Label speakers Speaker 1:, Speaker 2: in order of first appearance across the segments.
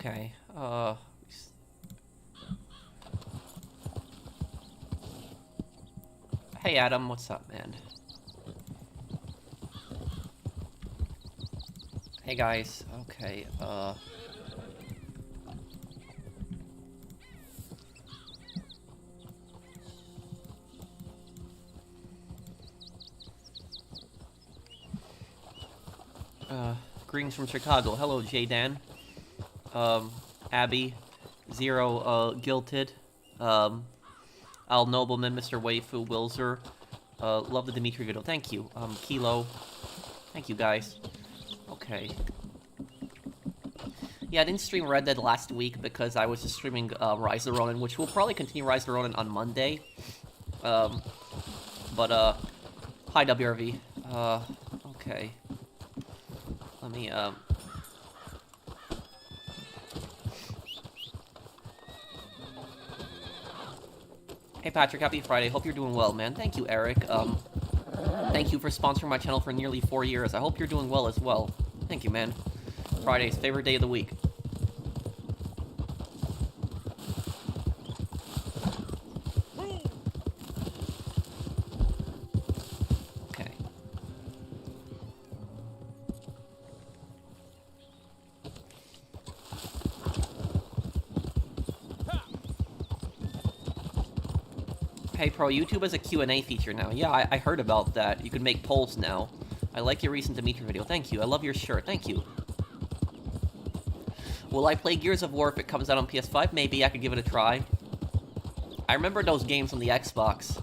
Speaker 1: Okay, Hey Adam, what's up, man? Hey guys, okay, greetings from Chicago. Hello, J-Dan. Abby, Zero, Guilted, Al Nobleman, Mr. Waifu, Wilzer, love the Dimitri video. Thank you. Kilo. Thank you, guys. Okay. Yeah, I didn't stream Red Dead last week because I was just streaming, Rise of the Ronin, which will probably continue Rise of the Ronin on Monday. Hi, WRV. Okay. Let me, Hey Patrick, happy Friday. Hope you're doing well, man. Thank you, Eric. Thank you for sponsoring my channel for nearly 4 years. I hope you're doing well as well. Thank you, man. Friday's favorite day of the week. Okay. Hey Pro, YouTube has a Q&A feature now. Yeah, I heard about that. You can make polls now. I like your recent Dimitri video. Thank you. I love your shirt. Thank you. Will I play Gears of War if it comes out on PS5? Maybe. I could give it a try. I remember those games on the Xbox.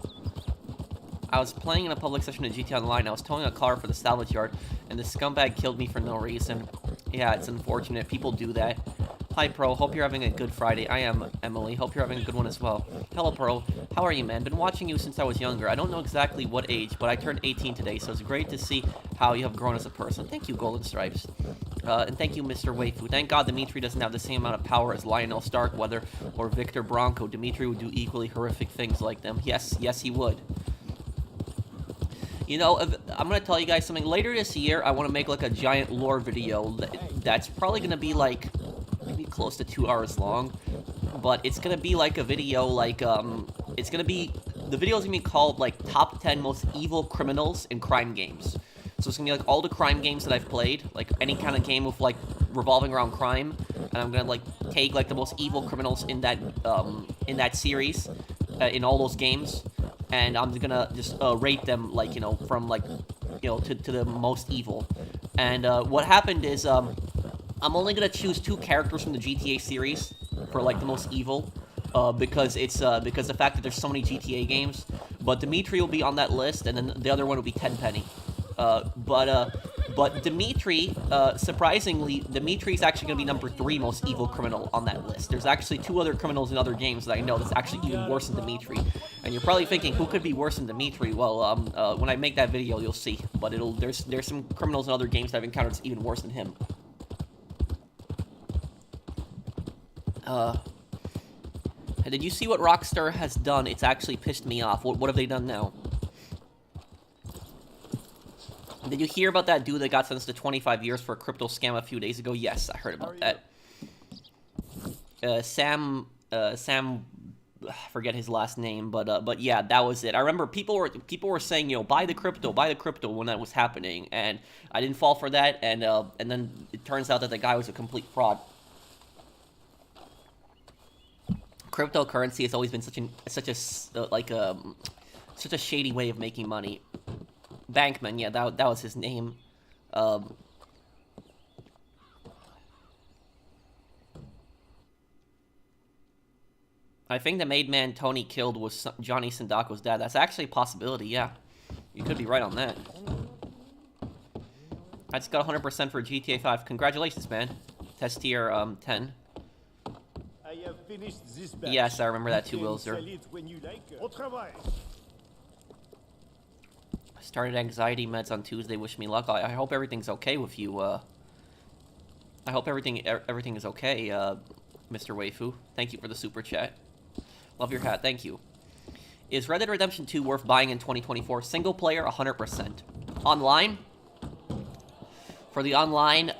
Speaker 1: I was playing in a public session in GTA Online. I was towing a car for the salvage yard, and the scumbag killed me for no reason. Yeah, it's unfortunate. People do that. Hi, Pro. Hope you're having a good Friday. I am, Emily. Hope you're having a good one as well. Hello, Pro. How are you, man? Been watching you since I was younger. I don't know exactly what age, but I turned 18 today, so it's great to see how you have grown as a person. Thank you, Golden Stripes. And thank you, Mr. Waifu. Thank God Dimitri doesn't have the same amount of power as Lionel Starkweather or Victor Bronco. Dimitri would do equally horrific things like them. Yes, yes, he would. You know, I'm going to tell you guys something. Later this year, I want to make, like, a giant lore video that's probably going to be, like, maybe close to 2 hours long. But it's going to be, like, a video, like, it's going to be... The video is going to be called, like, Top 10 Most Evil Criminals in Crime Games. So it's going to be, like, all the crime games that I've played. Like, any kind of game with, like, revolving around crime. And I'm going to, like, take, like, the most evil criminals in that series. In all those games. And I'm gonna just rate them, like, you know, from, like, you know, to the most evil. And what happened is, I'm only gonna choose 2 characters from the GTA series for, like, the most evil, because it's, because the fact that there's so many GTA games. But Dimitri will be on that list, and then the other one will be Tenpenny. But Dimitri, surprisingly, Dimitri's actually going to be number 3 most evil criminal on that list. There's actually 2 other criminals in other games that I know that's actually even worse than Dimitri. And you're probably thinking, who could be worse than Dimitri? Well, when I make that video, you'll see. But there's some criminals in other games that I've encountered that's even worse than him. Did you see what Rockstar has done? It's actually pissed me off. What have they done now? Did you hear about that dude that got sentenced to 25 years for a crypto scam a few days ago? Yes, I heard about that. Sam, I forget his last name, but yeah, that was it. I remember people were saying, you know, buy the crypto when that was happening, and I didn't fall for that, and then it turns out that the guy was a complete fraud. Cryptocurrency has always been such a shady way of making money. Bankman, yeah, that was his name. I think the made man Tony killed was Johnny Sindaco's dad. That's actually a possibility, yeah. You could be right on that. I just got 100% for GTA 5. Congratulations, man. Test tier 10.
Speaker 2: I have finished this batch.
Speaker 1: Yes, I remember that too, Wilzer. Started anxiety meds on Tuesday. Wish me luck. I hope everything's okay with you. I hope everything is okay, Mr. Waifu. Thank you for the super chat. Love your hat. Thank you. Is Red Dead Redemption 2 worth buying in 2024? Single player, 100%. Online? For the online,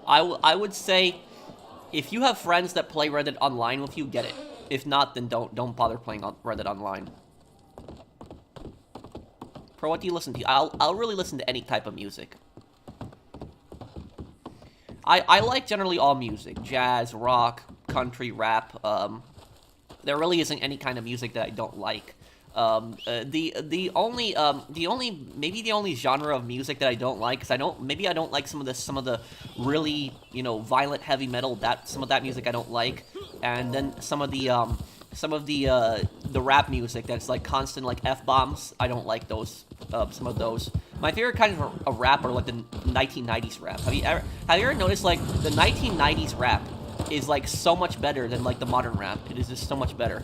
Speaker 1: I would say, if you have friends that play Red Dead Online with you, get it. If not, then don't bother playing on Red Dead Online. Pro, what do you listen to? I'll really listen to any type of music. I like generally all music. Jazz, rock, country, rap. There really isn't any kind of music that I don't like. The only genre of music that I don't like, because I don't like some of the really, you know, violent heavy metal, some of that music I don't like, and then some of the rap music that's like constant like F-bombs, I don't like those, some of those. My favorite kind of rap are like the 1990s rap. Have you ever noticed like the 1990s rap is like so much better than like the modern rap? It is just so much better.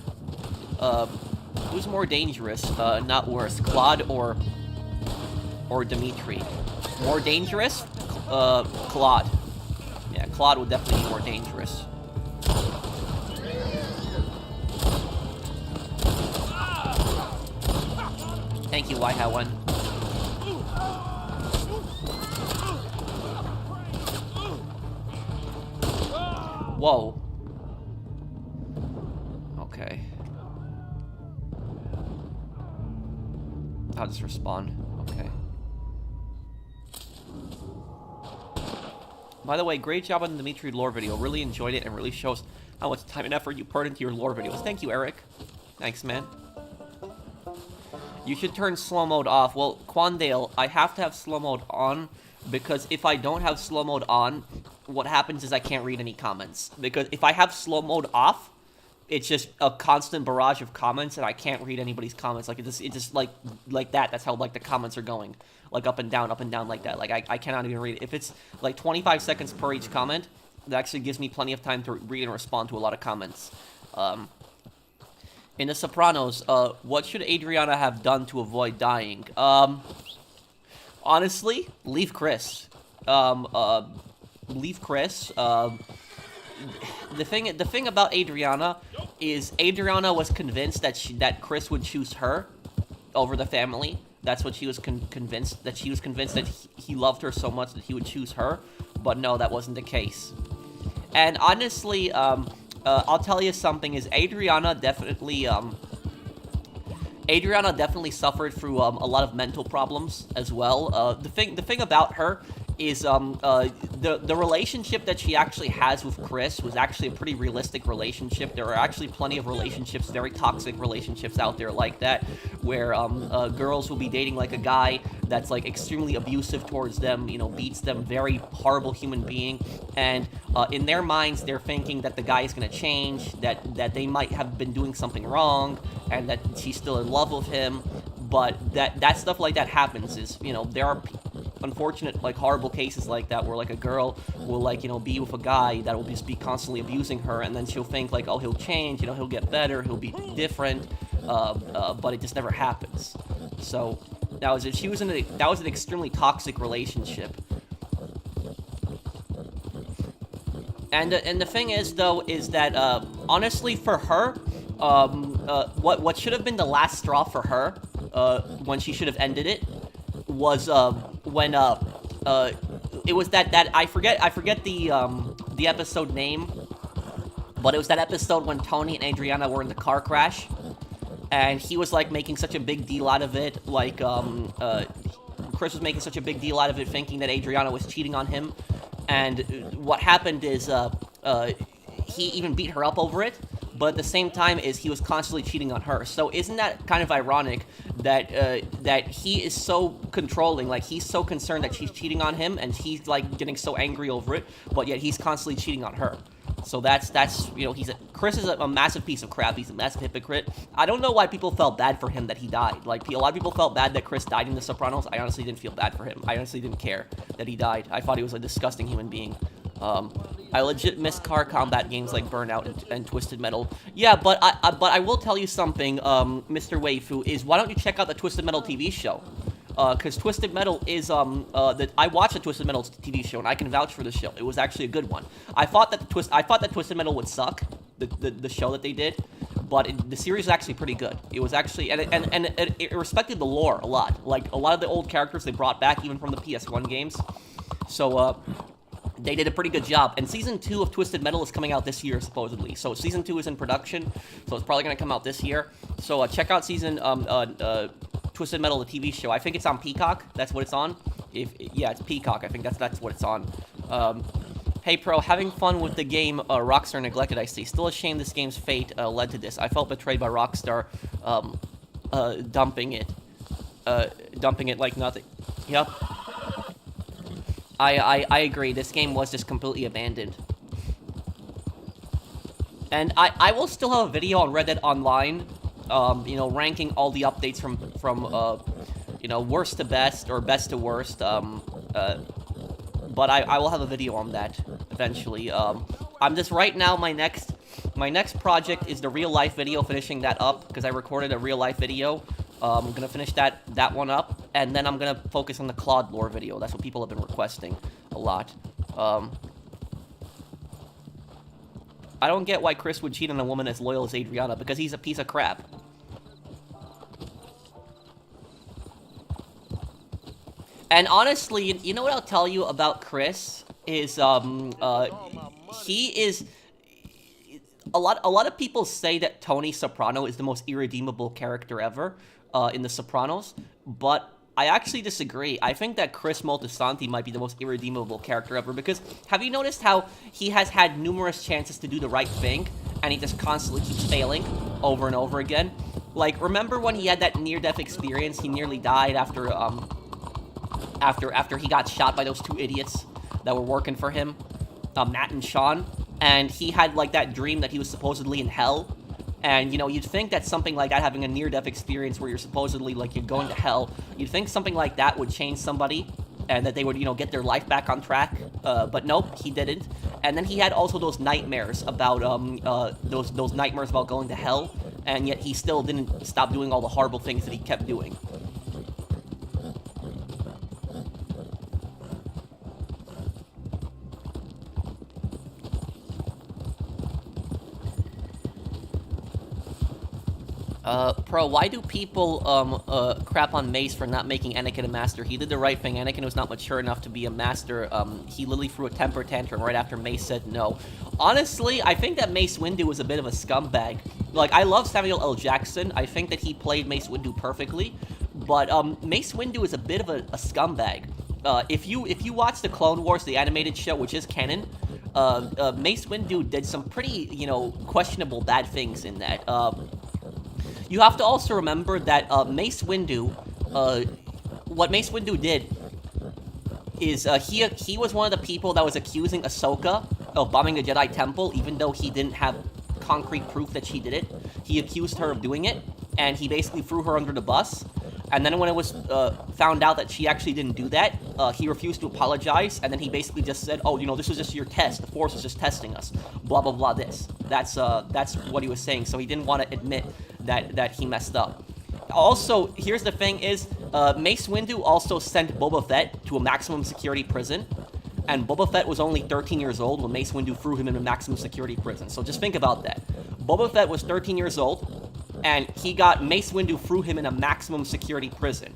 Speaker 1: Who's more dangerous, not worse, Claude or Dimitri? More dangerous? Claude. Yeah, Claude would definitely be more dangerous. Thank you, Waihawan. Whoa. Okay. I'll just respawn. Okay. By the way, great job on the Dimitri lore video. Really enjoyed it and really shows how much time and effort you put into your lore videos. Thank you, Eric. Thanks, man. You should turn slow mode off. Well, Quandale, I have to have slow mode on because if I don't have slow mode on, what happens is I can't read any comments. Because if I have slow mode off, it's just a constant barrage of comments, and I can't read anybody's comments. Like, it just like that. That's how, like, the comments are going. Like, up and down, like that. Like, I cannot even read it. If it's, like, 25 seconds per each comment, that actually gives me plenty of time to read and respond to a lot of comments. In The Sopranos, what should Adriana have done to avoid dying? Honestly, leave Chris. Leave Chris. The thing about Adriana is Adriana was convinced that Chris would choose her over the family. That's what she was convinced. That she was convinced that he loved her so much that he would choose her. But no, that wasn't the case. And honestly, I'll tell you something. Is Adriana definitely suffered through a lot of mental problems as well. The thing about her is the relationship that she actually has with Chris was actually a pretty realistic relationship. There are actually plenty of relationships, very toxic relationships out there like that, where girls will be dating like a guy that's like extremely abusive towards them, you know, beats them, very horrible human being, and in their minds they're thinking that the guy is going to change, that they might have been doing something wrong, and that she's still in love with him. But that stuff like that happens. Is, you know, there are unfortunate, like, horrible cases like that where, like, a girl will, like, you know, be with a guy that will just be constantly abusing her, and then she'll think, like, oh, he'll change, you know, he'll get better, he'll be different, but it just never happens. So that was it. That was an extremely toxic relationship. And the thing is, though, is that honestly, for her, what should have been the last straw for her, when she should have ended it, was when it was that I forget the episode name, but it was that episode when Tony and Adriana were in the car crash, and he was like making such a big deal out of it, like Chris was making such a big deal out of it, thinking that Adriana was cheating on him, and what happened is he even beat her up over it. But at the same time, he was constantly cheating on her. So isn't that kind of ironic that that he is so controlling, like he's so concerned that she's cheating on him, and he's like getting so angry over it, but yet he's constantly cheating on her. So that's you know, Chris is a massive piece of crap. He's a massive hypocrite. I don't know why people felt bad for him that he died. Like, a lot of people felt bad that Chris died in The Sopranos. I honestly didn't feel bad for him. I honestly didn't care that he died. I thought he was a disgusting human being. I legit miss car combat games like Burnout and Twisted Metal. Yeah, but I will tell you something, Mr. Waifu, is why don't you check out the Twisted Metal TV show? Because Twisted Metal is, I watched the Twisted Metal TV show, and I can vouch for the show. It was actually a good one. I thought that Twisted Metal would suck, the show that they did, but the series is actually pretty good. It was actually, and it respected the lore a lot. Like, a lot of the old characters they brought back, even from the PS1 games. So, They did a pretty good job. And Season 2 of Twisted Metal is coming out this year, supposedly. So Season 2 is in production, so it's probably going to come out this year. So check out Twisted Metal, the TV show. I think it's on Peacock. That's what it's on. Yeah, it's Peacock. I think that's what it's on. Hey, Pro, having fun with the game Rockstar neglected, I see. Still a shame this game's fate led to this. I felt betrayed by Rockstar dumping it like nothing. Yep. I agree. This game was just completely abandoned. And I will still have a video on Reddit Online, you know, ranking all the updates from you know, worst to best or best to worst. But I will have a video on that eventually. I'm just right now, my next project is the real life video, finishing that up because I recorded a real life video. I'm gonna finish that one up, and then I'm gonna focus on the Claude lore video. That's what people have been requesting a lot. I don't get why Chris would cheat on a woman as loyal as Adriana, because he's a piece of crap. And honestly, you know what I'll tell you about Chris is he is a lot of people say that Tony Soprano is the most irredeemable character ever in The Sopranos, but I actually disagree. I think that Chris Moltisanti might be the most irredeemable character ever, because have you noticed how he has had numerous chances to do the right thing, and he just constantly keeps failing over and over again? Like, remember when he had that near-death experience? He nearly died after he got shot by those two idiots that were working for him, Matt and Sean, and he had, like, that dream that he was supposedly in hell. And, you know, you'd think that something like that, having a near-death experience where you're supposedly, like, you're going to hell, you'd think something like that would change somebody and that they would, you know, get their life back on track. But nope, he didn't. And then he had also those nightmares about, those nightmares about going to hell, and yet he still didn't stop doing all the horrible things that he kept doing. Pro, why do people, crap on Mace for not making Anakin a master? He did the right thing. Anakin was not mature enough to be a master. He literally threw a temper tantrum right after Mace said no. Honestly, I think that Mace Windu was a bit of a scumbag. Like, I love Samuel L. Jackson. I think that he played Mace Windu perfectly. But, Mace Windu is a bit of a scumbag. If you watch the Clone Wars, the animated show, which is canon, Mace Windu did some pretty, you know, questionable bad things in that. You have to also remember that Mace Windu, what Mace Windu did is he was one of the people that was accusing Ahsoka of bombing the Jedi Temple, even though he didn't have concrete proof that she did it. He accused her of doing it, and he basically threw her under the bus. And then when it was found out that she actually didn't do that, he refused to apologize, and then he basically just said, oh, you know, this was just your test. The Force was just testing us. Blah, blah, blah, this. That's what he was saying, so he didn't want to admit that he messed up. Also, here's the thing is, Mace Windu also sent Boba Fett to a maximum security prison, and Boba Fett was only 13 years old when Mace Windu threw him in a maximum security prison. So just think about that. Boba Fett was 13 years old, and Mace Windu threw him in a maximum security prison.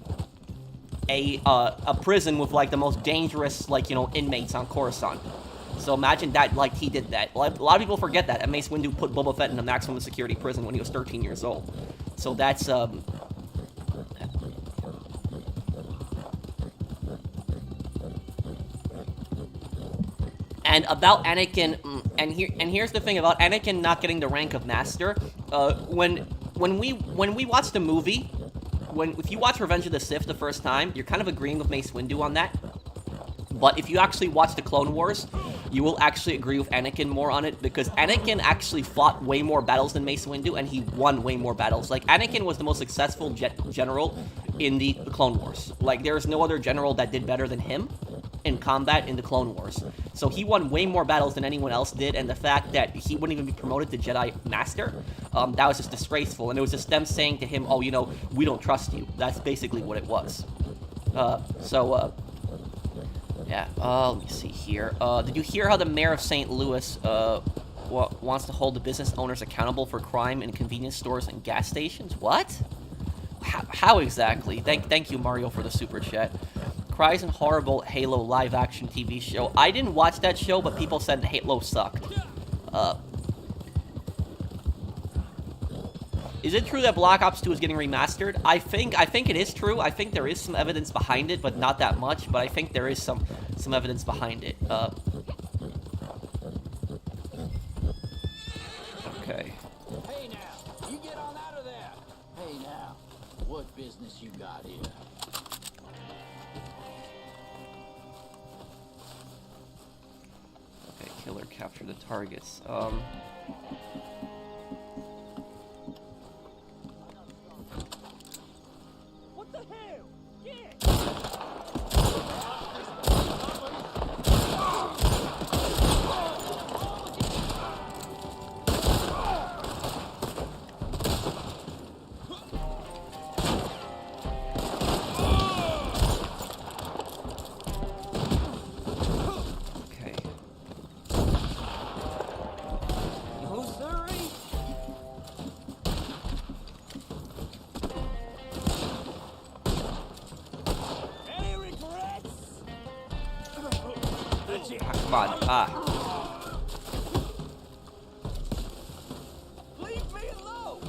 Speaker 1: A prison with, like, the most dangerous, like, you know, inmates on Coruscant. So imagine that, like, he did that. A lot of people forget that, and Mace Windu put Boba Fett in a maximum security prison when he was 13 years old. So that's, And about Anakin, and here's the thing about Anakin not getting the rank of Master. When we watch the movie, if you watch Revenge of the Sith the first time, you're kind of agreeing with Mace Windu on that. But if you actually watch the Clone Wars, you will actually agree with Anakin more on it, because Anakin actually fought way more battles than Mace Windu, and he won way more battles. Like, Anakin was the most successful general in the Clone Wars. Like, there's no other general that did better than him in combat in the Clone Wars. So he won way more battles than anyone else did, and the fact that he wouldn't even be promoted to Jedi Master, that was just disgraceful. And it was just them saying to him, oh, you know, we don't trust you. That's basically what it was. Yeah, let me see here. Did you hear how the mayor of St. Louis wants to hold the business owners accountable for crime in convenience stores and gas stations? What? How exactly? Thank you, Mario, for the super chat. surprising horrible Halo live-action TV show. I didn't watch that show, but people said Halo sucked. Is it true that Black Ops 2 is getting remastered? I think it is true. I think there is some evidence behind it, but not that much. But I think there is some evidence behind it. Okay.
Speaker 3: Hey now, you get on out of there. Hey now, what business you got here?
Speaker 1: Okay, killer capture the targets.
Speaker 2: What the hell? Yeah.
Speaker 1: Okay.
Speaker 3: Missouri?
Speaker 2: Any regrets? That's it.
Speaker 1: Come on.
Speaker 2: Leave me alone.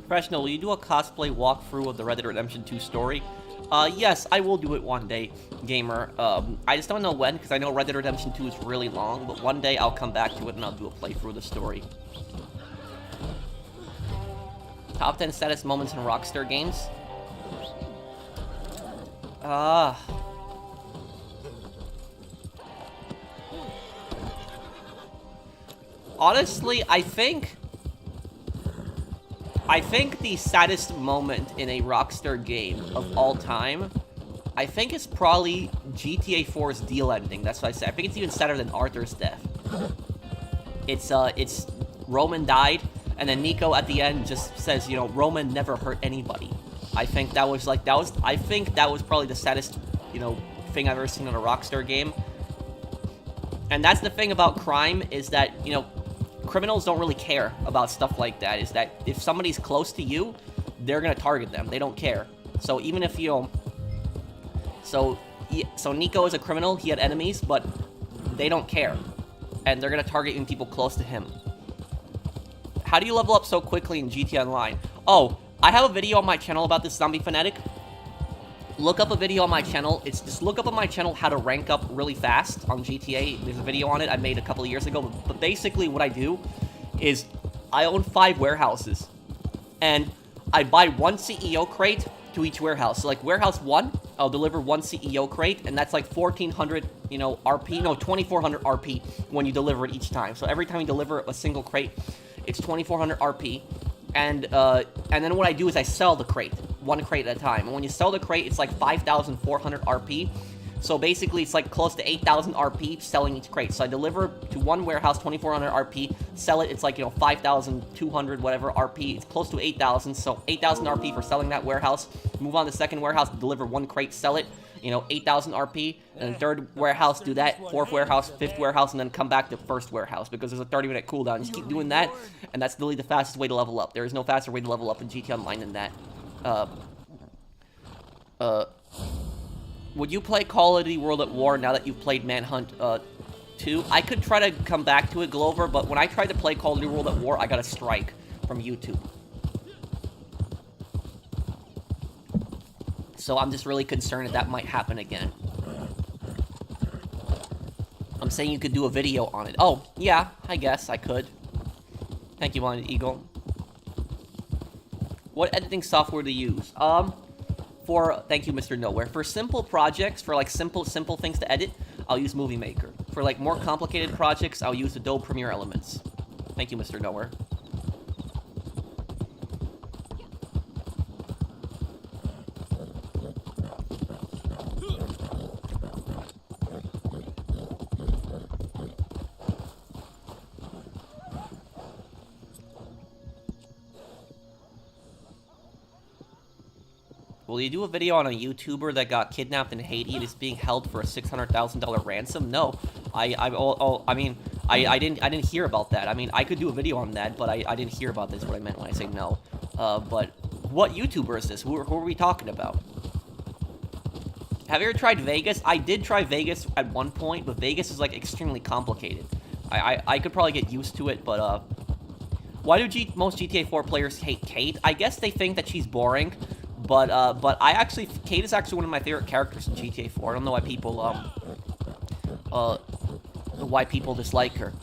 Speaker 1: Professional, will you do a cosplay walkthrough of the Red Dead Redemption 2 story? Yes, I will do it one day, gamer. I just don't know when, because I know Red Dead Redemption 2 is really long, but one day I'll come back to it and I'll do a playthrough of the story. Top 10 saddest moments in Rockstar games? Honestly, I think the saddest moment in a Rockstar game of all time, I think is probably GTA 4's deal ending. That's what I said. I think it's even sadder than Arthur's death. It's Roman died, and then Nico at the end just says, you know, Roman never hurt anybody. I think that was probably the saddest, you know, thing I've ever seen in a Rockstar game. And that's the thing about crime, is that, you know, criminals don't really care about stuff like that, is that if somebody's close to you, they're gonna target them. They don't care. So even if you... So Nico is a criminal, he had enemies, but they don't care. And they're gonna target even people close to him. How do you level up so quickly in GTA Online? Oh, I have a video on my channel about this zombie fanatic. Look up a video on my channel. It's just look up on my channel how to rank up really fast on GTA. There's a video on it I made a couple of years ago. But basically what I do is I own 5 warehouses. And I buy 1 CEO crate to each warehouse. So like warehouse 1, I'll deliver 1 CEO crate. And that's like 1,400, you know, RP. No, 2,400 RP when you deliver it each time. So every time you deliver a single crate, it's 2,400 RP. And then what I do is I sell the crate, 1 crate at a time. And when you sell the crate, it's like 5,400 RP. So basically, it's like close to 8,000 RP selling each crate. So I deliver to 1 warehouse, 2,400 RP, sell it, it's like, you know, 5,200 whatever RP. It's close to 8,000, so 8,000 RP for selling that warehouse. Move on to the 2nd warehouse, deliver 1 crate, sell it, you know, 8,000 RP. And then 3rd warehouse, do that, 4th warehouse, 5th warehouse, and then come back to 1st warehouse, because there's a 30-minute cooldown. Just keep doing that, and that's really the fastest way to level up. There is no faster way to level up in GTA Online than that. Would you play Call of Duty World at War now that you've played Manhunt 2? I could try to come back to it, Glover, but when I tried to play Call of Duty World at War, I got a strike from YouTube. So I'm just really concerned that might happen again. I'm saying you could do a video on it. Oh, yeah, I guess I could. Thank you, Blinded Eagle. What editing software to use? Thank you, Mr. Nowhere. For simple projects, for like simple things to edit, I'll use Movie Maker. For like more complicated projects, I'll use Adobe Premiere Elements. Thank you, Mr. Nowhere. Will you do a video on a YouTuber that got kidnapped in Haiti and is being held for a $600,000 ransom? No, I didn't hear about that. I mean, I could do a video on that, but I didn't hear about this. What I meant when I say no. But What YouTuber is this? Who are we talking about? Have you ever tried Vegas? I did try Vegas at one point, but Vegas is, like, extremely complicated. I could probably get used to it, but, why do most GTA 4 players hate Kate? I guess they think that she's boring, but Kate is actually one of my favorite characters in GTA 4. I don't know why people dislike her.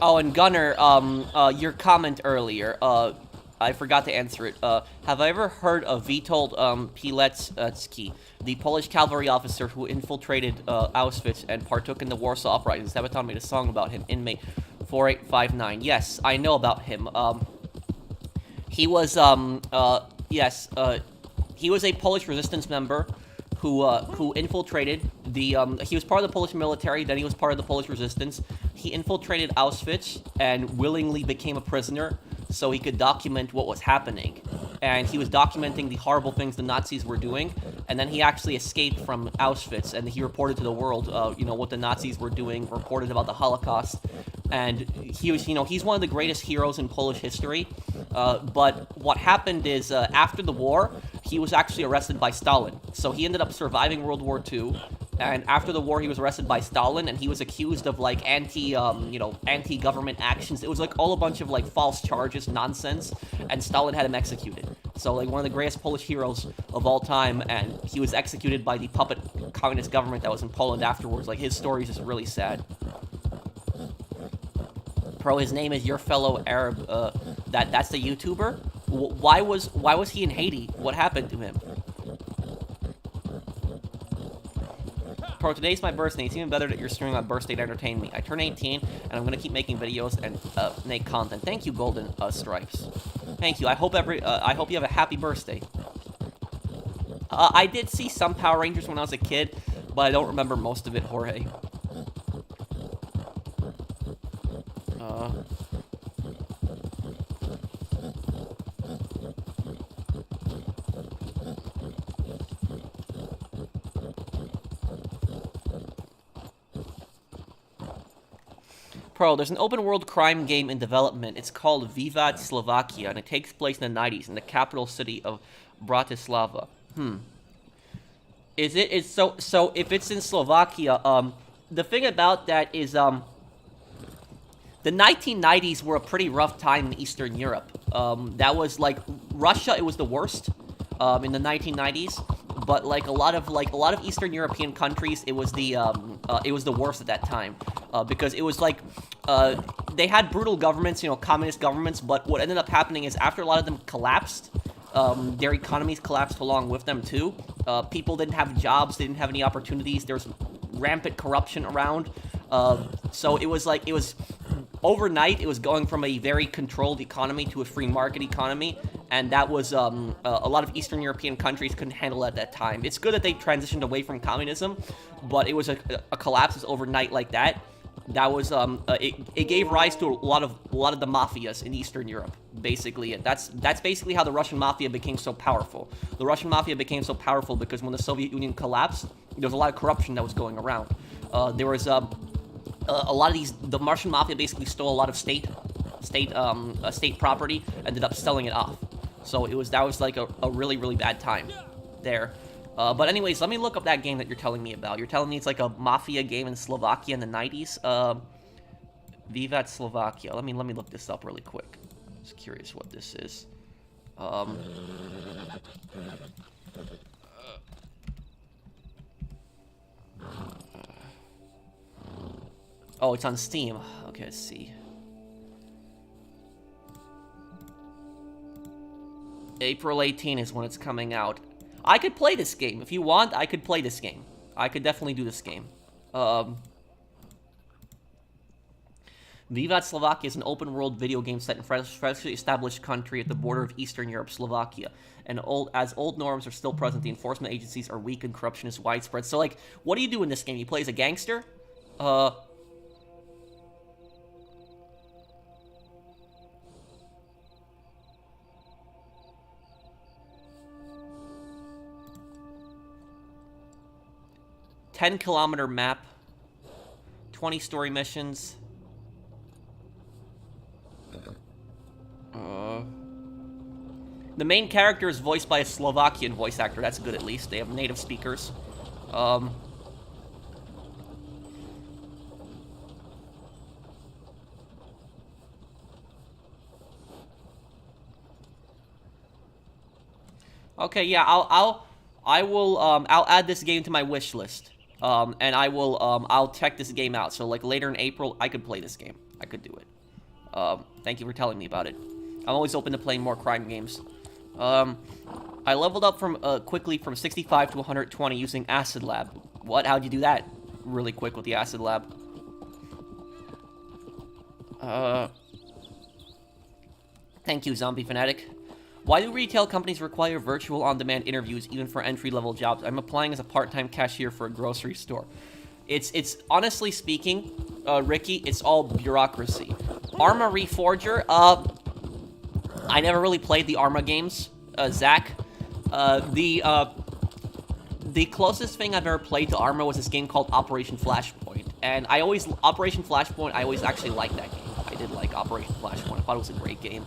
Speaker 1: Oh, and Gunner, your comment earlier, I forgot to answer it. Have I ever heard of Witold Pilecki, the Polish cavalry officer who infiltrated Auschwitz and partook in the Warsaw Uprising? Sabaton made a song about him, inmate 4859. Yes, I know about him. He was, he was a Polish resistance member who infiltrated the, he was part of the Polish military, then he was part of the Polish resistance. He infiltrated Auschwitz and willingly became a prisoner so he could document what was happening. And he was documenting the horrible things the Nazis were doing, and then he actually escaped from Auschwitz, and he reported to the world, you know, what the Nazis were doing, reported about the Holocaust, and he was, you know, he's one of the greatest heroes in Polish history. But what happened is, after the war, he was actually arrested by Stalin. So he ended up surviving World War II, and after the war, he was arrested by Stalin, and he was accused of, like, anti-government actions. It was, like, all a bunch of, like, false charges, nonsense, and Stalin had him executed. So, like, one of the greatest Polish heroes of all time, and he was executed by the puppet communist government that was in Poland afterwards. Like, his story is just really sad. Pro, his name is Your Fellow Arab. That's the YouTuber? Why was he in Haiti? What happened to him? Pro, today's my birthday. It's even better that you're streaming my birthday to entertain me. I turn 18, and I'm gonna keep making videos and make content. Thank you, Golden Stripes. Thank you. I hope you have a happy birthday. I did see some Power Rangers when I was a kid, but I don't remember most of it, Jorge. Pro, there's an open-world crime game in development. It's called Vivat Slovakia, and it takes place in the 90s in the capital city of Bratislava. So if it's in Slovakia, the thing about that is, the 1990s were a pretty rough time in Eastern Europe. That was, like, Russia, it was the worst, in the 1990s. But like a lot of Eastern European countries, it was the worst at that time, because it was like they had brutal governments, you know, communist governments. But what ended up happening is after a lot of them collapsed, their economies collapsed along with them too. People didn't have jobs, they didn't have any opportunities. There was rampant corruption around. So it was overnight. It was going from a very controlled economy to a free market economy. And that was, a lot of Eastern European countries couldn't handle it at that time. It's good that they transitioned away from communism, but it was a collapse overnight like that. That was, it gave rise to a lot of the mafias in Eastern Europe, basically. That's basically how the Russian mafia became so powerful. The Russian mafia became so powerful because when the Soviet Union collapsed, there was a lot of corruption that was going around. There was, a lot of the Russian mafia basically stole a lot of state property, ended up selling it off. So that was like a really, really bad time there. But anyways, let me look up that game that you're telling me about. You're telling me it's like a mafia game in Slovakia in the 90s? Vivat Slovakia. Let me look this up really quick. Just curious what this is. Oh, it's on Steam. Okay, let's see. April 18 is when it's coming out. I could play this game. If you want, I could play this game. I could definitely do this game. Vivat Slovakia is an open-world video game set in a freshly established country at the border of Eastern Europe, Slovakia. And as old norms are still present, the enforcement agencies are weak and corruption is widespread. So, like, what do you do in this game? You play as a gangster? 10-kilometer map, 20 story missions. The main character is voiced by a Slovakian voice actor. That's good, at least. They have native speakers. Okay, yeah, I'll add this game to my wish list. And I'll check this game out. So, like, later in April, I could play this game. I could do it. Thank you for telling me about it. I'm always open to playing more crime games. I leveled up quickly from 65 to 120 using Acid Lab. What? How'd you do that really quick with the Acid Lab? Thank you, Zombie Fanatic. Why do retail companies require virtual on-demand interviews even for entry-level jobs? I'm applying as a part-time cashier for a grocery store. It's honestly speaking, Ricky, it's all bureaucracy. Arma Reforger, I never really played the Arma games, Zach. The closest thing I've ever played to Arma was this game called Operation Flashpoint. And Operation Flashpoint, I always actually liked that game. I did like Operation Flashpoint. I thought it was a great game.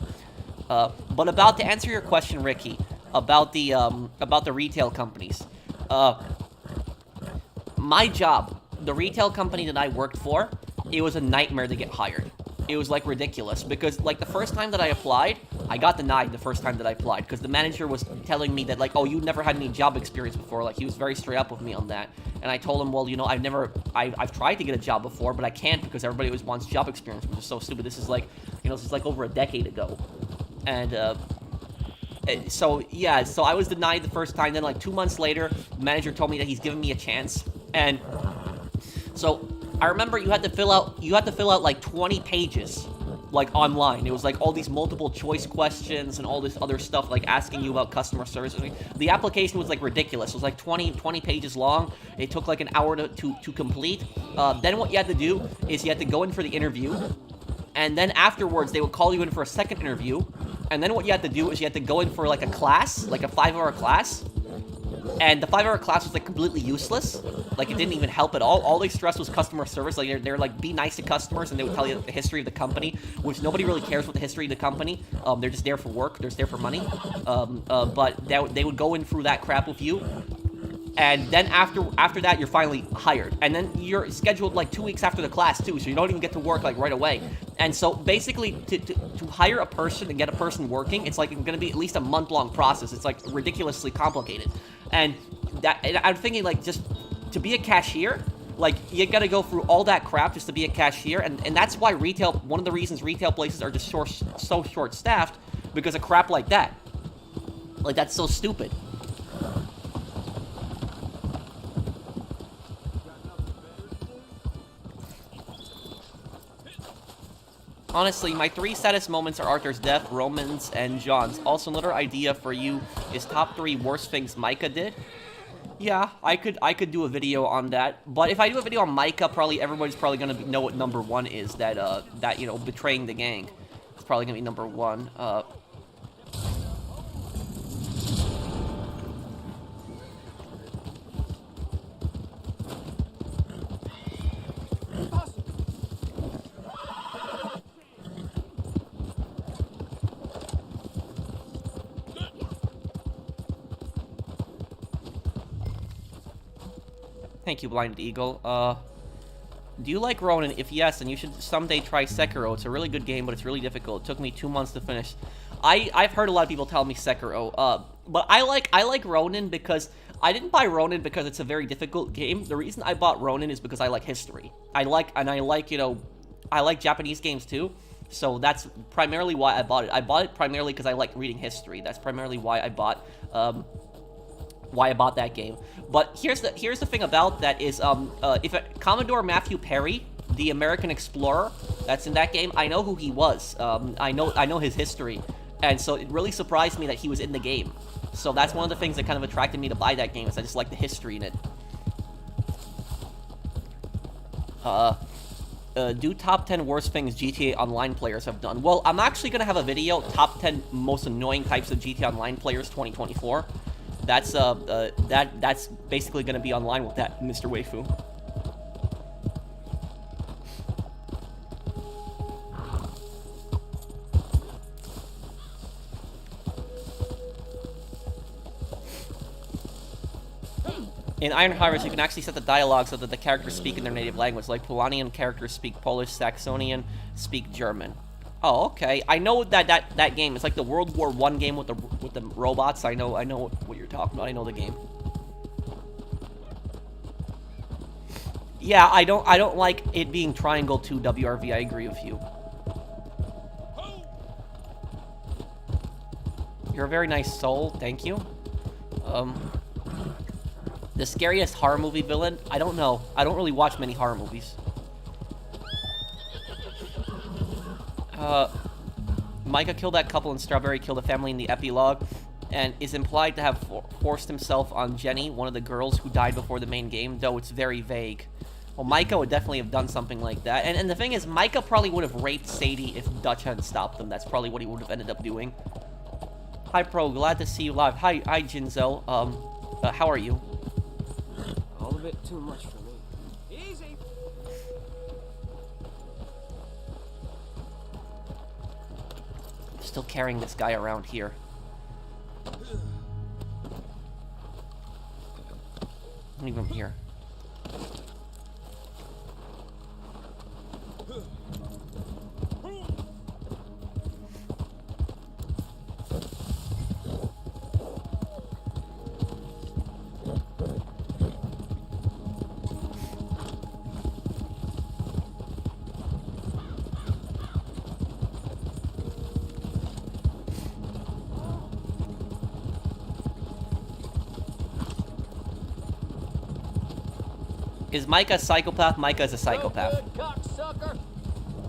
Speaker 1: But to answer your question, Ricky, about the retail companies, my job, the retail company that I worked for, it was a nightmare to get hired. It was, like, ridiculous, because, like, the first time that I applied, I got denied the first time that I applied, because the manager was telling me that, like, oh, you never had any job experience before. Like, he was very straight up with me on that, and I told him, well, you know, I've tried to get a job before, but I can't, because everybody always wants job experience, which is so stupid. This is, like, you know, this is, like, over a decade ago. And, so, yeah, so I was denied the first time. Then, like, 2 months later, the manager told me that he's giving me a chance. And so I remember you had to fill out, like, 20 pages, like, online. It was, like, all these multiple choice questions and all this other stuff, like, asking you about customer service. I mean, the application was, like, ridiculous. It was, like, 20 pages long. It took, like, an hour to complete. Then what you had to do is you had to go in for the interview. And then afterwards, they would call you in for a second interview. And then what you had to do is you had to go in for, like, a class, like a 5-hour class. And the 5-hour class was, like, completely useless. Like, it didn't even help at all. All they stressed was customer service. Like, they're like, be nice to customers, and they would tell you the history of the company, which nobody really cares about the history of the company. They're just there for work. They're just there for money. But they would go in through that crap with you. And then after that, you're finally hired. And then you're scheduled, like, 2 weeks after the class, too, so you don't even get to work, like, right away. And so, basically, to hire a person and get a person working, it's, like, going to be at least a month-long process. It's, like, ridiculously complicated. And I'm thinking, like, just to be a cashier, like, you gotta go through all that crap just to be a cashier. And that's why one of the reasons retail places are just so short-staffed, because of crap like that. Like, that's so stupid. Honestly, my 3 saddest moments are Arthur's death, Roman's, and John's. Also, another idea for you is top 3 worst things Micah did. Yeah, I could do a video on that. But if I do a video on Micah, everybody's probably gonna know what number 1 is. That you know, betraying the gang. It's probably gonna be number 1. Thank you, Blinded Eagle. Do you like Ronin? If yes, then you should someday try Sekiro. It's a really good game, but it's really difficult. It took me 2 months to finish. I've heard a lot of people tell me Sekiro. But I like Ronin because I didn't buy Ronin because it's a very difficult game. The reason I bought Ronin is because I like history. I like Japanese games too. So that's primarily why I bought it. I bought it primarily because I like reading history. That's primarily why I bought that game. But here's the thing about that is if Commodore Matthew Perry, the American explorer that's in that game, I know who he was. I know his history, and so it really surprised me that he was in the game. So that's one of the things that kind of attracted me to buy that game, is I just like the history in it. Do top 10 worst things GTA Online players have done. Well, I'm actually gonna have a video, top 10 most annoying types of GTA Online players 2024. That's basically gonna be online with that, Mr. Waifu. In Iron Harvest, you can actually set the dialogue so that the characters speak in their native language. Like Polanian characters speak Polish, Saxonian speak German. Oh, okay. I know that game. It's like the World War I game with the robots. I know what you're talking about. I know the game. Yeah, I don't like it being Triangle 2 WRV. I agree with you. You're a very nice soul. Thank you. The scariest horror movie villain? I don't know. I don't really watch many horror movies. Micah killed that couple and Strawberry killed a family in the epilogue, and is implied to have forced himself on Jenny, one of the girls who died before the main game, though it's very vague. Well, Micah would definitely have done something like that. And the thing is, Micah probably would have raped Sadie if Dutch hadn't stopped them. That's probably what he would have ended up doing. Hi, Pro. Glad to see you live. Hi, Jinzo. How are you?
Speaker 2: All a bit too much for me. Easy.
Speaker 1: Still carrying this guy around here. Leave him here. Is Micah a psychopath? Micah is a psychopath.
Speaker 3: No good, cocksucker.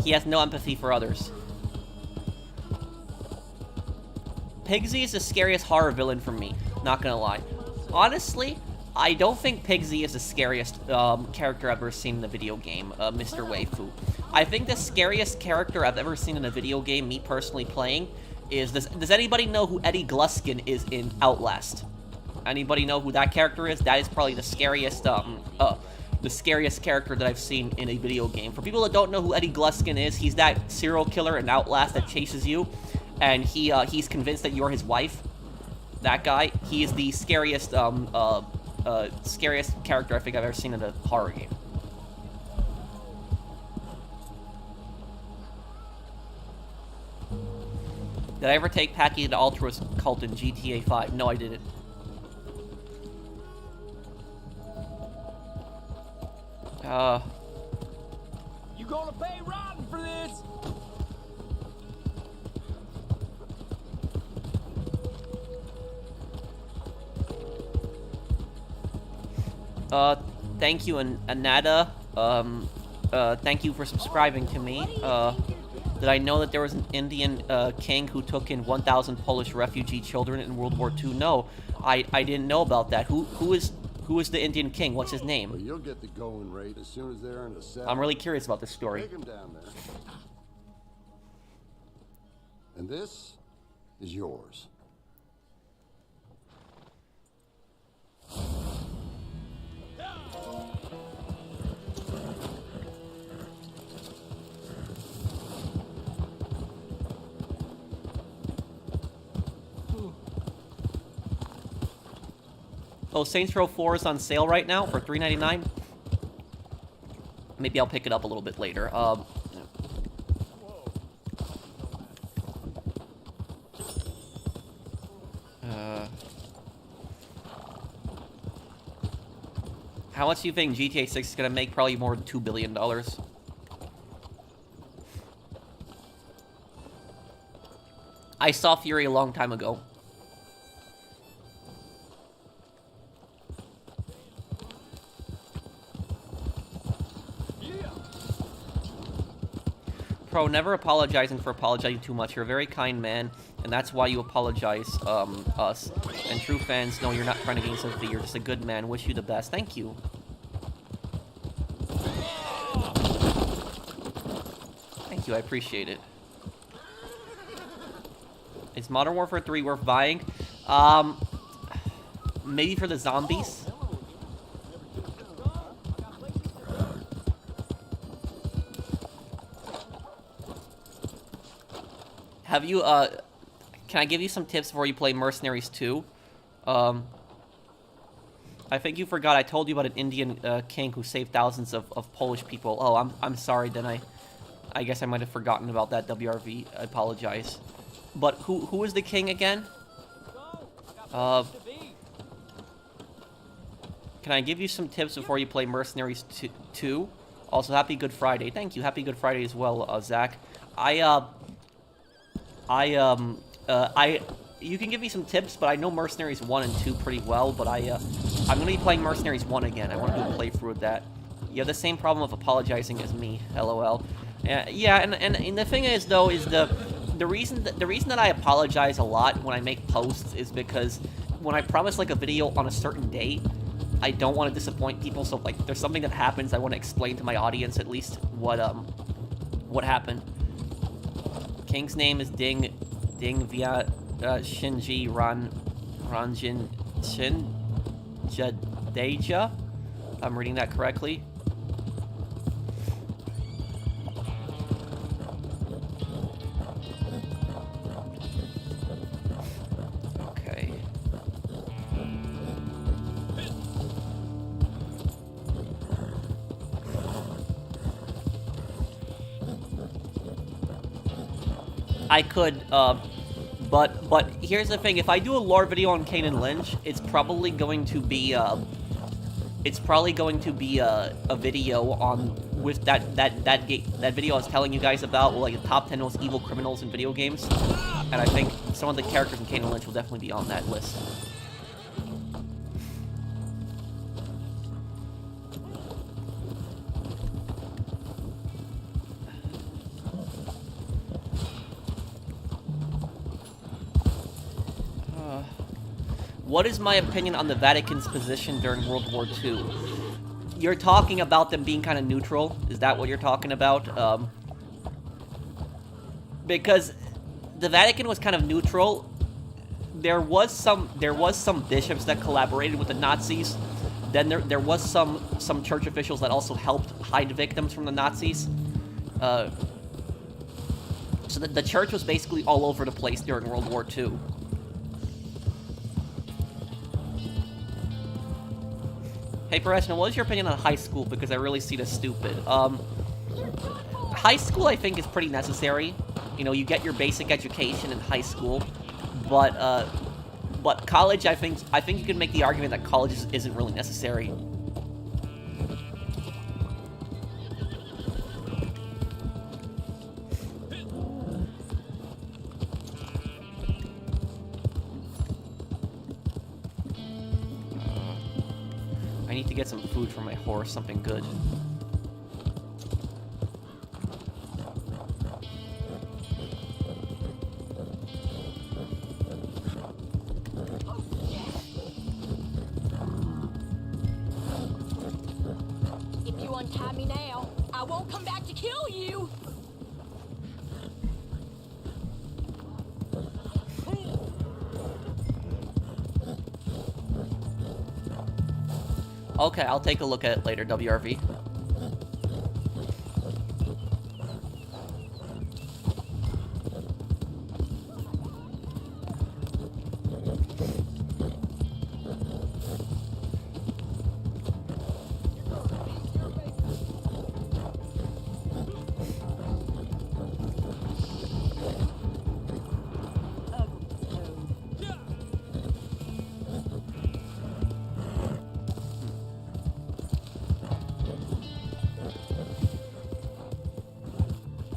Speaker 1: He has no empathy for others. Pigsy is the scariest horror villain for me, not gonna lie. Honestly, I don't think Pigsy is the scariest character I've ever seen in a video game, Mr. Waifu. I think the scariest character I've ever seen in a video game, me personally playing, is... Does anybody know who Eddie Gluskin is in Outlast? Anybody know who that character is? That is probably the scariest character that I've seen in a video game. For people that don't know who Eddie Gluskin is, he's that serial killer in Outlast that chases you, and he's convinced that you're his wife. That guy, he is the scariest scariest character I think I've ever seen in a horror game. Did I ever take Packy to the altruist cult in GTA 5? No, I didn't.
Speaker 3: You gonna pay rotten for this?
Speaker 1: Thank you, Anada. Thank you for subscribing to me. Did I know that there was an Indian king who took in 1,000 Polish refugee children in World War II? No, I didn't know about that. Who is the Indian king? What's his name?
Speaker 4: Well, you'll get the going rate as soon as they're in the cell.
Speaker 1: I'm really curious about this story.
Speaker 4: Take him down there. And this is yours.
Speaker 1: Oh, Saints Row 4 is on sale right now for $3.99. Maybe I'll pick it up a little bit later. How much do you think GTA 6 is going to make? Probably more than $2 billion. I saw Fury a long time ago. Pro, never apologizing for apologizing too much. You're a very kind man, and that's why you apologize, us. And true fans know you're not trying to gain sympathy. You're just a good man. Wish you the best. Thank you. Thank you, I appreciate it. Is Modern Warfare 3 worth buying? Maybe for the zombies? Have you, can I give you some tips before you play Mercenaries 2? I think you forgot I told you about an Indian king who saved thousands of Polish people. Oh, I'm sorry, then I guess I might have forgotten about that, WRV. I apologize. But who is the king again? Can I give you some tips before you play Mercenaries 2? Also, happy Good Friday. Thank you. Happy Good Friday as well, Zach. You can give me some tips, but I know Mercenaries 1 and 2 pretty well, but I'm going to be playing Mercenaries 1 again. I want to do a playthrough of that. You have the same problem of apologizing as me, LOL. Yeah, and the thing is, though, is the reason that I apologize a lot when I make posts is because when I promise, like, a video on a certain date, I don't want to disappoint people, so, like, there's something that happens, I want to explain to my audience at least what happened. King's name is Ding Via Shinji Ranjin Shin Jadeja. I'm reading that correctly. Okay. I could, but here's the thing: if I do a lore video on Kane and Lynch, it's probably going to be a video on with that video I was telling you guys about, like the top 10 most evil criminals in video games, and I think some of the characters in Kane and Lynch will definitely be on that list. What is my opinion on the Vatican's position during World War II? You're talking about them being kind of neutral? Is that what you're talking about? Because the Vatican was kind of neutral. There was some bishops that collaborated with the Nazis. Then there was some church officials that also helped hide victims from the Nazis. So the church was basically all over the place during World War II. Hey, Pareshna, what is your opinion on high school? Because I really see it as stupid. High school, I think, is pretty necessary. You know, you get your basic education in high school, but college, I think you can make the argument that college isn't really necessary. I need to get some food for my horse, something good.
Speaker 5: If you untie me now, I won't come back to kill you.
Speaker 1: Okay, I'll take a look at it later, WRV.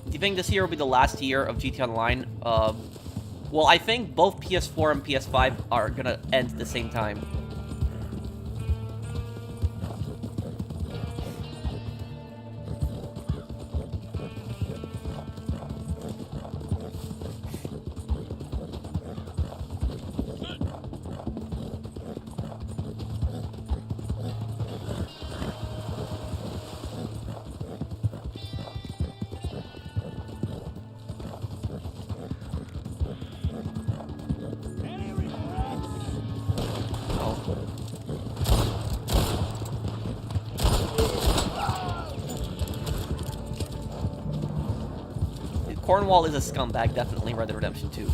Speaker 1: Do you think this year will be the last year of GT Online? Well, I think both PS4 and PS5 are gonna end at the same time. Cornwall is a scumbag, definitely. Red Dead Redemption 2.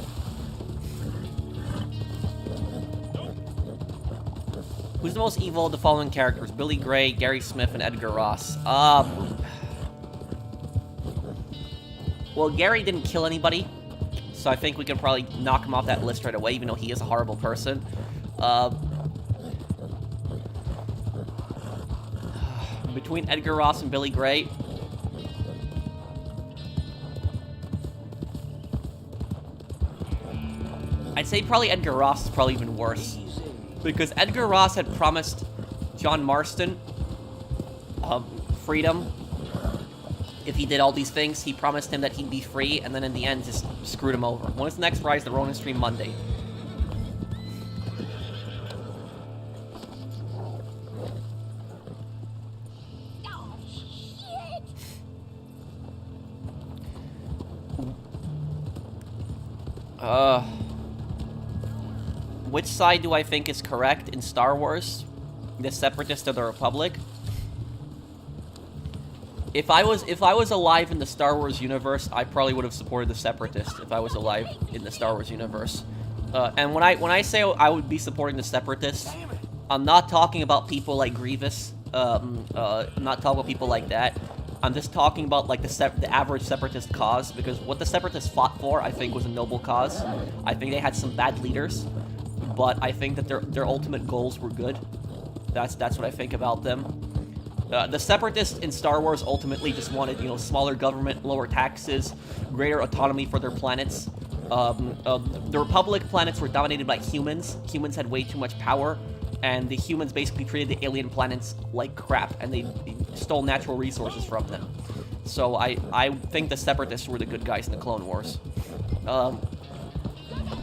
Speaker 1: Who's the most evil of the following characters? Billy Gray, Gary Smith, and Edgar Ross. Well, Gary didn't kill anybody, so I think we can probably knock him off that list right away, even though he is a horrible person. Between Edgar Ross and Billy Gray, I'd say probably Edgar Ross is probably even worse. Because Edgar Ross had promised John Marston freedom. If he did all these things, he promised him that he'd be free, and then in the end just screwed him over. When is the next Rise the Ronin stream? Monday.
Speaker 5: Oh, shit!
Speaker 1: Which side do I think is correct in Star Wars? The Separatists or the Republic? If I was alive in the Star Wars universe, I probably would have supported the Separatists if I was alive in the Star Wars universe. And when I say I would be supporting the Separatists, I'm not talking about people like Grievous. I'm not talking about people like that. I'm just talking about like the average Separatist cause, because what the Separatists fought for, I think, was a noble cause. I think they had some bad leaders, but I think that their ultimate goals were good. That's what I think about them. The Separatists in Star Wars ultimately just wanted, smaller government, lower taxes, greater autonomy for their planets. The Republic planets were dominated by humans. Humans had way too much power, and the humans basically treated the alien planets like crap, and they stole natural resources from them. So I think the Separatists were the good guys in the Clone Wars.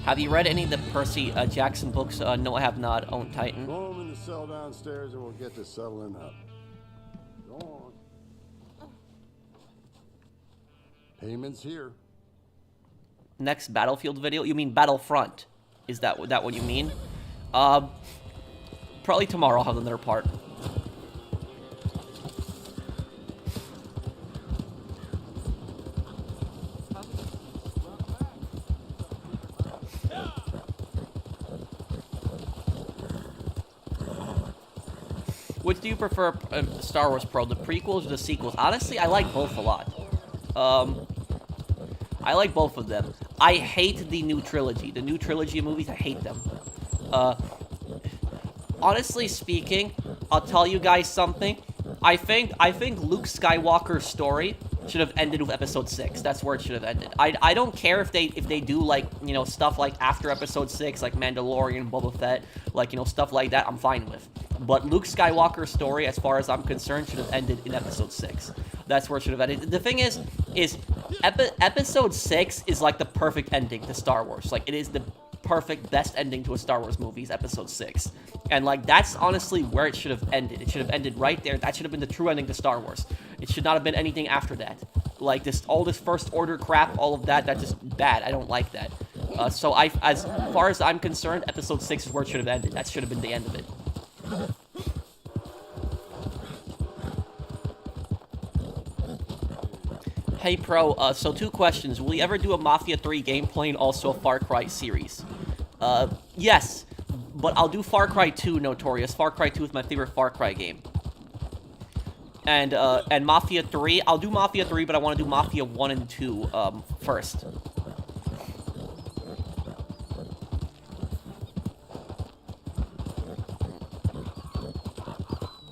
Speaker 1: Have you read any of the Percy Jackson books? No, I have not. Own Titan.
Speaker 4: Throw him in the cell downstairs and we'll get to settling up. Go on. Payments here.
Speaker 1: Next Battlefield video? You mean Battlefront? Is that what you mean? Probably tomorrow I'll have another part. Which do you prefer, Star Wars Pro, the prequels or the sequels? Honestly, I like both a lot. I like both of them. I hate the new trilogy. The new trilogy of movies, I hate them. Honestly speaking, I'll tell you guys something. I think Luke Skywalker's story should have ended with Episode 6. That's where it should have ended. I don't care if they do, like, stuff like after Episode 6, like Mandalorian, Boba Fett, like, stuff like that, I'm fine with. But Luke Skywalker's story, as far as I'm concerned, should have ended in Episode 6. That's where it should have ended. The thing is Episode 6 is like the perfect ending to Star Wars. Like, it is the perfect, best ending to a Star Wars movie is Episode 6. And, like, that's honestly where it should have ended. It should have ended right there. That should have been the true ending to Star Wars. It should not have been anything after that. Like, all this First Order crap, all of that, that's just bad. I don't like that. So as far as I'm concerned, Episode 6 is where it should have ended. That should have been the end of it. Hey Pro, so 2 questions. Will you ever do a Mafia 3 gameplay and also a Far Cry series? Yes, but I'll do Far Cry 2, Notorious. Far Cry 2 is my favorite Far Cry game. And Mafia 3, I'll do Mafia 3, but I want to do Mafia 1 and 2 first.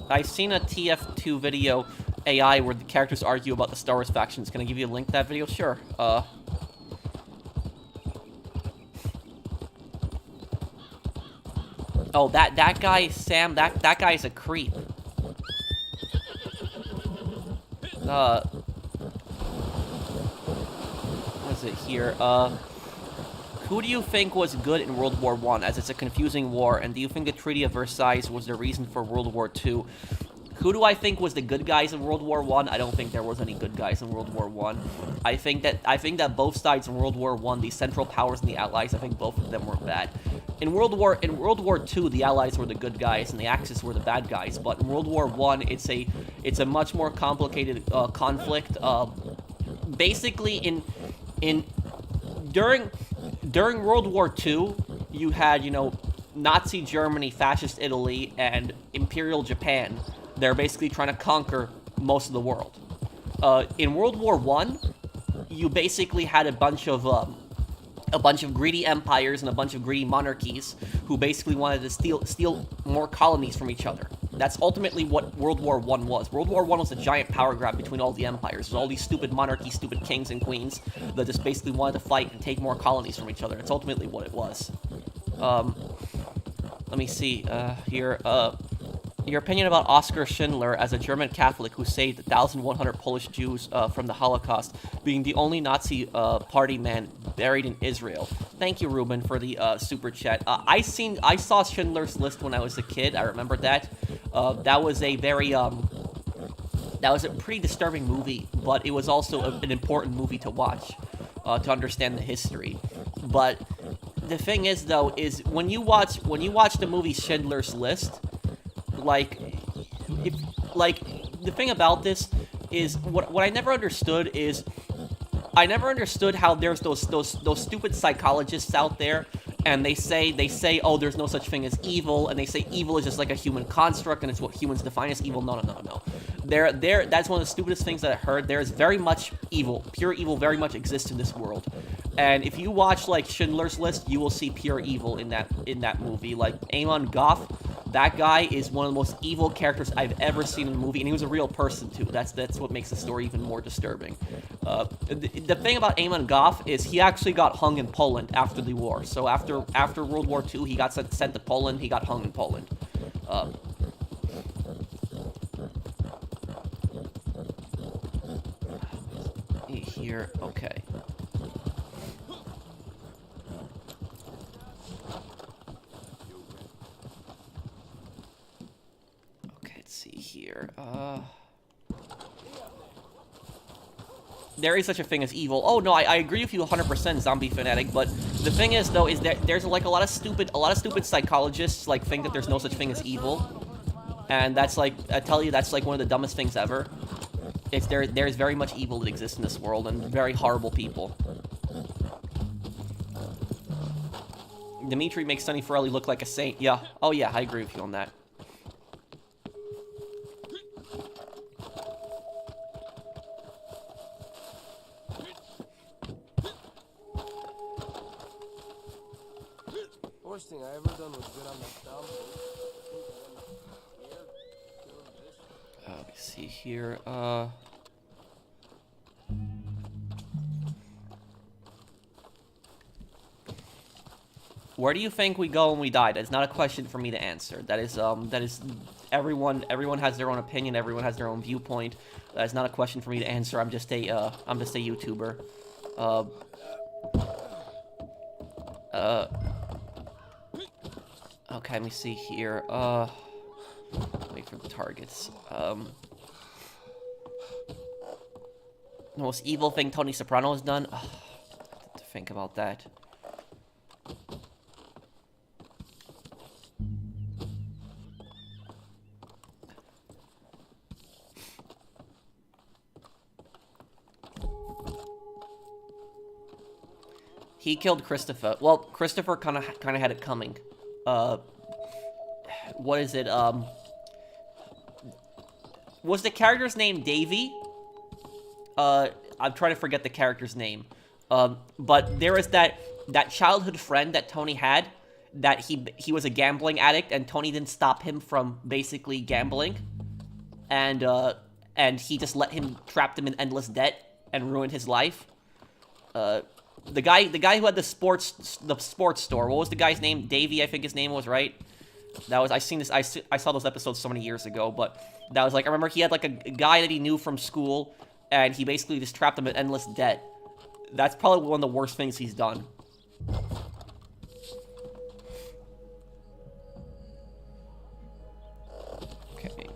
Speaker 1: I've seen a TF2 video AI where the characters argue about the Star Wars factions. Can I give you a link to that video? Sure. Oh, that guy, Sam, that guy's a creep. What is it here? Who do you think was good in World War I, as it's a confusing war, and do you think the Treaty of Versailles was the reason for World War II? Who do I think was the good guys in World War I? I don't think there was any good guys in World War I. I think that both sides in World War I, the Central Powers and the Allies, I think both of them were bad. In World War II, the Allies were the good guys and the Axis were the bad guys. But in World War I, it's a much more complicated conflict. Basically, during World War II, you had Nazi Germany, Fascist Italy, and Imperial Japan. They're basically trying to conquer most of the world. In World War I, you basically had a bunch of greedy empires and a bunch of greedy monarchies who basically wanted to steal more colonies from each other. That's ultimately what World War I was. World War I was a giant power grab between all the empires. There's all these stupid monarchies, stupid kings and queens that just basically wanted to fight and take more colonies from each other. It's ultimately what it was. Let me see here. Your opinion about Oskar Schindler as a German Catholic who saved 1,100 Polish Jews from the Holocaust, being the only Nazi party man buried in Israel. Thank you, Ruben, for the super chat. I saw Schindler's List when I was a kid. I remember that. That was a pretty disturbing movie, but it was also an important movie to watch to understand the history. But the thing is, though, is when you watch the movie Schindler's List, the thing about this is what I never understood is I never understood how there's those stupid psychologists out there, and they say oh, there's no such thing as evil, and they say evil is just like a human construct and it's what humans define as evil. No. That's one of the stupidest things that I heard. There is very much evil, pure evil very much exists in this world. And if you watch like Schindler's List, you will see pure evil in that movie. Like Amon Goth, that guy is one of the most evil characters I've ever seen in a movie, and he was a real person too. That's what makes the story even more disturbing. The thing about Amon Goth is he actually got hung in Poland after the war. So after World War II, he got sent to Poland. He got hung in Poland. Here, okay. Let's see here. There is such a thing as evil. Oh no, I agree with you 100%, Zombie Fanatic. But the thing is, though, is that there's like a lot of stupid psychologists like think that there's no such thing as evil, and that's like I tell you, that's like one of the dumbest things ever. There's very much evil that exists in this world, and very horrible people. Dimitri makes Sonny Forelli look like a saint. Yeah. Oh yeah, I agree with you on that.
Speaker 2: Worst thing I ever done was get on my thumb.
Speaker 1: Let me see here. Where do you think we go when we die? That's not a question for me to answer. That is everyone has their own opinion. Everyone has their own viewpoint. That's not a question for me to answer. I'm just a YouTuber. Okay, let me see here. Wait for the targets. The most evil thing Tony Soprano has done? I have to think about that. He killed Christopher. Well, Christopher kind of had it coming. What is it? Was the character's name Davy? I'm trying to forget the character's name. But there was that childhood friend that Tony had, that he was a gambling addict, and Tony didn't stop him from basically gambling, and he just trapped him in endless debt and ruined his life. The guy who had the sports store. What was the guy's name? Davey, I think his name was, right? I saw those episodes so many years ago, but that was like, I remember he had like a guy that he knew from school, and he basically just trapped him in endless debt. That's probably one of the worst things he's done. Okay.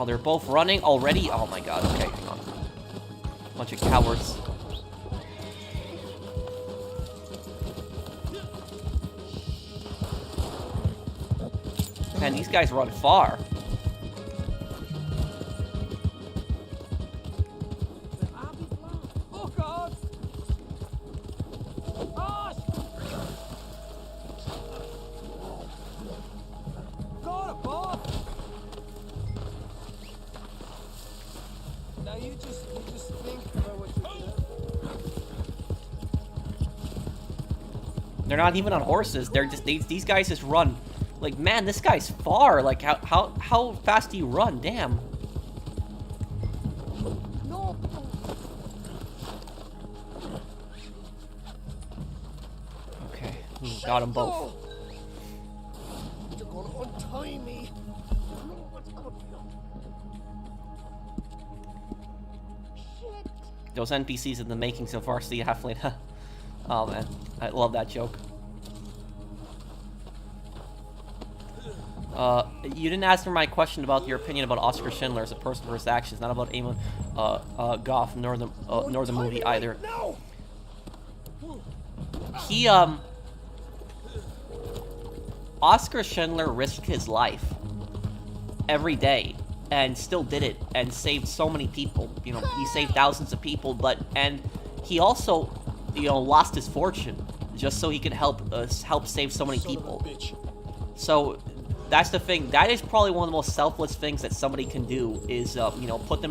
Speaker 1: Oh, they're both running already? Oh my god, okay, hang on. Bunch of cowards. Man, these guys run far.
Speaker 2: Oh God! Ah! God above! Now you just think about what you
Speaker 1: They're not even on horses. They're just these guys just run. Like, man, this guy's far. Like, how fast do you run? Damn.
Speaker 2: No.
Speaker 1: Okay, got them both.
Speaker 2: You're gonna untie me.
Speaker 1: Those NPCs in the making so far, see halfway. Oh man, I love that joke. You didn't answer my question about your opinion about Oscar Schindler as a person for his actions, not about Eamon Goff, nor the movie either.
Speaker 2: No.
Speaker 1: He, Oscar Schindler risked his life every day and still did it and saved so many people. You know, he saved thousands of people, and he also, you know, lost his fortune just so he could help save so many people. So that's the thing. That is probably one of the most selfless things that somebody can do is, you know, put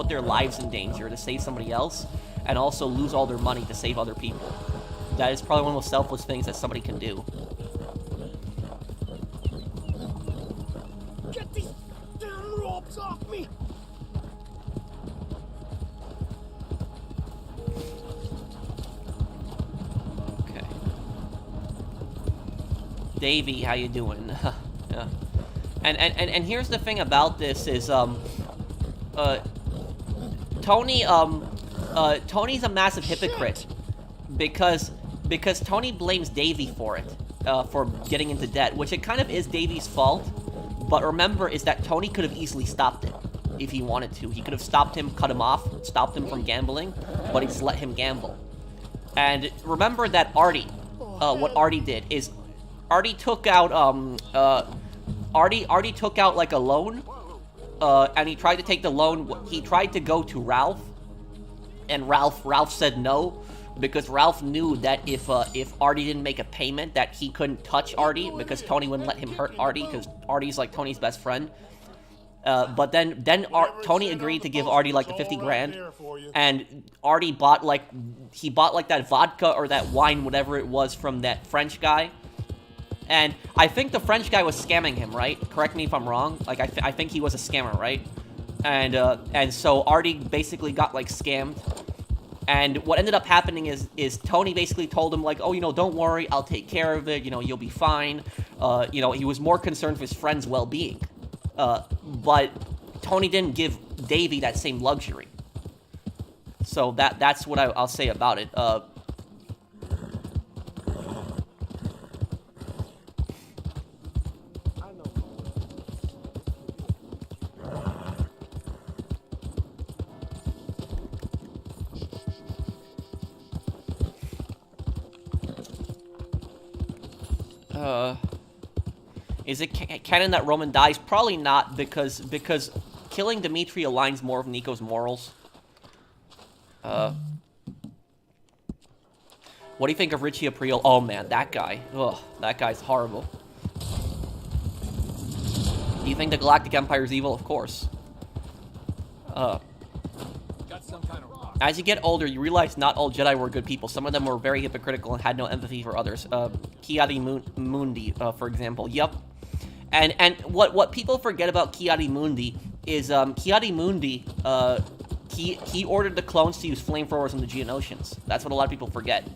Speaker 1: their lives in danger to save somebody else, and also lose all their money to save other people. That is probably one of the most selfless things that somebody can do.
Speaker 2: Get these damn ropes off me!
Speaker 1: Okay. Davey, how you doing? Yeah. And here's the thing about this is Tony Tony's a massive hypocrite because Tony blames Davey for it, for getting into debt, which it kind of is Davey's fault. But remember is that Tony could have easily stopped it if he wanted to. He could have stopped him, cut him off, stopped him from gambling, but he just let him gamble. And remember that Artie, what Artie did is Artie took out Artie took out like a loan, and he tried to take the loan. He tried to go to Ralph, and Ralph said no, because Ralph knew that if Artie didn't make a payment, that he couldn't touch Artie because Tony wouldn't let him hurt Artie because Artie's like Tony's best friend. But then Tony agreed to give Artie like the 50 grand, and Artie bought like that vodka or that wine, whatever it was, from that French guy. And I think the French guy was scamming him, right? Correct me if I'm wrong. Like, I think he was a scammer, right? And so Artie basically got, like, scammed. And what ended up happening is Tony basically told him, like, oh, you know, don't worry, I'll take care of it, you know, you'll be fine. You know, he was more concerned for his friend's well-being. But Tony didn't give Davey that same luxury. So that's what I'll say about it. Is it canon that Roman dies? Probably not, because killing Dimitri aligns more with Nico's morals. What do you think of Richie Aprile? Oh man, that guy. Ugh, that guy's horrible. Do you think the Galactic Empire is evil? Of course.
Speaker 2: Got some kind of rock.
Speaker 1: As you get older, you realize not all Jedi were good people. Some of them were very hypocritical and had no empathy for others. Ki-Adi-Mundi, for example. Yup. And what people forget about Ki-Adi-Mundi is Ki-Adi-Mundi, he ordered the clones to use flamethrowers in the Geonosians. That's what a lot of people forget.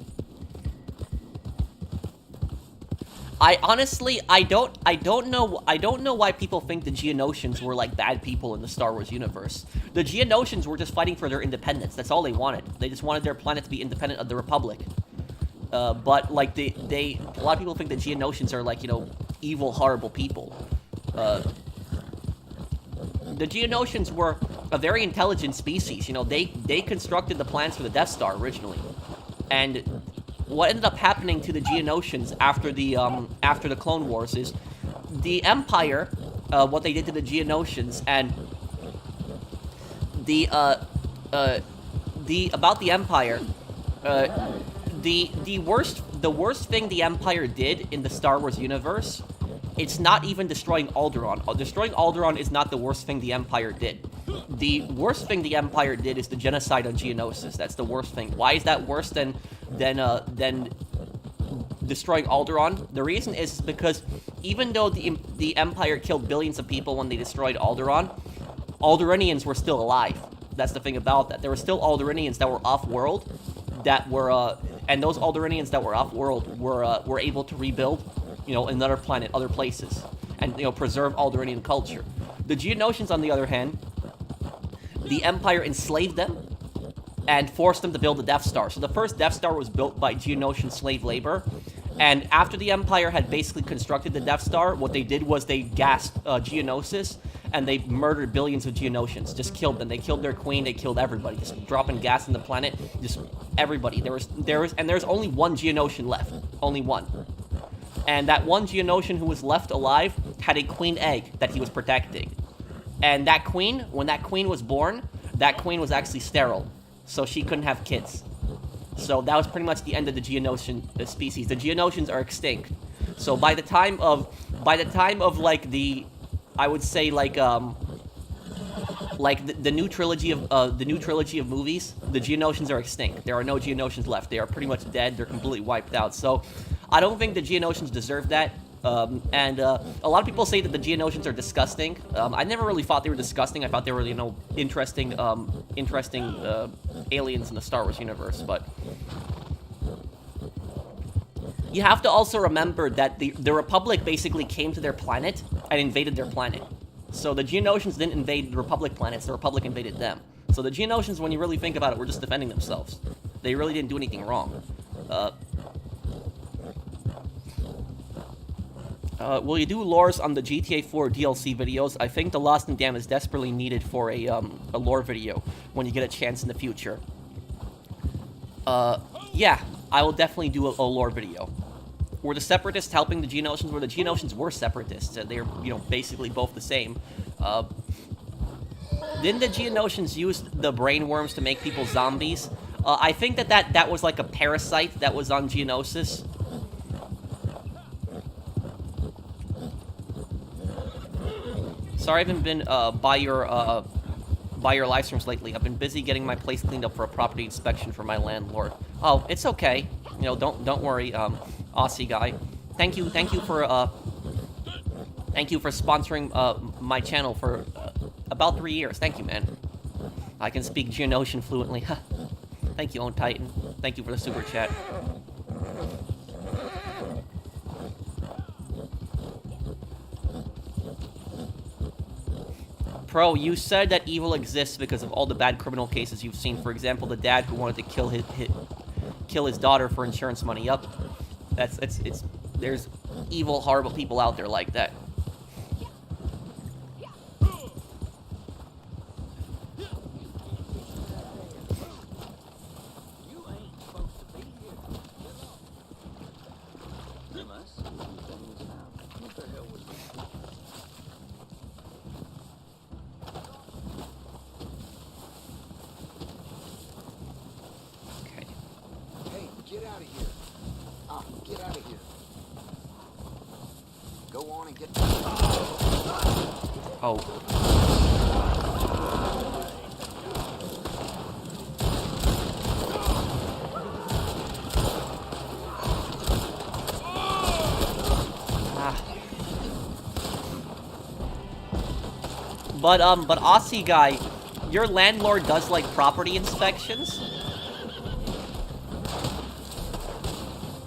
Speaker 1: I honestly, I don't know why people think the Geonosians were like bad people in the Star Wars universe. The Geonosians were just fighting for their independence. That's all they wanted. They just wanted their planet to be independent of the Republic. But like a lot of people think the Geonosians are like, you know, evil, horrible people. the Geonosians were a very intelligent species. You know, they constructed the plans for the Death Star originally, and what ended up happening to the Geonosians after the Clone Wars is the Empire, what they did to the Geonosians, and about the Empire, the worst thing the Empire did in the Star Wars universe, it's not even destroying Alderaan. Destroying Alderaan is not the worst thing the Empire did. The worst thing the Empire did is the genocide on Geonosis. That's the worst thing. Why is that worse than destroying Alderaan? The reason is because even though the Empire killed billions of people when they destroyed Alderaan, Alderaanians were still alive. That's the thing about that. There were still Alderaanians that were off-world, that were, and those Alderaanians that were off-world were able to rebuild, you know, another planet, other places, and, you know, preserve Alderaanian culture. The Geonosians, on the other hand, the Empire enslaved them and forced them to build the Death Star. So the first Death Star was built by Geonosian slave labor, and after the Empire had basically constructed the Death Star, what they did was they gassed Geonosis, and they murdered billions of Geonosians, just killed them. They killed their queen, they killed everybody, just dropping gas on the planet, just everybody. There's only one Geonosian left, only one. And that one Geonosian who was left alive had a queen egg that he was protecting. And that queen, when that queen was born, that queen was actually sterile, so she couldn't have kids. So that was pretty much the end of the Geonosian species. The Geonosians are extinct. So by the time of like I would say like the new trilogy of movies, the Geonosians are extinct. There are no Geonosians left. They are pretty much dead. They're completely wiped out. So I don't think the Geonosians deserve that. And a lot of people say that the Geonosians are disgusting. I never really thought they were disgusting. I thought they were, you know, interesting aliens in the Star Wars universe. But you have to also remember that the Republic basically came to their planet and invaded their planet. So the Geonosians didn't invade the Republic planets. The Republic invaded them. So the Geonosians, when you really think about it, were just defending themselves. They really didn't do anything wrong. Will you do lores on the GTA 4 DLC videos? I think The Lost and Damned is desperately needed for a lore video when you get a chance in the future. Yeah, I will definitely do a lore video. Were the Separatists helping the Geonosians? Where the Geonosians were Separatists. They're, you know, basically both the same. Didn't the Geonosians use the brain worms to make people zombies? I think that was like a parasite that was on Geonosis. Sorry I haven't been by your live streams lately. I've been busy getting my place cleaned up for a property inspection for my landlord. Oh, it's okay. You know, don't worry, Aussie guy. Thank you for sponsoring my channel for about 3 years. Thank you, man. I can speak Geonosian fluently. Thank you, Own Titan. Thank you for the super chat. Pro, you said that evil exists because of all the bad criminal cases you've seen. For example, the dad who wanted to kill his daughter for insurance money. Yup. There's evil, horrible people out there like that.
Speaker 3: Get out of here. Get out of here. Go on and get...
Speaker 1: Oh. But Aussie guy, your landlord does like property inspections?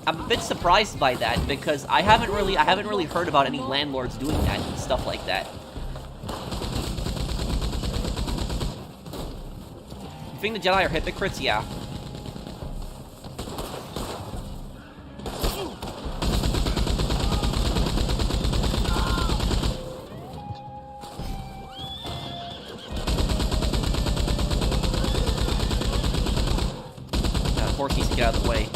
Speaker 1: I'm a bit surprised by that because I haven't really heard about any landlords doing that and stuff like that. You think the Jedi are hypocrites? Yeah. Get out of the way.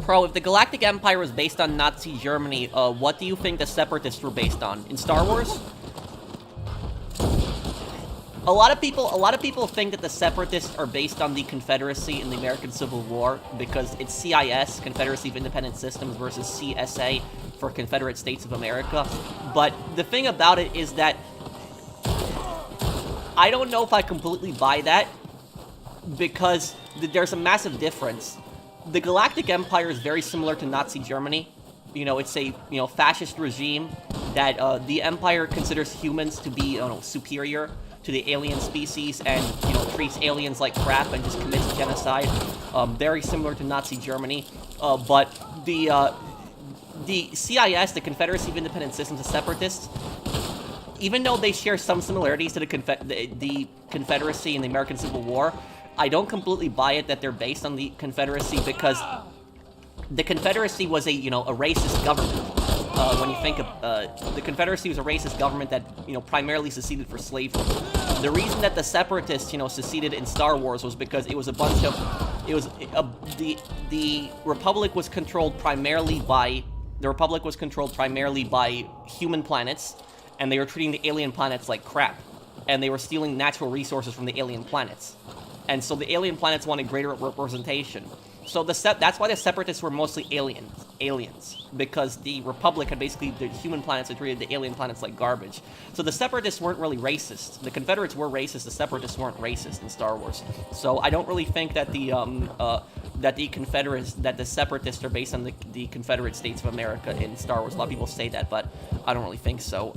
Speaker 1: Pro, if the Galactic Empire was based on Nazi Germany, what do you think the Separatists were based on? In Star Wars? A lot of people think that the Separatists are based on the Confederacy in the American Civil War because it's CIS, Confederacy of Independent Systems, versus CSA for Confederate States of America. But the thing about it is that I don't know if I completely buy that because there's a massive difference. The Galactic Empire is very similar to Nazi Germany. You know, it's a, fascist regime that the Empire considers humans to be, superior to the alien species and, treats aliens like crap and just commits genocide. Very similar to Nazi Germany. But the CIS, the Confederacy of Independent Systems, the Separatists, even though they share some similarities to the Confederacy and the American Civil War, I don't completely buy it that they're based on the Confederacy because the Confederacy was a racist government. When you think of the Confederacy was a racist government that primarily seceded for slavery. The reason that the Separatists seceded in Star Wars was because it was a bunch of the Republic was controlled primarily by human planets, and they were treating the alien planets like crap, and they were stealing natural resources from the alien planets. And so the alien planets wanted greater representation. So that's why the Separatists were mostly aliens, because the Republic had basically, the human planets had treated the alien planets like garbage. So the Separatists weren't really racist. The Confederates were racist, the Separatists weren't racist in Star Wars. So I don't really think that the Separatists are based on the Confederate States of America in Star Wars. A lot of people say that, but I don't really think so.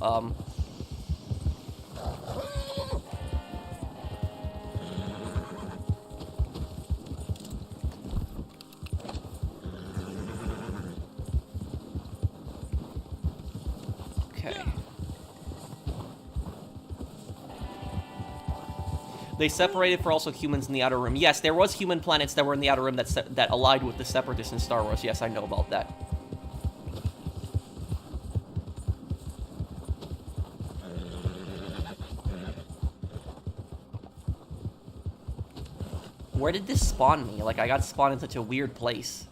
Speaker 1: They separated for also humans in the Outer Rim. Yes, there was human planets that were in the Outer Rim that allied with the Separatists in Star Wars. Yes, I know about that. Where did this spawn me? Like, I got spawned in such a weird place.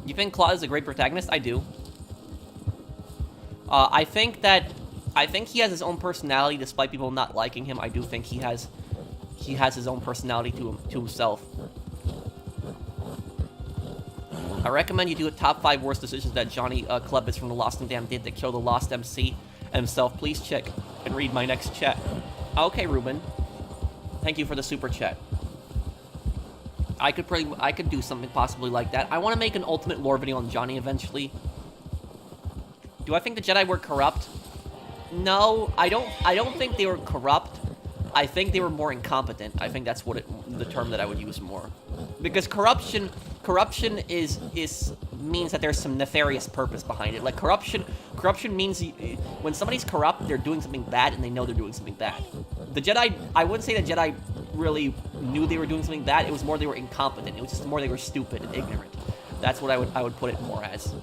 Speaker 1: You think Claude is a great protagonist? I do. I think he has his own personality, despite people not liking him. I do think he has his own personality to himself. I recommend you do a top 5 worst decisions that Johnny Klebitz from the Lost and Damned did to kill the Lost MC himself. Please check and read my next chat. Okay, Ruben. Thank you for the super chat. I could do something possibly like that. I want to make an ultimate lore video on Johnny eventually. Do I think the Jedi were corrupt? No, I don't think they were corrupt. I think they were more incompetent. I think that's the term that I would use more. Because corruption means that there's some nefarious purpose behind it. Like corruption means when somebody's corrupt, they're doing something bad and they know they're doing something bad. The Jedi, I wouldn't say the Jedi really knew they were doing something bad. It was more they were incompetent. It was just more they were stupid and ignorant. That's what I would put it more as.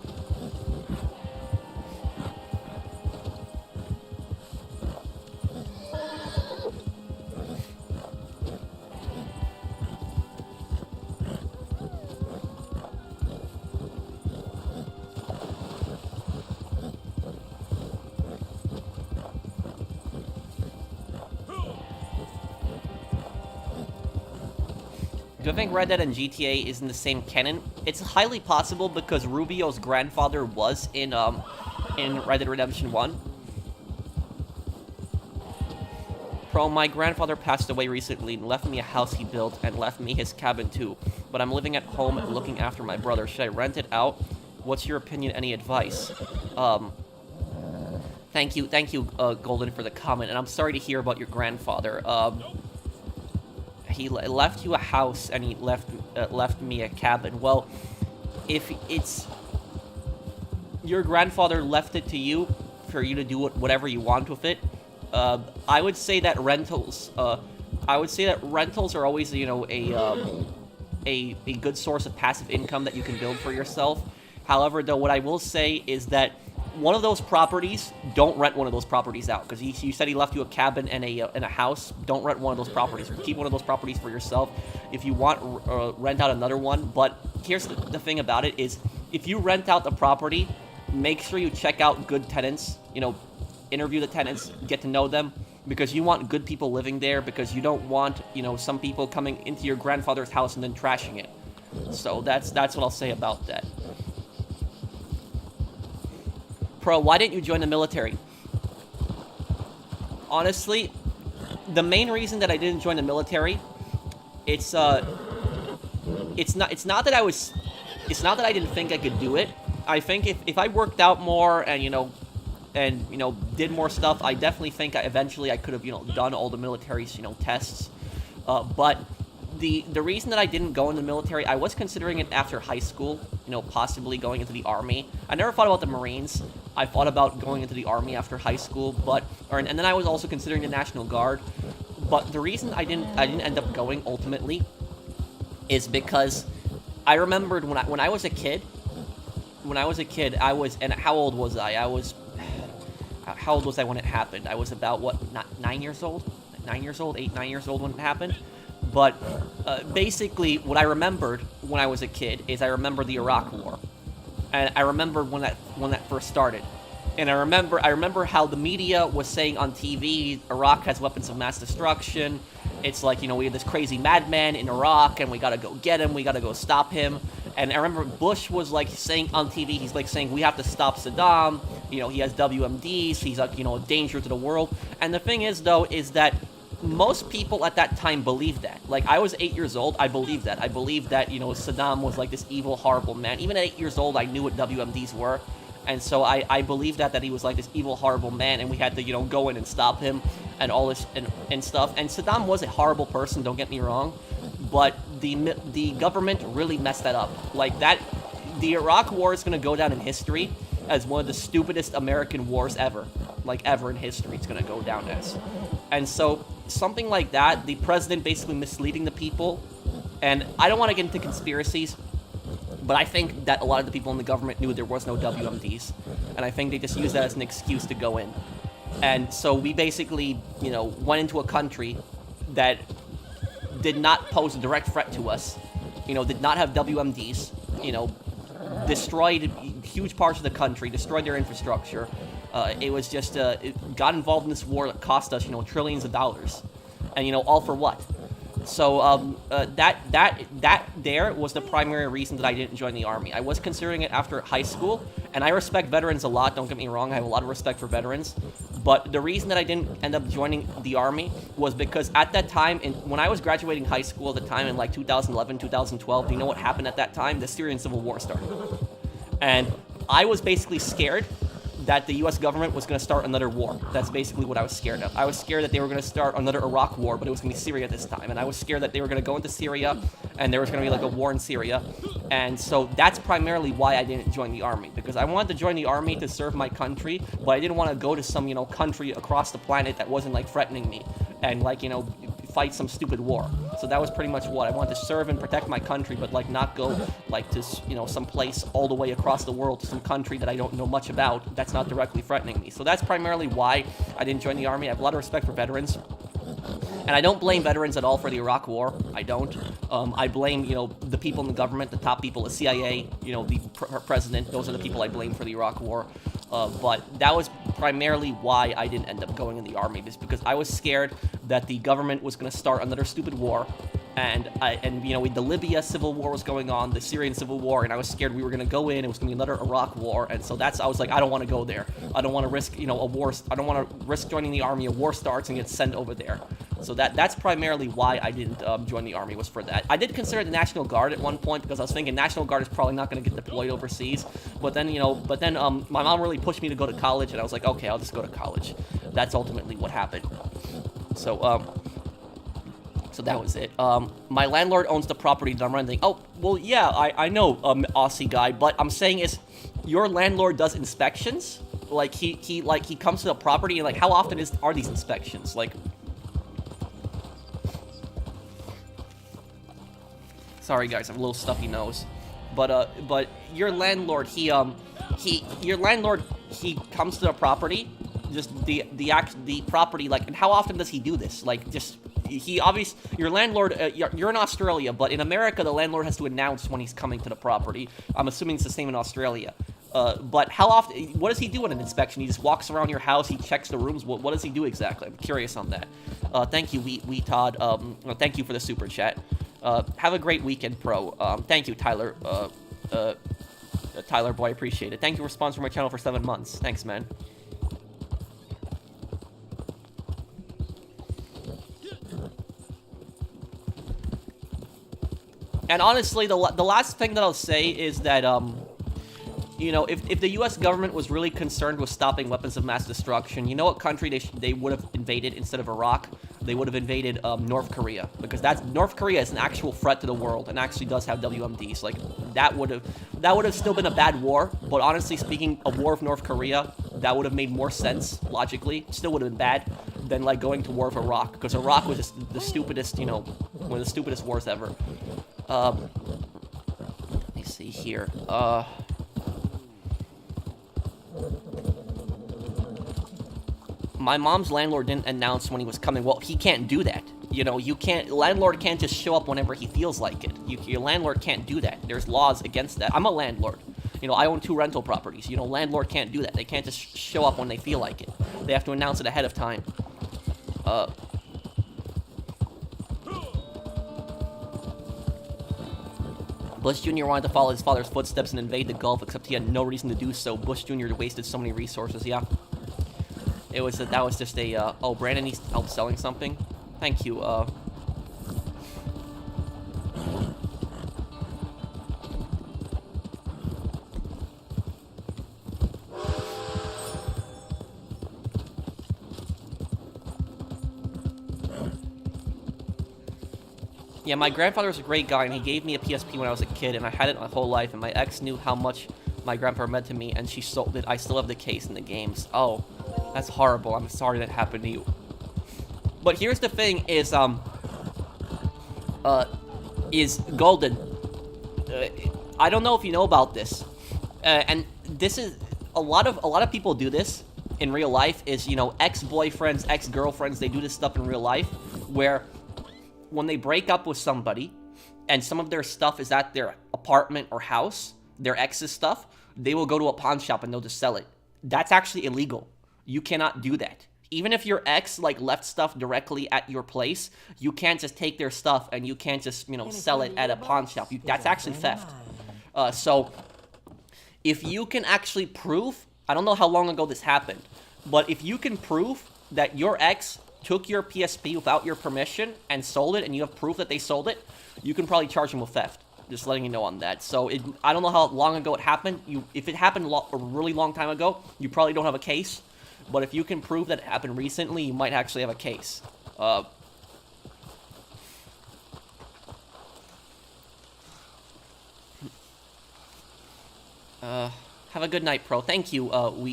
Speaker 1: Do I think Red Dead and GTA is in the same canon? It's highly possible because Rubio's grandfather was in Red Dead Redemption 1. Pro, my grandfather passed away recently and left me a house he built and left me his cabin too. But I'm living at home and looking after my brother. Should I rent it out? What's your opinion? Any advice? Thank you, Golden, for the comment. And I'm sorry to hear about your grandfather. He left you a house and he left me a cabin. Well, if it's your grandfather left it to you for you to do whatever you want with it. I would say that rentals. I would say that rentals are always, you know, a good source of passive income that you can build for yourself. However, though, what I will say is that one of those properties, don't rent one of those properties out, because you said he left you a cabin and a house. Don't rent one of those properties. Keep one of those properties for yourself. If you want, rent out another one. But here's the thing about it is, if you rent out the property, make sure you check out good tenants. You know, interview the tenants, get to know them, because you want good people living there, because you don't want, you know, some people coming into your grandfather's house and then trashing it. So that's what I'll say about that. Pro, why didn't you join the military? Honestly, the main reason that I didn't join the military, it's not that I didn't think I could do it. I think if I worked out more and did more stuff, I definitely think eventually I could have, you know, done all the military's, you know, tests. But the reason that I didn't go in the military, I was considering it after high school, you know, possibly going into the Army. I never thought about the Marines. I thought about going into the Army after high school, and then I was also considering the National Guard. But the reason I didn't end up going ultimately is because I remembered when I was a kid. I was, and how old was I? How old was I when it happened? I was about, not 9 years old? 9 years old? 8, 9 years old when it happened? But basically, what I remembered when I was a kid is I remember the Iraq War. And I remember when that first started. And I remember how the media was saying on TV, Iraq has weapons of mass destruction. It's like, you know, we have this crazy madman in Iraq, and we gotta go get him, we gotta go stop him. And I remember Bush was like saying on TV, he's like saying, we have to stop Saddam. You know, he has WMDs, he's like, you know, a danger to the world. And the thing is, though, is that most people at that time believed that. Like, I was 8 years old, I believed that. I believed that, you know, Saddam was like this evil, horrible man. Even at 8 years old, I knew what WMDs were. And so I believed that he was like this evil, horrible man, and we had to, you know, go in and stop him and all this and stuff. And Saddam was a horrible person, don't get me wrong, but the government really messed that up. Like, the Iraq War is going to go down in history as one of the stupidest American wars ever. Like, ever in history, it's going to go down as. And so, something like that, the president basically misleading the people, and I don't want to get into conspiracies, but I think that a lot of the people in the government knew there was no WMDs, and I think they just used that as an excuse to go in. And so we basically, you know, went into a country that did not pose a direct threat to us, you know, did not have WMDs, you know, destroyed huge parts of the country, destroyed their infrastructure. It was just, it got involved in this war that cost us, you know, trillions of dollars. And, you know, all for what? So, that there was the primary reason that I didn't join the Army. I was considering it after high school, and I respect veterans a lot, don't get me wrong, I have a lot of respect for veterans. But the reason that I didn't end up joining the Army was because at that time, when I was graduating high school at the time in like 2011, 2012, do you know what happened at that time? The Syrian Civil War started. And I was basically scared that the U.S. government was going to start another war. That's basically what I was scared of. I was scared that they were going to start another Iraq war, but it was going to be Syria this time. And I was scared that they were going to go into Syria, and there was going to be like a war in Syria. And so that's primarily why I didn't join the Army, because I wanted to join the Army to serve my country, but I didn't want to go to some, you know, country across the planet that wasn't like threatening me and like, you know, fight some stupid war. So that was pretty much what I wanted to serve and protect my country, but like not go like to, you know, some place all the way across the world to some country that I don't know much about that's not directly threatening me. So that's primarily why I didn't join the Army. I have a lot of respect for veterans, and I don't blame veterans at all for the Iraq War. I don't. I blame, you know, the people in the government, the top people, the CIA, you know, the president. Those are the people I blame for the Iraq War. But that was primarily why I didn't end up going in the Army, just because I was scared that the government was going to start another stupid war. And you know, the Libya civil war was going on, the Syrian civil war, and I was scared we were going to go in, it was going to be another Iraq war, and so I was like, I don't want to go there. I don't want to risk, you know, a war, I don't want to risk joining the Army, a war starts and get sent over there. So that's primarily why I didn't join the Army, was for that. I did consider the National Guard at one point, because I was thinking National Guard is probably not going to get deployed overseas, but then, you know, my mom really pushed me to go to college, and I was like, okay, I'll just go to college. That's ultimately what happened. So that was it. My landlord owns the property that I'm renting. Oh, well, yeah, I know, Aussie guy, but I'm saying is, your landlord does inspections? Like, he comes to the property, and, like, how often are these inspections? Like... Sorry, guys, I have a little stuffy nose. But your landlord, he comes to the property, just the property, like, and how often does he do this? Like, just, your landlord, you're in Australia, but in America, the landlord has to announce when he's coming to the property. I'm assuming it's the same in Australia. But how often, what does he do in an inspection? He just walks around your house, he checks the rooms, what does he do exactly? I'm curious on that. Thank you, we Todd, thank you for the super chat. Have a great weekend, Pro. Thank you, Tyler, Tyler boy, I appreciate it. Thank you for sponsoring my channel for 7 months. Thanks, man. And honestly, the last thing that I'll say is that, you know, if the U.S. government was really concerned with stopping weapons of mass destruction, you know what country they would have invaded instead of Iraq? They would have invaded North Korea, because North Korea is an actual threat to the world and actually does have WMDs. Like, that would have still been a bad war, but honestly speaking, a war with North Korea, that would have made more sense logically. Still would have been bad than, like, going to war with Iraq, because Iraq was just the stupidest, you know, one of the stupidest wars ever. Let me see here. My mom's landlord didn't announce when he was coming. Well, he can't do that. You know, landlord can't just show up whenever he feels like it. Your landlord can't do that. There's laws against that. I'm a landlord. You know, I own 2 rental properties. You know, landlord can't do that. They can't just show up when they feel like it. They have to announce it ahead of time. Bush Jr. wanted to follow his father's footsteps and invade the Gulf, except he had no reason to do so. Bush Jr. wasted so many resources. Yeah. That was just a, oh, Brandon needs help selling something? Thank you, Yeah, my grandfather was a great guy, and he gave me a PSP when I was a kid, and I had it my whole life, and my ex knew how much my grandpa meant to me, and she sold it. I still have the case and the games. Oh, that's horrible. I'm sorry that happened to you. But here's the thing, is Golden. I don't know if you know about this, and this is, a lot of people do this in real life, is, you know, ex-boyfriends, ex-girlfriends, they do this stuff in real life, where when they break up with somebody, and some of their stuff is at their apartment or house, their ex's stuff, they will go to a pawn shop and they'll just sell it. That's actually illegal. You cannot do that. Even if your ex, like, left stuff directly at your place, you can't just take their stuff and you can't just, you know, sell it at a pawn shop. That's actually theft. So, if you can actually prove, I don't know how long ago this happened, but if you can prove that your ex took your PSP without your permission and sold it, and you have proof that they sold it, you can probably charge them with theft. Just letting you know on that. So, I don't know how long ago it happened. If it happened a really long time ago, you probably don't have a case. But if you can prove that it happened recently, you might actually have a case. Have a good night, Pro. Thank you,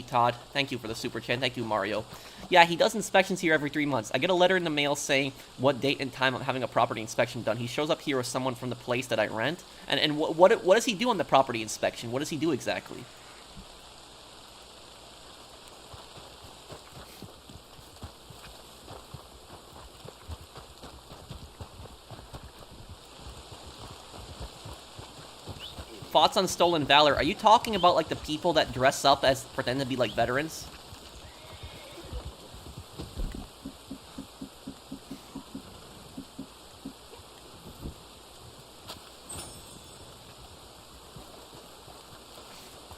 Speaker 1: Todd. Thank you for the super chat. Thank you, Mario. Yeah, he does inspections here every 3 months. I get a letter in the mail saying what date and time I'm having a property inspection done. He shows up here with someone from the place that I rent. And what does he do on the property inspection? What does he do exactly? Thoughts on Stolen Valor? Are you talking about, like, the people that dress up as pretend to be, like, veterans?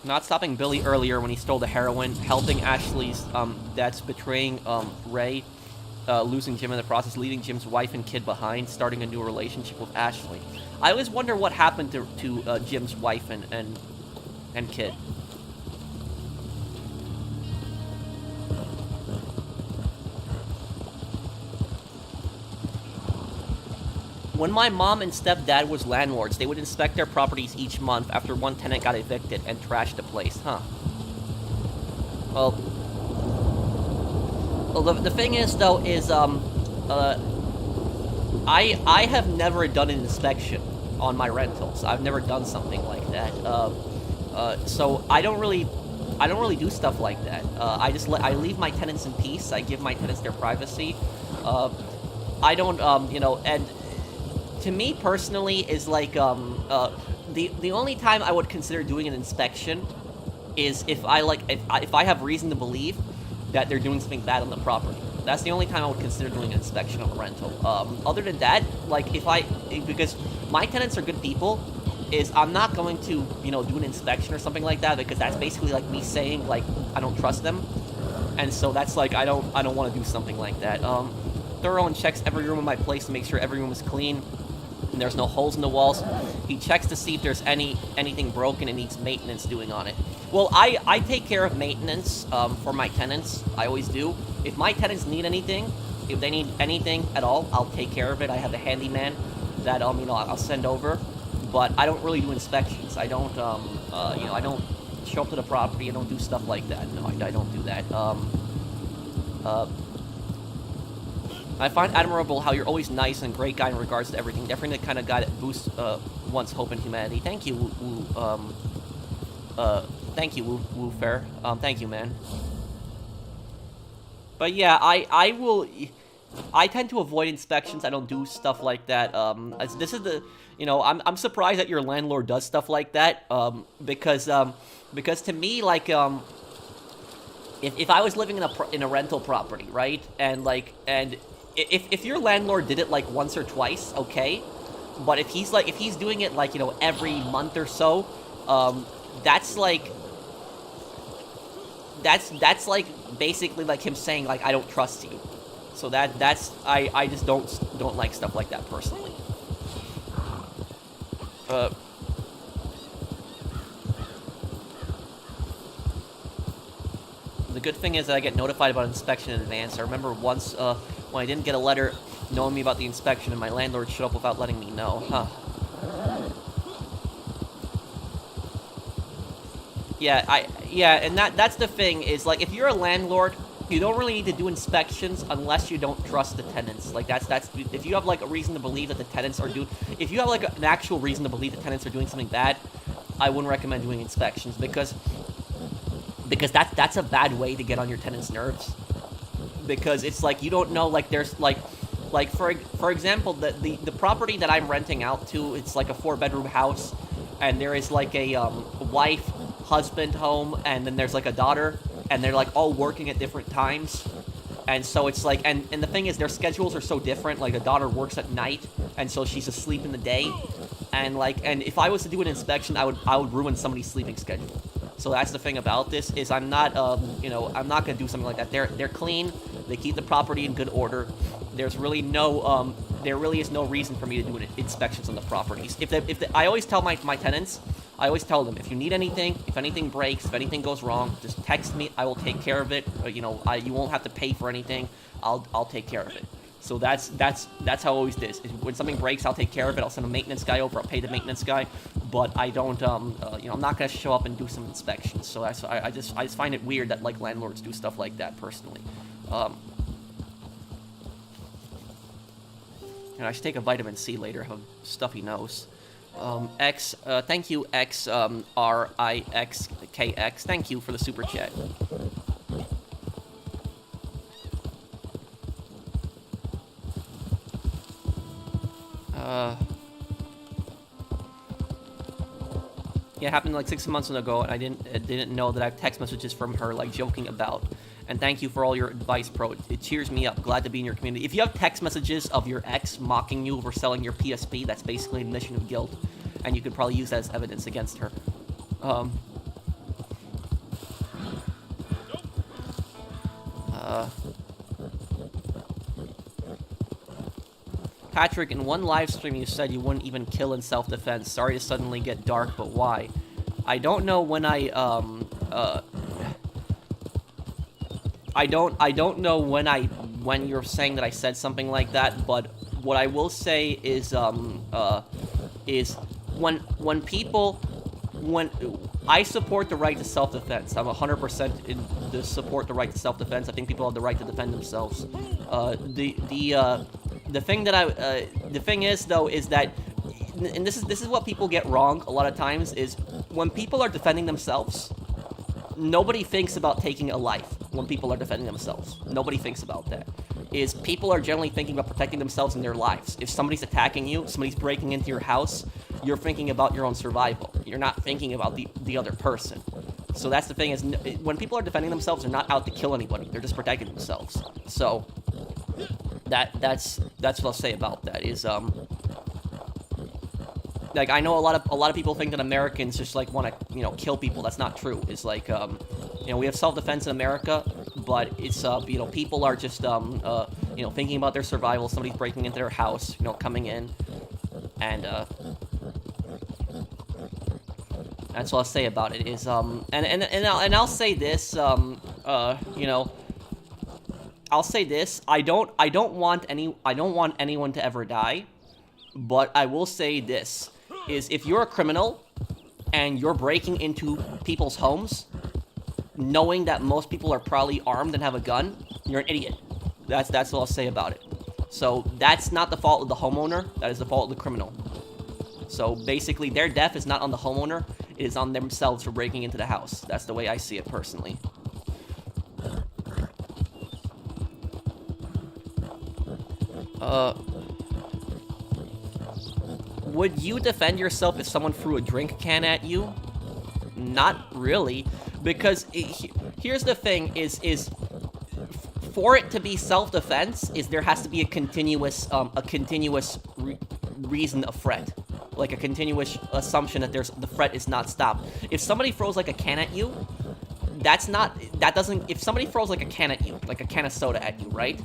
Speaker 1: Not stopping Billy earlier when he stole the heroin, helping Ashley's dad's betraying Ray, losing Jim in the process, leaving Jim's wife and kid behind, starting a new relationship with Ashley. I always wonder what happened to Jim's wife and kid. When my mom and stepdad was landlords, they would inspect their properties each month after one tenant got evicted and trashed the place, huh? Well, the thing is, though, is, I have never done an inspection on my rentals. I've never done something like that. So I don't really do stuff like that. I leave my tenants in peace. I give my tenants their privacy. I don't, you know, and to me personally is like, the only time I would consider doing an inspection is if I have reason to believe that they're doing something bad on the property. That's the only time I would consider doing an inspection on a rental. Other than that, like because my tenants are good people, is I'm not going to, you know, do an inspection or something like that, because that's basically like me saying like I don't trust them, and so that's like I don't want to do something like that. Thorough and checks every room in my place to make sure every room is clean and there's no holes in the walls. He checks to see if there's anything broken and needs maintenance doing on it. Well, I take care of maintenance for my tenants. I always do. If my tenants need anything, if they need anything at all, I'll take care of it. I have a handyman that you know, I'll send over. But I don't really do inspections. I don't you know, I don't show up to the property. I don't do stuff like that. No, I don't do that. I find admirable how you're always nice and great guy in regards to everything. Definitely the kind of guy that boosts one's hope in humanity. Thank you, thank you, Woo Fair. Thank you, man. But yeah, I tend to avoid inspections. I don't do stuff like that. This is the, you know, I'm surprised that your landlord does stuff like that. Because to me, like, if I was living in a rental property, right, and if your landlord did it like once or twice, okay, but if he's doing it like, you know, every month or so, that's like basically like him saying like I don't trust you. So that's I just don't like stuff like that personally. The good thing is that I get notified about inspection in advance. I remember once when I didn't get a letter knowing me about the inspection and my landlord showed up without letting me know. Huh. Yeah, and that's the thing is, like, if you're a landlord, you don't really need to do inspections unless you don't trust the tenants. Like, that's if you have like a reason to believe that the tenants are if you have like an actual reason to believe the tenants are doing something bad, I wouldn't recommend doing inspections because that's a bad way to get on your tenants' nerves. Because it's like you don't know, like there's like for example, the property that I'm renting out to, it's like a 4-bedroom house, and there is like a wife, husband home, and then there's like a daughter, and they're like all working at different times. And so it's like, and the thing is, their schedules are so different. Like, the daughter works at night, and so she's asleep in the day. And if I was to do an inspection, I would ruin somebody's sleeping schedule. So that's the thing about this, is I'm not, you know, I'm not gonna do something like that. They're clean. They keep the property in good order. There's really no, there really is no reason for me to do inspections on the properties. I always tell my tenants, I always tell them, if you need anything, if anything breaks, if anything goes wrong, just text me. I will take care of it. You know, you won't have to pay for anything. I'll take care of it. So that's how always this. When something breaks, I'll take care of it. I'll send a maintenance guy over. I'll pay the maintenance guy, but I don't. You know, I'm not gonna show up and do some inspections. So I just find it weird that like landlords do stuff like that personally. And I should take a vitamin C later. Have stuffy nose. Thank you, XRIXKX. Thank you for the super chat. Yeah, it happened like 6 months ago, and I didn't know that I have text messages from her, like, joking about. And thank you for all your advice, bro. It cheers me up. Glad to be in your community. If you have text messages of your ex mocking you for selling your PSP, that's basically admission of guilt, and you could probably use that as evidence against her. Patrick, in one live stream you said you wouldn't even kill in self-defense. Sorry to suddenly get dark, but why? I don't know when I don't know when you're saying that I said something like that, but what I will say is when people, when I support the right to self-defense. I'm 100% in the support the right to self-defense. I think people have the right to defend themselves. The thing is though is that, and this is what people get wrong a lot of times, is when people are defending themselves, nobody thinks about taking a life. When people are defending themselves, nobody thinks about that. Is people are generally thinking about protecting themselves and their lives. If somebody's attacking you, somebody's breaking into your house, you're thinking about your own survival. You're not thinking about the other person. So that's the thing, is when people are defending themselves, they're not out to kill anybody. They're just protecting themselves. So that's what I'll say about that. Is like, I know a lot of people think that Americans just like want to kill people. That's not true. It's like we have self-defense in America, but it's people are just thinking about their survival. Somebody's breaking into their house, coming in, and that's what I'll say about it. Is I'll say this, I'll say this. I don't want anyone to ever die, but I will say this: is if you're a criminal and you're breaking into people's homes, knowing that most people are probably armed and have a gun, you're an idiot. That's what I'll say about it. So that's not the fault of the homeowner. That is the fault of the criminal. So basically, their death is not on the homeowner. It is on themselves for breaking into the house. That's the way I see it personally. Would you defend yourself if someone threw a drink can at you? Not really, because here's the thing: is for it to be self-defense, is there has to be a continuous reason of threat, like a continuous assumption that the threat is not stopped. If somebody throws like a can at you, if somebody throws like a can at you, like a can of soda at you, right?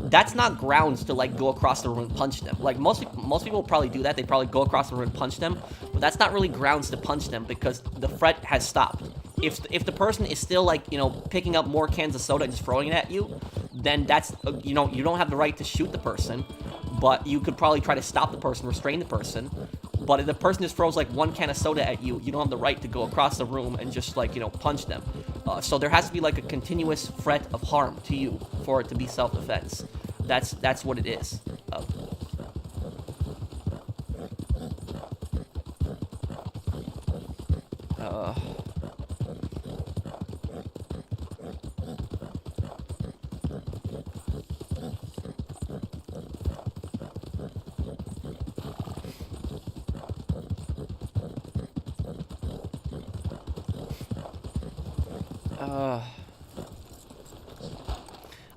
Speaker 1: That's not grounds to like go across the room and punch them. Like most people probably do that. They probably go across the room and punch them, but that's not really grounds to punch them because the threat has stopped. If the person is still like picking up more cans of soda and just throwing it at you, then that's you don't have the right to shoot the person, but you could probably try to stop the person, restrain the person. But if the person just throws like one can of soda at you, you don't have the right to go across the room and just like punch them. So there has to be like a continuous threat of harm to you for it to be self-defense. That's what it is.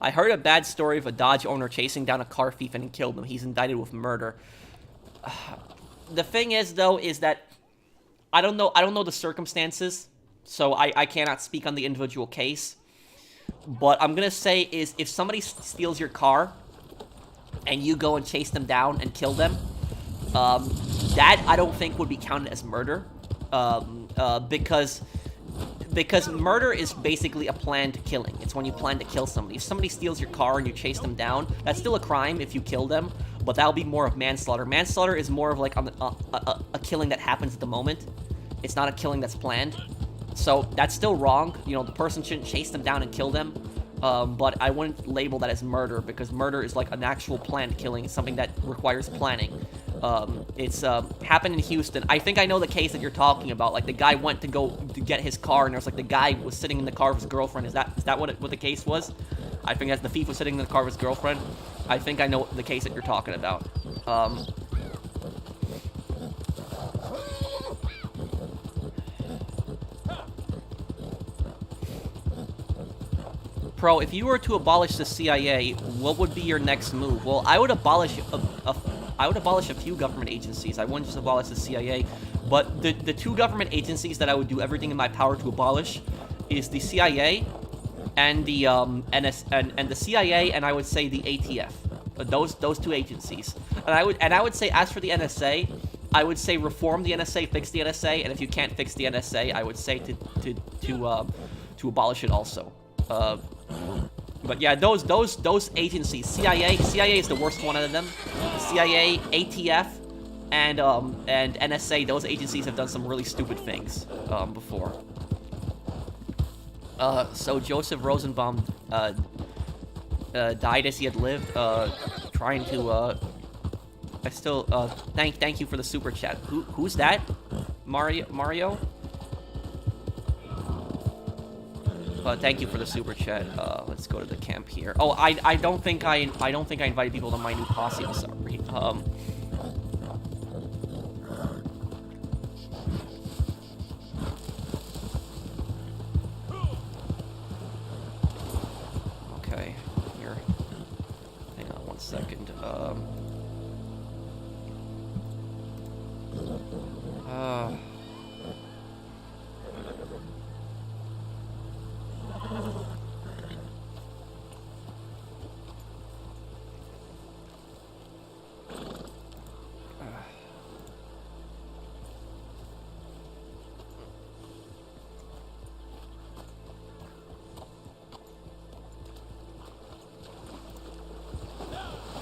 Speaker 1: I heard a bad story of a Dodge owner chasing down a car thief and he killed him. He's indicted with murder. The thing is, though, is that I don't know the circumstances, so I cannot speak on the individual case. But I'm gonna say is if somebody steals your car and you go and chase them down and kill them, that I don't think would be counted as murder, because murder is basically a planned killing. It's when you plan to kill somebody. If somebody steals your car and you chase them down, that's still a crime if you kill them, but that'll be more of manslaughter. Manslaughter is more of like a killing that happens at the moment. It's not a killing that's planned. So that's still wrong. The person shouldn't chase them down and kill them. But I wouldn't label that as murder, because murder is like an actual planned killing. It's something that requires planning. It's happened in Houston. I think I know the case that you're talking about. Like the guy went to go to get his car, and there's like the guy was sitting in the car of his girlfriend. Is that what the case was? I think the thief was sitting in the car of his girlfriend. I think I know the case that you're talking about. Pro, if you were to abolish the CIA, what would be your next move? Well, I would abolish a few government agencies. I wouldn't just abolish the CIA, but the two government agencies that I would do everything in my power to abolish is the CIA and the the CIA, and I would say the ATF. Those two agencies. And I would say, as for the NSA, I would say reform the NSA, fix the NSA, and if you can't fix the NSA, I would say to abolish it also. But yeah, those agencies, CIA is the worst one out of them. CIA, ATF, and NSA, those agencies have done some really stupid things before. So Joseph Rosenbaum died as he had lived, trying to I still thank you for the super chat. Who's that? Mario? Thank you for the super chat. Let's go to the camp here. Oh, I don't think I invited people to my new posse. I'm sorry. Okay, here. Hang on 1 second.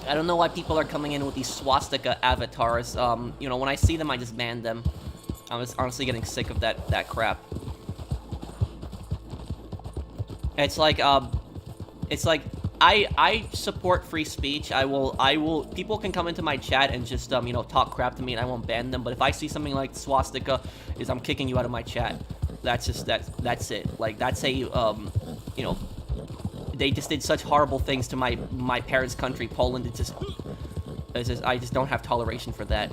Speaker 1: I don't know why people are coming in with these swastika avatars. You know, when I see them, I just ban them. I'm just honestly getting sick of that crap. It's like I support free speech. I will. People can come into my chat and just you know, talk crap to me, and I won't ban them. But if I see something like swastika, I'm kicking you out of my chat. That's just that's it. Like, that's a you know. They just did such horrible things to my parents' country, Poland. It's just I just don't have toleration for that.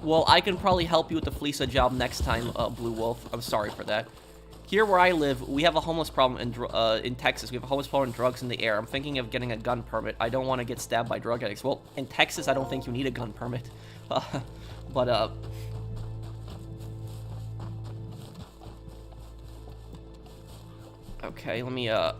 Speaker 1: Well, I can probably help you with the Fleeca job next time, Blue Wolf. I'm sorry for that. Here where I live, we have a homeless problem in Texas. We have a homeless problem and drugs in the air. I'm thinking of getting a gun permit. I don't want to get stabbed by drug addicts. Well, in Texas, I don't think you need a gun permit. But okay, let me, okay,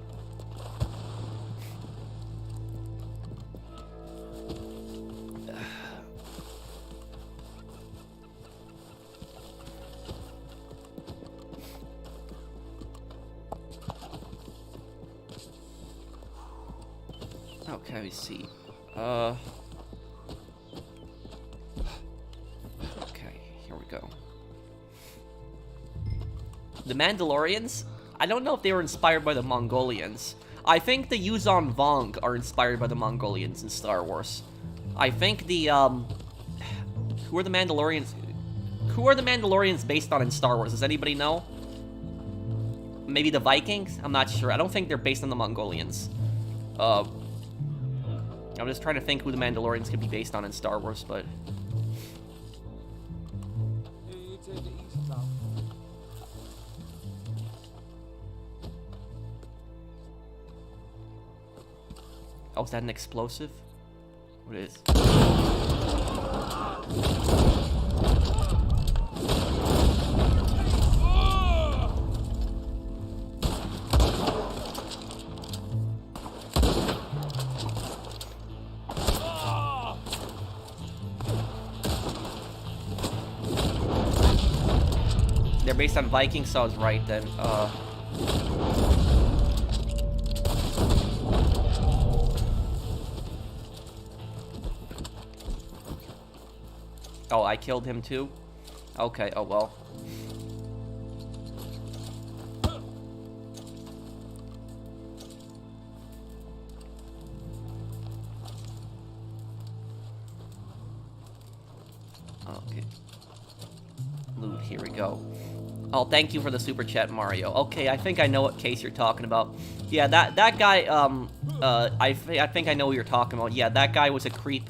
Speaker 1: let me see. Okay, here we go. The Mandalorians? I don't know if they were inspired by the Mongolians. I think the Yuzon Vong are inspired by the Mongolians in Star Wars. I think the, who are the Mandalorians? Who are the Mandalorians based on in Star Wars? Does anybody know? Maybe the Vikings? I'm not sure. I don't think they're based on the Mongolians. I'm just trying to think who the Mandalorians could be based on in Star Wars, but... Oh, is that an explosive? What is? They're based on Vikings, so I was right then. Oh, I killed him too? Okay, oh well. Okay. Loot, here we go. Oh, thank you for the super chat, Mario. Okay, I think I know what case you're talking about. Yeah, that guy, I think I know what you're talking about. Yeah, that guy was a creep.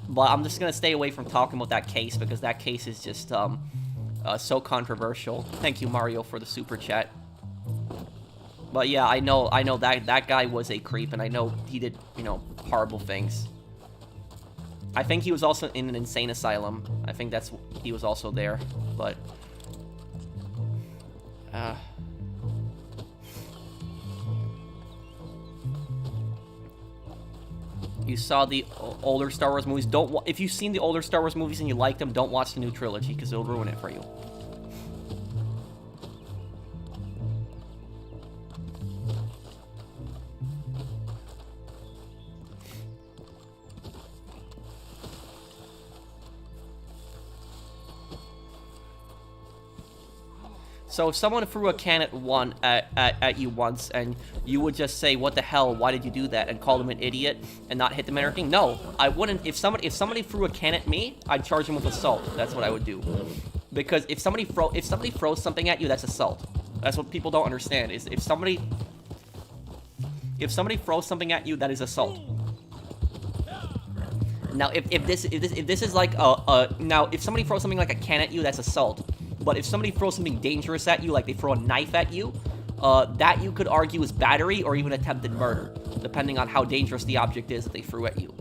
Speaker 1: But I'm just gonna stay away from talking about that case because that case is just so controversial. Thank you, Mario, for the super chat. But yeah, I know that guy was a creep, and I know he did, you know, horrible things. I think he was also in an insane asylum. I think he was also there, but You saw the older Star Wars movies. If you've seen the older Star Wars movies and you like them, don't watch the new trilogy because it'll ruin it for you. So if someone threw a can at you once, and you would just say, "What the hell? Why did you do that?" and call them an idiot and not hit them and everything? No, I wouldn't. If somebody threw a can at me, I'd charge them with assault. That's what I would do. Because if somebody throws something at you, that's assault. That's what people don't understand. Is if somebody throws something at you, that is assault. Now, if this is like now if somebody throws something like a can at you, that's assault. But if somebody throws something dangerous at you, like they throw a knife at you, that you could argue is battery or even attempted murder, depending on how dangerous the object is that they threw at you.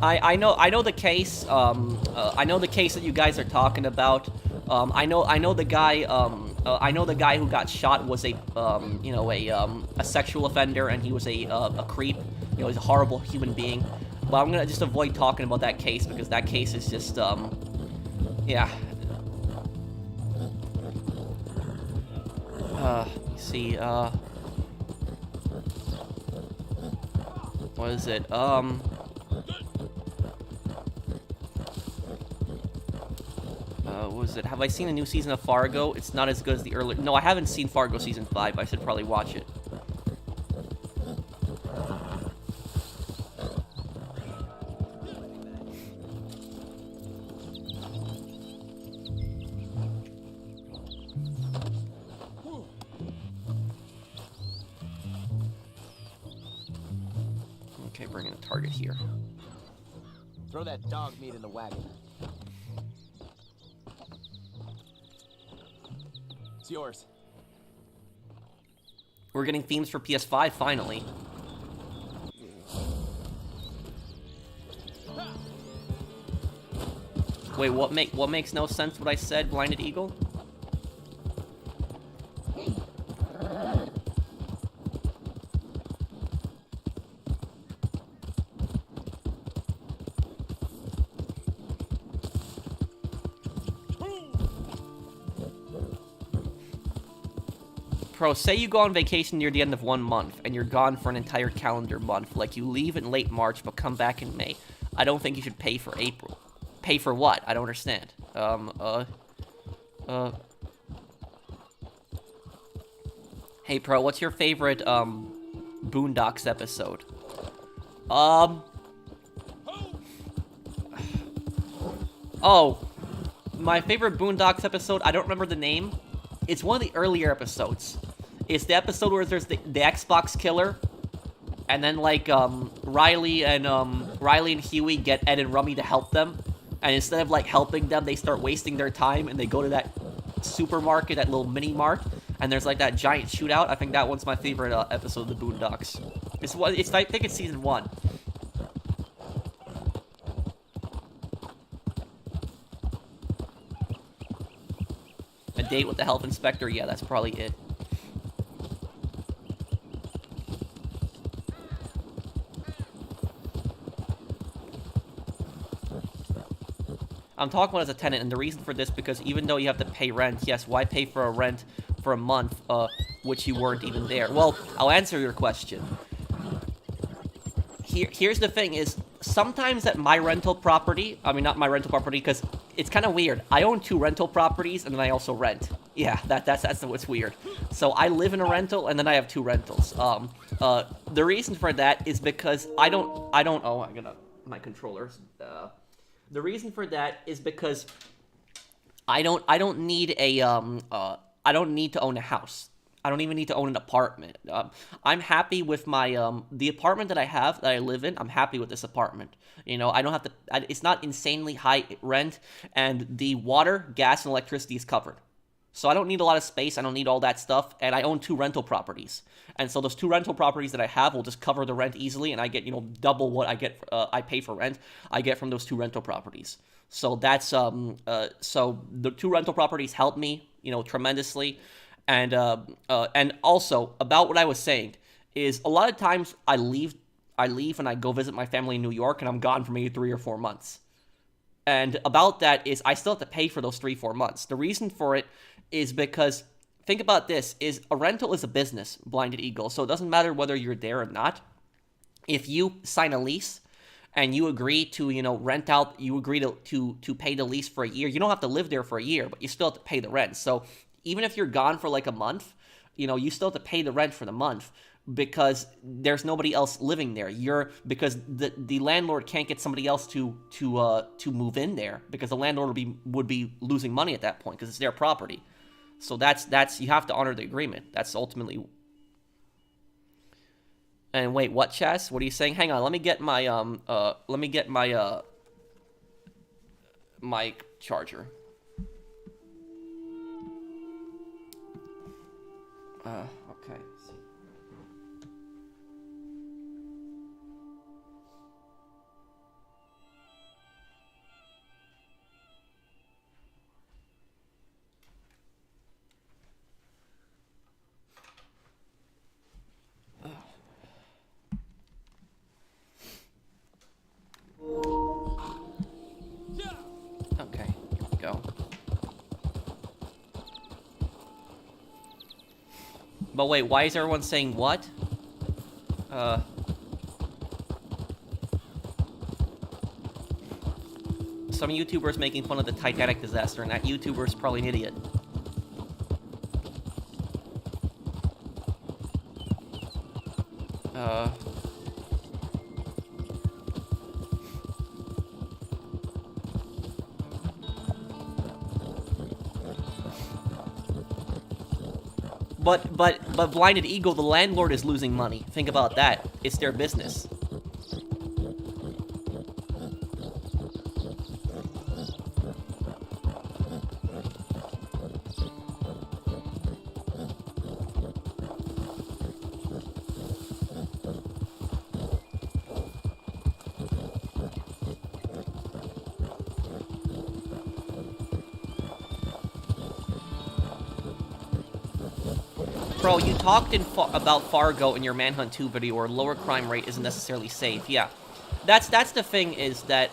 Speaker 1: I know the case. I know the case that you guys are talking about. I know the guy. I know the guy who got shot was a sexual offender, and he was a creep. You know, he's a horrible human being. But I'm gonna just avoid talking about that case because that case is just yeah. You see, what is it? What was it? Have I seen a new season of Fargo? It's not as good as the earlier... No, I haven't seen Fargo Season 5. I should probably watch it. Okay, bringing a target here.
Speaker 6: Throw that dog meat in the wagon. It's yours.
Speaker 1: We're getting themes for PS5 finally. Wait, what makes no sense what I said, Blinded Eagle? Pro, say you go on vacation near the end of 1 month, and you're gone for an entire calendar month. Like, you leave in late March, but come back in May. I don't think you should pay for April. Pay for what? I don't understand. Hey, Pro, what's your favorite, Boondocks episode? Oh, my favorite Boondocks episode, I don't remember the name. It's one of the earlier episodes. It's the episode where there's the Xbox killer, and then like Riley and Huey get Ed and Rummy to help them, and instead of like helping them, they start wasting their time and they go to that supermarket, that little mini mart, and there's like that giant shootout. I think that one's my favorite episode of the Boondocks. I think it's season 1. A date with the health inspector? Yeah, that's probably it. I'm talking about as a tenant, and the reason for this, because even though you have to pay rent, yes, why pay for a rent for a month, which you weren't even there? Well, I'll answer your question. Here's the thing, is sometimes at my rental property, I mean, not my rental property, because it's kind of weird. I own 2 rental properties, and then I also rent. Yeah, that's what's weird. So I live in a rental, and then I have 2 rentals. The reason for that is because I don't, oh, I got my controllers. The reason for that is because I don't need I don't need to own a house. I don't even need to own an apartment. I'm happy with my, the apartment that I have, that I live in. I'm happy with this apartment. You know, I don't have to, it's not insanely high rent, and the water, gas, and electricity is covered. So I don't need a lot of space. I don't need all that stuff. And I own 2 rental properties. And so those 2 rental properties that I have will just cover the rent easily. And I get, double what I pay for rent. I get from those 2 rental properties. So that's, so the 2 rental properties help me, tremendously. And also about what I was saying is a lot of times I leave and I go visit my family in New York and I'm gone for maybe 3 or 4 months. And about that is I still have to pay for those 3-4 months. The reason for it is because, think about this, is a rental is a business, Blinded Eagle. So it doesn't matter whether you're there or not. If you sign a lease and you agree to, rent out, you agree to pay the lease for a year, you don't have to live there for a year, but you still have to pay the rent. So even if you're gone for like a month, you still have to pay the rent for the month because there's nobody else living there. Because the landlord can't get somebody else to move in there because the landlord would be losing money at that point because it's their property. So that's you have to honor the agreement. That's ultimately. And wait, what, Chess? What are you saying? Hang on, let me get my mic charger. Okay. Okay, here we go. But wait, why is everyone saying what? Some YouTuber's making fun of the Titanic disaster, and that YouTuber's probably an idiot. But Blinded Eagle, the landlord is losing money. Think about that. It's their business. Bro, you talked about Fargo in your Manhunt 2 video, where lower crime rate isn't necessarily safe. Yeah, that's the thing is that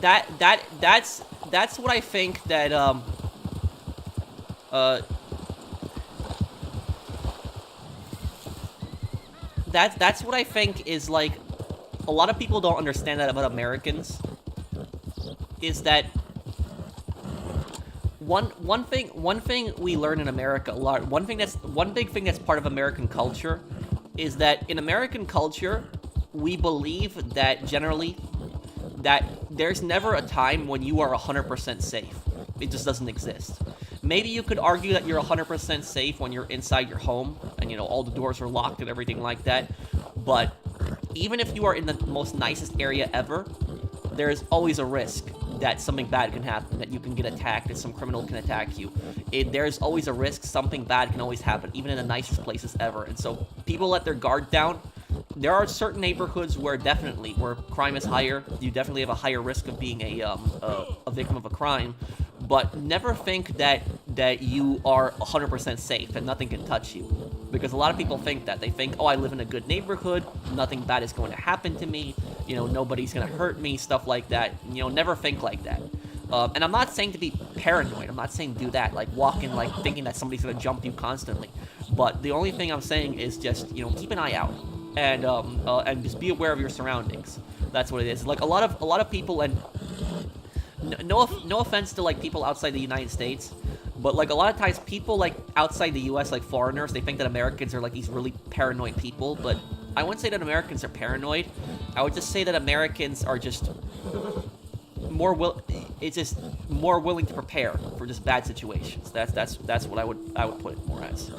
Speaker 1: that's what I think that that's what I think is like a lot of people don't understand that about Americans is that one thing we learn in America a lot. One big thing that's part of American culture is that in American culture we believe that generally that there's never a time when you are 100% safe. It just doesn't exist. Maybe you could argue that you're 100% safe when you're inside your home and all the doors are locked and everything like that. But even if you are in the most nicest area ever, there is always a risk that something bad can happen, that you can get attacked, that some criminal can attack you. There's always a risk something bad can always happen, even in the nicest places ever. And so people let their guard down. There are certain neighborhoods where crime is higher. You definitely have a higher risk of being a victim of a crime. But never think that you are 100% safe and nothing can touch you. Because a lot of people think that. They think, oh, I live in a good neighborhood, nothing bad is going to happen to me, nobody's going to hurt me, stuff like that. Never think like that. And I'm not saying to be paranoid. I'm not saying do that, like walk in like thinking that somebody's going to jump you constantly. But the only thing I'm saying is just, keep an eye out. And just be aware of your surroundings. That's what it is. Like a lot of people, and no offense to like people outside the United States, but like a lot of times people like outside the U.S., like foreigners, they think that Americans are like these really paranoid people. But I wouldn't say that Americans are paranoid. I would just say that Americans are just more willing to prepare for just bad situations. That's what I would put it more as.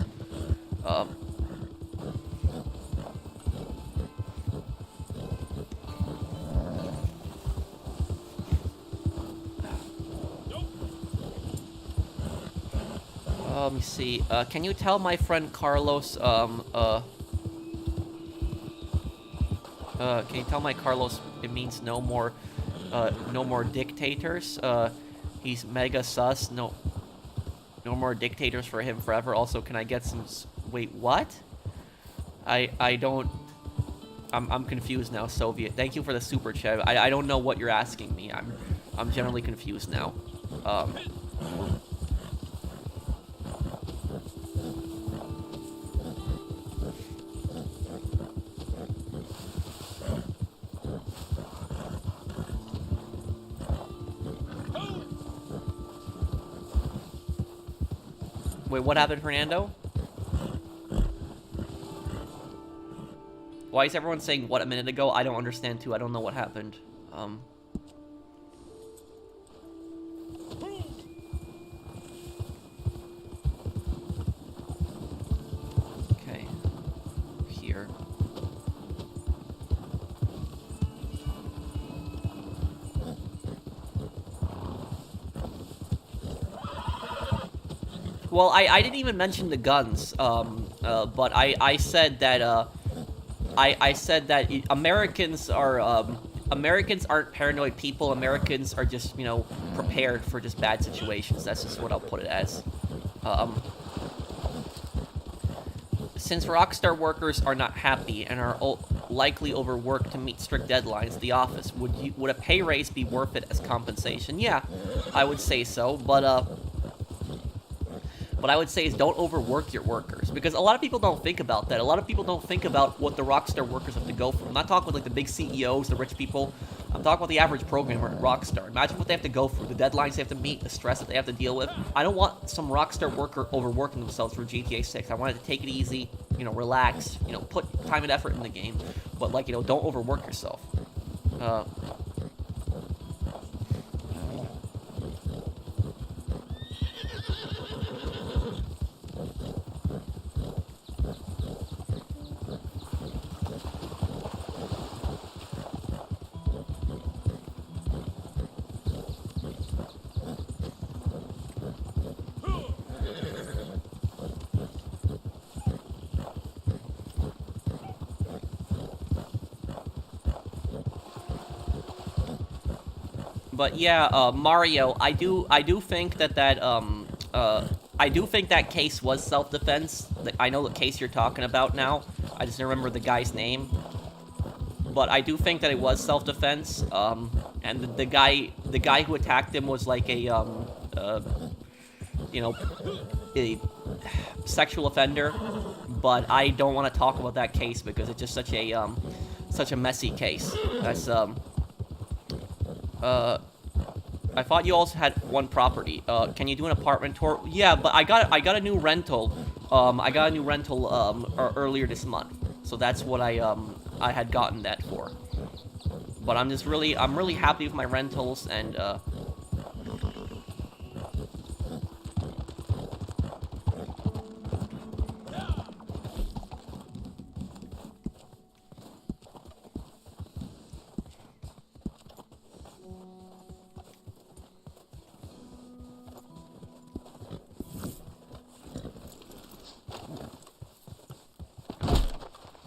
Speaker 1: Let me see. Can you tell my friend Carlos, can you tell my Carlos it means no more dictators? He's mega sus. No more dictators for him forever. Also, can I get some... Wait, what? I don't... I'm confused now, Soviet. Thank you for the super chat. I don't know what you're asking me. I'm generally confused now. Wait, what happened, Fernando? Why is everyone saying what a minute ago? I don't understand too. I don't know what happened. Okay. Here. Well, I didn't even mention the guns, but I said that, I said that Americans aren't paranoid people. Americans are just, you know, prepared for just bad situations. That's just what I'll put it as. Since Rockstar workers are not happy and are likely overworked to meet strict deadlines at the office, would a pay raise be worth it as compensation? Yeah, I would say so, but what I would say is don't overwork your workers, because a lot of people don't think about that. A lot of people don't think about what the Rockstar workers have to go through. I'm not talking about like the big CEOs, the rich people. I'm talking about the average programmer at Rockstar. Imagine what they have to go through, the deadlines they have to meet, the stress that they have to deal with. I don't want some Rockstar worker overworking themselves for GTA 6. I wanted to take it easy, you know, relax, you know, put time and effort in the game, but like, you know, don't overwork yourself. But yeah, Mario, I do think that I do think that case was self-defense. I know the case you're talking about now. I just don't remember the guy's name. But I do think that it was self-defense. And the guy who attacked him was like a, you know, a sexual offender. But I don't want to talk about that case because it's just such a messy case. That's, I thought you also had one property. Can you do an apartment tour? Yeah, but I got a new rental. I got a new rental earlier this month, so that's what I had gotten that for. But I'm really happy with my rentals, and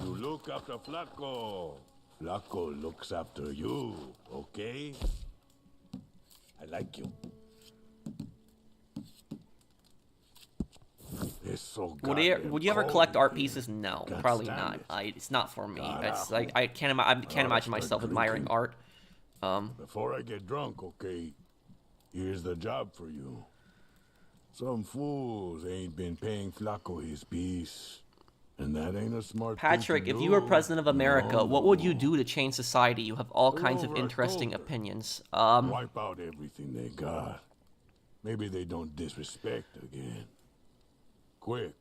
Speaker 4: Look after Flaco. Flaco looks after you, okay? I like you. It's so
Speaker 1: would you ever collect art pieces? No, probably not. It's not for me. It's like I can't imagine myself admiring art.
Speaker 4: Before I get drunk, okay? Here's the job for you. Some fools ain't been paying Flaco his piece. And that ain't a smart
Speaker 1: Patrick,
Speaker 4: thing to
Speaker 1: if you were
Speaker 4: do.
Speaker 1: president of America,
Speaker 4: No.
Speaker 1: what would you do to change society? You have all kinds of
Speaker 4: Over,
Speaker 1: interesting
Speaker 4: over.
Speaker 1: opinions.
Speaker 4: Wipe out everything they got. Maybe they don't disrespect again. Quick.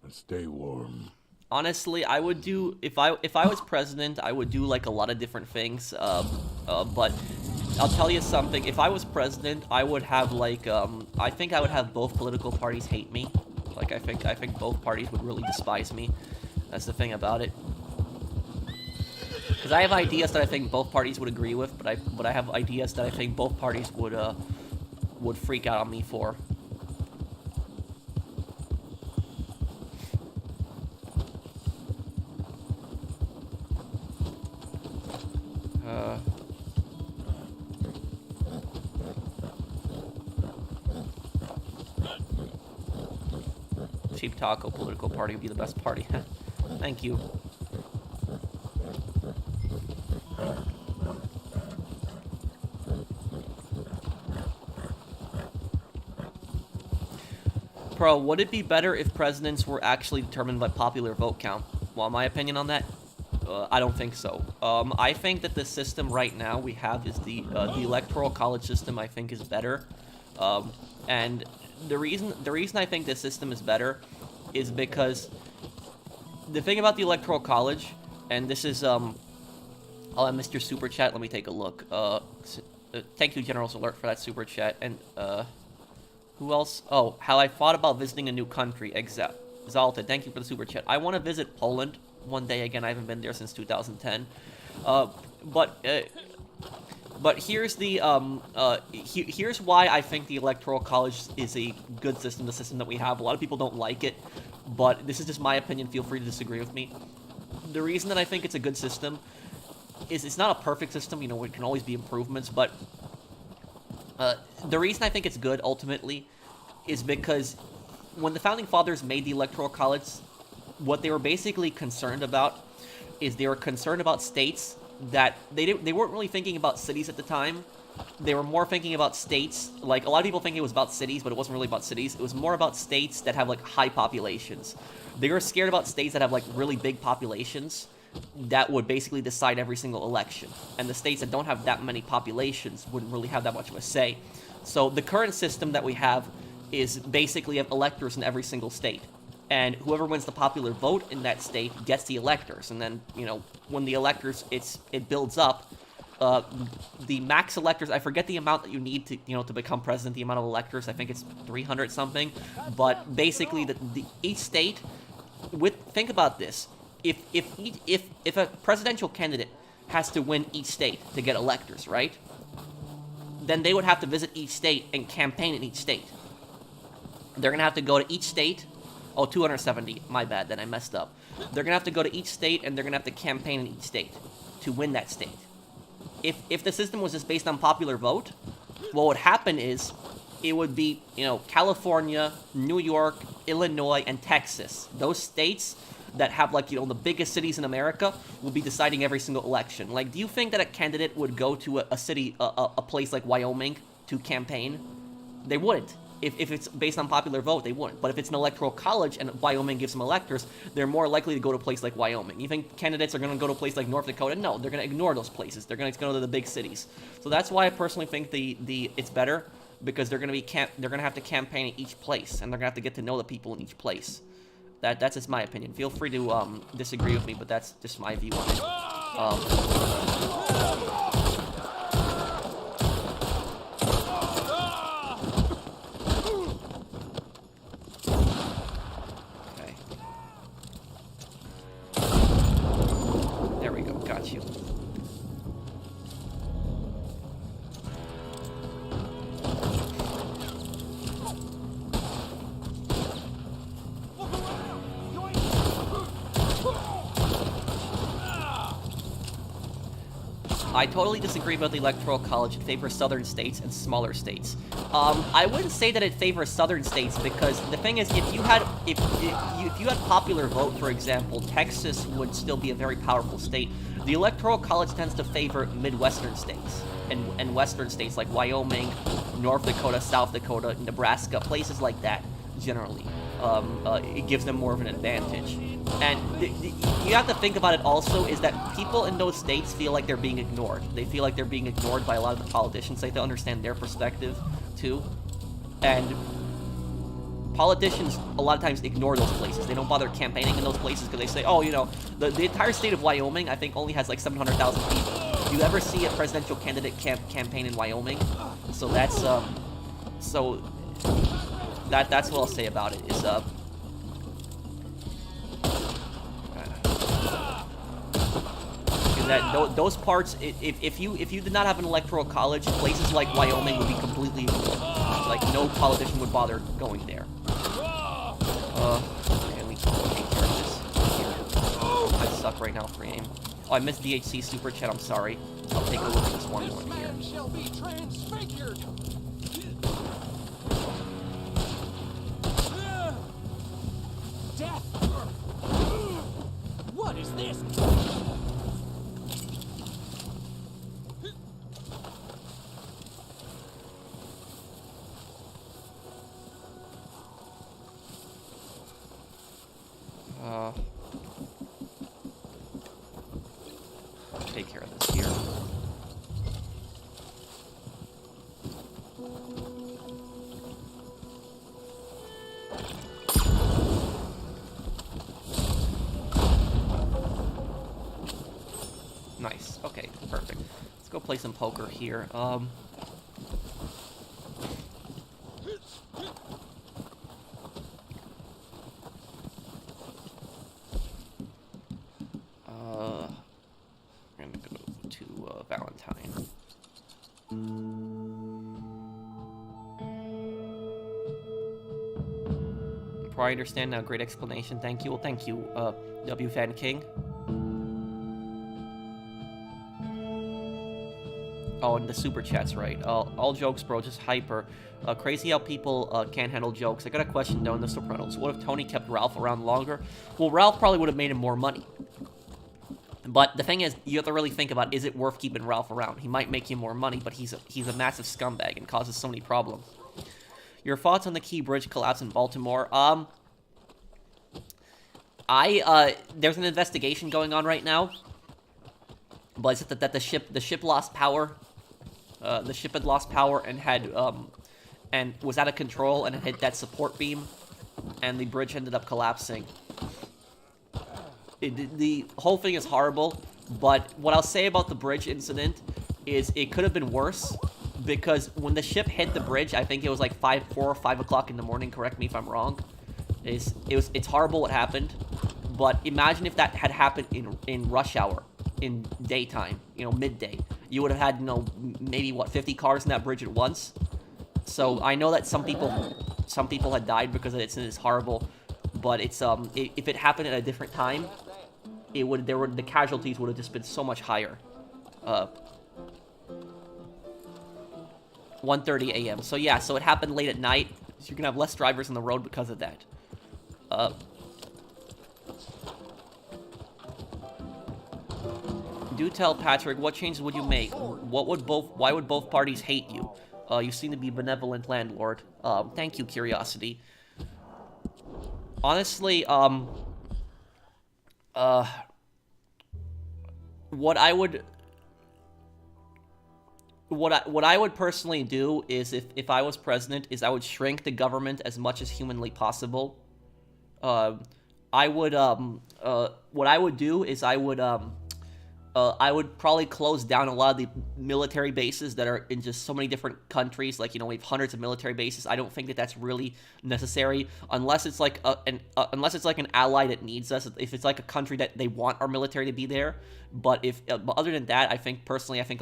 Speaker 4: And stay warm.
Speaker 1: Honestly, I would do, if I was president, I would do like a lot of different things. But I'll tell you something. If I was president, I would have like I think I would have both political parties hate me. Like I think both parties would really despise me. That's the thing about it. Because I have ideas that I think both parties would agree with, but I have ideas that I think both parties would freak out on me for. Cheap taco political party would be the best party. Thank you. Pro, would it be better if presidents were actually determined by popular vote count? Well, my opinion on that, I don't think so. I think that the system right now we have is the electoral college system. I think is better, and the reason I think this system is better is because the thing about the electoral college, and this is I'll have Mr. Super Chat. Let me take a look. Thank you, General's Alert, for that super chat. And who else? Oh, how I thought about visiting a new country. Exalted, thank you for the super chat. I want to visit Poland one day again. I haven't been there since 2010. But here's the here's why I think the electoral college is a good system. The system that we have. A lot of people don't like it, but this is just my opinion. Feel free to disagree with me. The reason that I think it's a good system is it's not a perfect system. You know, it can always be improvements, but the reason I think it's good, ultimately, is because when the Founding Fathers made the Electoral College, what they were basically concerned about is they were concerned about states that they weren't really thinking about cities at the time. They were more thinking about states. Like, a lot of people think it was about cities, but it wasn't really about cities. It was more about states that have, like, high populations. They were scared about states that have, like, really big populations that would basically decide every single election. And the states that don't have that many populations wouldn't really have that much of a say. So the current system that we have is basically have electors in every single state. And whoever wins the popular vote in that state gets the electors. And then, you know, when the electors, it builds up, the max electors, I forget the amount that you need to, you know, to become president, the amount of electors, I think it's 300 something. But basically, each state, think about this. If a presidential candidate has to win each state to get electors, right? Then they would have to visit each state and campaign in each state. They're going to have to go to each state. Oh, 270. My bad, then I messed up. They're going to have to go to each state, and they're going to have to campaign in each state to win that state. If the system was just based on popular vote, what would happen is it would be, you know, California, New York, Illinois, and Texas. Those states that have, like, you know, the biggest cities in America will be deciding every single election. Like, do you think that a candidate would go to a city, a place like Wyoming to campaign? They wouldn't. If it's based on popular vote, they wouldn't. But if it's an electoral college and Wyoming gives them electors, they're more likely to go to a place like Wyoming. You think candidates are going to go to a place like North Dakota? No, they're going to ignore those places. They're going to go to the big cities. So that's why I personally think it's better, because they're going to have to campaign in each place, and they're going to have to get to know the people in each place. That's just my opinion. Feel free to disagree with me, but that's just my view on it. Okay. There we go. Got you. I totally disagree about the Electoral College. It favors southern states and smaller states. I wouldn't say that it favors southern states, because the thing is, if you had popular vote, for example, Texas would still be a very powerful state. The Electoral College tends to favor Midwestern states and Western states like Wyoming, North Dakota, South Dakota, Nebraska, places like that, generally. It gives them more of an advantage. And you have to think about it also, is that people in those states feel like they're being ignored. They feel like they're being ignored by a lot of the politicians. They have to understand their perspective, too. And politicians, a lot of times, ignore those places. They don't bother campaigning in those places because they say, oh, you know, the entire state of Wyoming, I think, only has like 700,000 people. Do you ever see a presidential candidate campaign in Wyoming? So that's, that's what I'll say about it, is, that those parts, if you did not have an electoral college, places like Wyoming would be completely ignored. Like, no politician would bother going there. Let me take care of this here. I suck right now for aim. Oh, I missed DHC super chat. I'm sorry. I'll take a look at this one here.
Speaker 3: Shall be transfigured.
Speaker 1: play some poker here. We're gonna go to Valentine. Before I understand now, great explanation. Thank you. Well, thank you, W Fan King. Oh, and the super chat's right. All jokes, bro, just hyper. Crazy how people can't handle jokes. I got a question though in the Sopranos. What if Tony kept Ralph around longer? Well, Ralph probably would have made him more money. But the thing is, you have to really think about, is it worth keeping Ralph around? He might make you more money, but he's a massive scumbag and causes so many problems. Your thoughts on the Key Bridge collapse in Baltimore? There's an investigation going on right now. But it's that the ship lost power. The ship had lost power and was out of control and it hit that support beam, and the bridge ended up collapsing. The whole thing is horrible, but what I'll say about the bridge incident is it could have been worse, because when the ship hit the bridge, I think it was like 4 or 5 o'clock in the morning, correct me if I'm wrong. It's horrible what happened, but imagine if that had happened in rush hour, in daytime, midday. You would have had, maybe, 50 cars in that bridge at once. So I know that some people had died because of it, and it's horrible, but it's, if it happened at a different time, the casualties would have just been so much higher. 1:30 a.m. So yeah, so it happened late at night, so you're gonna have less drivers on the road because of that. Do tell Patrick, what changes would you make? Why would both parties hate you? You seem to be a benevolent landlord. Thank you, Curiosity. Honestly, what I would personally do is, if I was president, is I would shrink the government as much as humanly possible. What I would do is I would probably close down a lot of the military bases that are in just so many different countries. Like, we have hundreds of military bases. I don't think that that's really necessary, unless it's like an ally that needs us. If it's like a country that they want our military to be there. But but other than that, I think a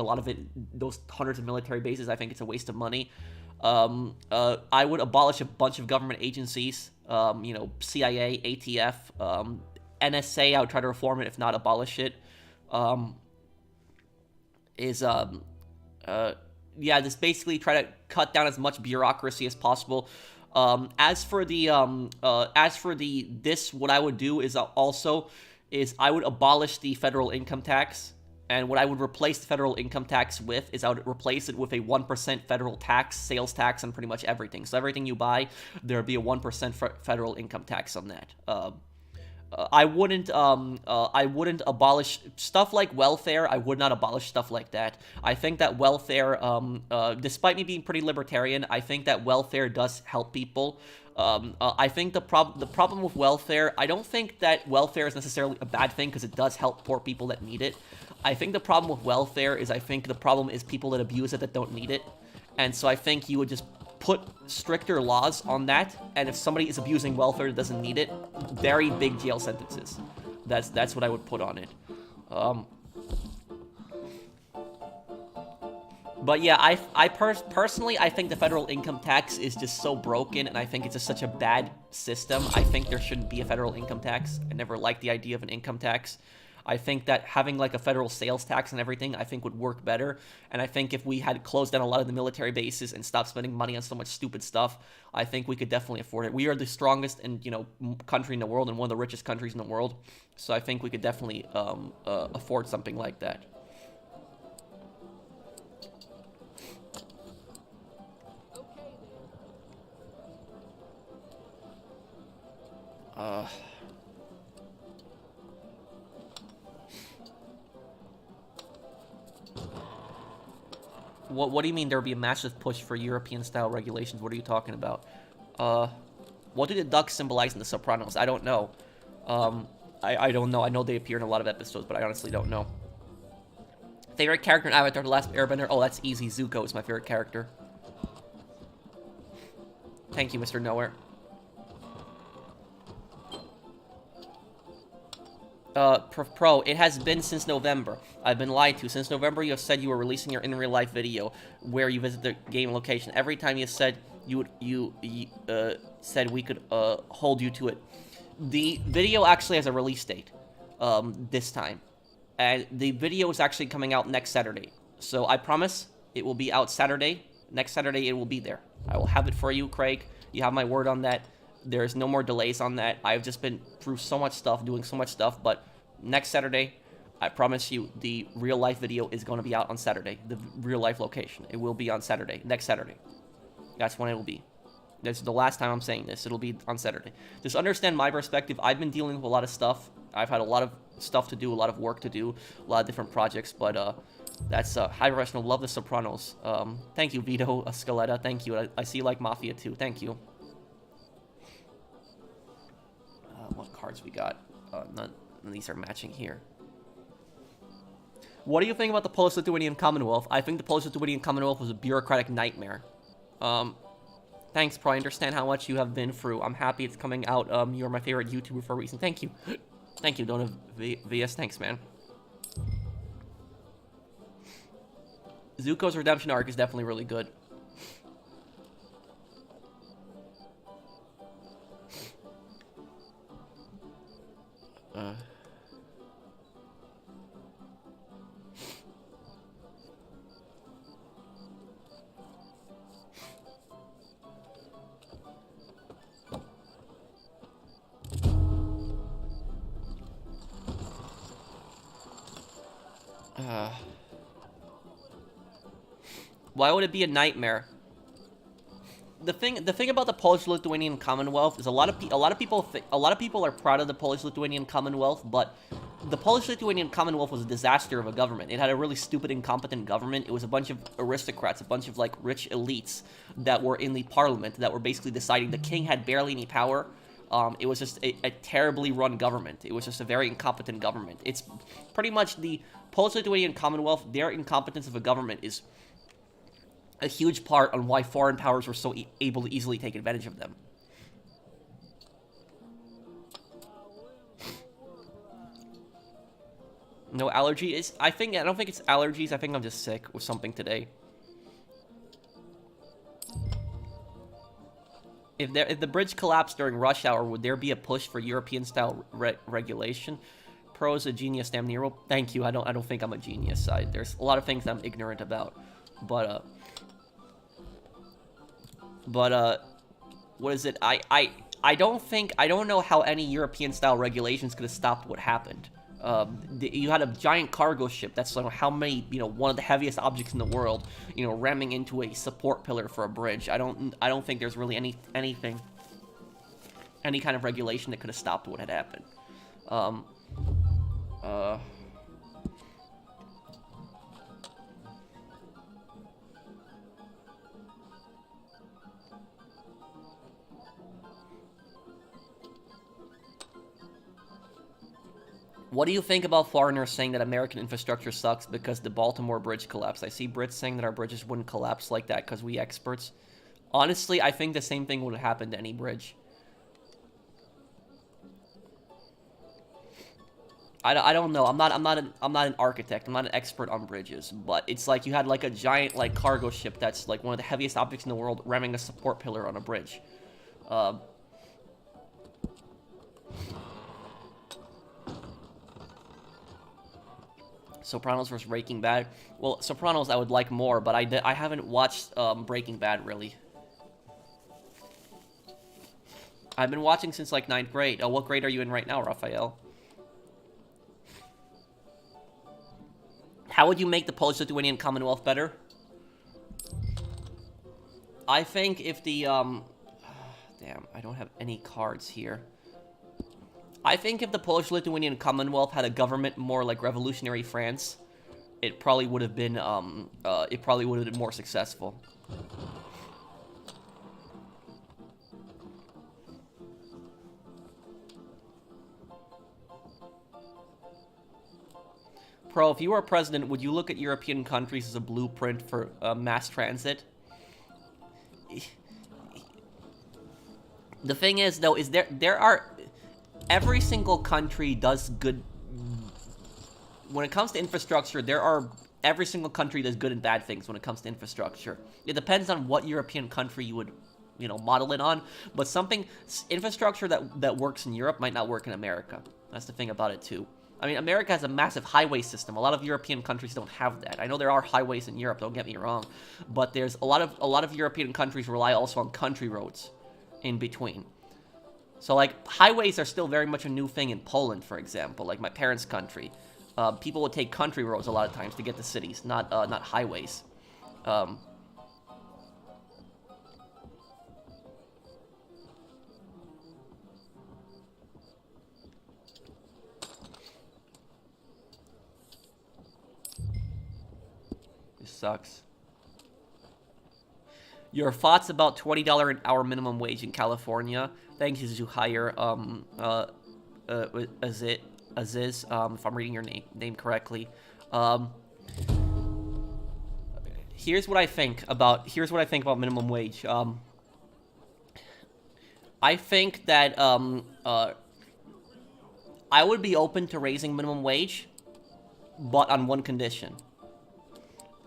Speaker 1: lot of it, those hundreds of military bases, I think it's a waste of money. I would abolish a bunch of government agencies. CIA, ATF, NSA. I would try to reform it, if not abolish it. Just basically try to cut down as much bureaucracy as possible. What I would do is I would abolish the federal income tax, and what I would replace the federal income tax with is I would replace it with a 1% federal tax, sales tax on pretty much everything. So everything you buy, there would be a 1% federal income tax on that. I wouldn't abolish stuff like welfare. I would not abolish stuff like that. I think that welfare, despite me being pretty libertarian, I think that welfare does help people. I think the problem with welfare, I don't think that welfare is necessarily a bad thing, because it does help poor people that need it. I think the problem with welfare is, the problem is people that abuse it that don't need it. And so I think you would just put stricter laws on that, and if somebody is abusing welfare that doesn't need it, very big jail sentences. That's what I would put on it. But yeah, personally, I think the federal income tax is just so broken, and I think it's just such a bad system. I think there shouldn't be a federal income tax. I never liked the idea of an income tax. I think that having like a federal sales tax and everything, I think would work better. And I think if we had closed down a lot of the military bases and stopped spending money on so much stupid stuff, I think we could definitely afford it. We are the strongest and country in the world, and one of the richest countries in the world. So I think we could definitely afford something like that. What do you mean there would be a massive push for European-style regulations? What are you talking about? What do the ducks symbolize in The Sopranos? I don't know. I don't know. I know they appear in a lot of episodes, but I honestly don't know. Favorite character in Avatar: The Last Airbender? Oh, that's easy. Zuko is my favorite character. Thank you, Mr. Nowhere. Pro, it has been since November. I've been lied to. Since November, you have said you were releasing your in-real-life video where you visit the game location. Every time you said you said we could hold you to it. The video actually has a release date this time. And the video is actually coming out next Saturday. So I promise it will be out Saturday. Next Saturday, it will be there. I will have it for you, Craig. You have my word on that. There's no more delays on that. I've just been through so much stuff, doing so much stuff, but next Saturday, I promise you, the real-life video is going to be out on Saturday. The real-life location. It will be on Saturday. Next Saturday. That's when it will be. This is the last time I'm saying this. It'll be on Saturday. Just understand my perspective. I've been dealing with a lot of stuff. I've had a lot of stuff to do, a lot of work to do, a lot of different projects, but that's high professional. Love the Sopranos. Thank you, Vito Scaletta. Thank you. I see you like Mafia too. Thank you. What cards we got? None of these are matching here. What do you think about the Polish-Lithuanian Commonwealth? I think the Polish-Lithuanian Commonwealth was a bureaucratic nightmare. Thanks, Pro. I understand how much you have been through. I'm happy it's coming out. You're my favorite YouTuber for a reason. Thank you. Thank you, Dona VS. Thanks, man. Zuko's redemption arc is definitely really good. Why would it be a nightmare? The thing about the Polish-Lithuanian Commonwealth is a lot of people are proud of the Polish-Lithuanian Commonwealth, but the Polish-Lithuanian Commonwealth was a disaster of a government. It had a really stupid, incompetent government. It was a bunch of aristocrats, a bunch of like rich elites that were in the parliament that were basically deciding. The king had barely any power. It was just a terribly run government. It was just a very incompetent government. It's pretty much the Polish-Lithuanian Commonwealth. Their incompetence of a government is a huge part on why foreign powers were so able to easily take advantage of them. No allergy is. I don't think it's allergies. I think I'm just sick with something today. If the bridge collapsed during rush hour, would there be a push for European-style regulation? Pro is a genius, damn Nero. Thank you. I don't think I'm a genius. There's a lot of things I'm ignorant about, but what is it? I don't know how any European-style regulations could have stopped what happened. You had a giant cargo ship that's like how many, one of the heaviest objects in the world, ramming into a support pillar for a bridge. I don't think there's really any kind of regulation that could have stopped what had happened. What do you think about foreigners saying that American infrastructure sucks because the Baltimore bridge collapsed? I see Brits saying that our bridges wouldn't collapse like that because we experts. Honestly, I think the same thing would happen to any bridge. I don't know. I'm not an architect. I'm not an expert on bridges, but it's like you had like a giant like cargo ship that's like one of the heaviest objects in the world ramming a support pillar on a bridge. Sopranos versus Breaking Bad. Well, Sopranos I would like more, but I haven't watched Breaking Bad really. I've been watching since like 9th grade. Oh, what grade are you in right now, Raphael? How would you make the Polish-Lithuanian Commonwealth better? I think if the damn, I don't have any cards here. I think if the Polish-Lithuanian Commonwealth had a government more like revolutionary France, it probably would have been more successful. Pro, if you were president, would you look at European countries as a blueprint for mass transit? The thing is, though, is there are... Every single country does good... When it comes to infrastructure, every single country does good and bad things when it comes to infrastructure. It depends on what European country you would, model it on. But infrastructure that works in Europe might not work in America. That's the thing about it, too. I mean, America has a massive highway system. A lot of European countries don't have that. I know there are highways in Europe, don't get me wrong. But there's a lot of European countries rely also on country roads in between. So, like, highways are still very much a new thing in Poland, for example. Like, my parents' country. People would take country roads a lot of times to get to cities, not highways. This sucks. Your thoughts about $20 an hour minimum wage in California? Thank you, Zuhair. Aziz, if I'm reading your name correctly. Here's what I think about minimum wage. I think that I would be open to raising minimum wage, but on one condition.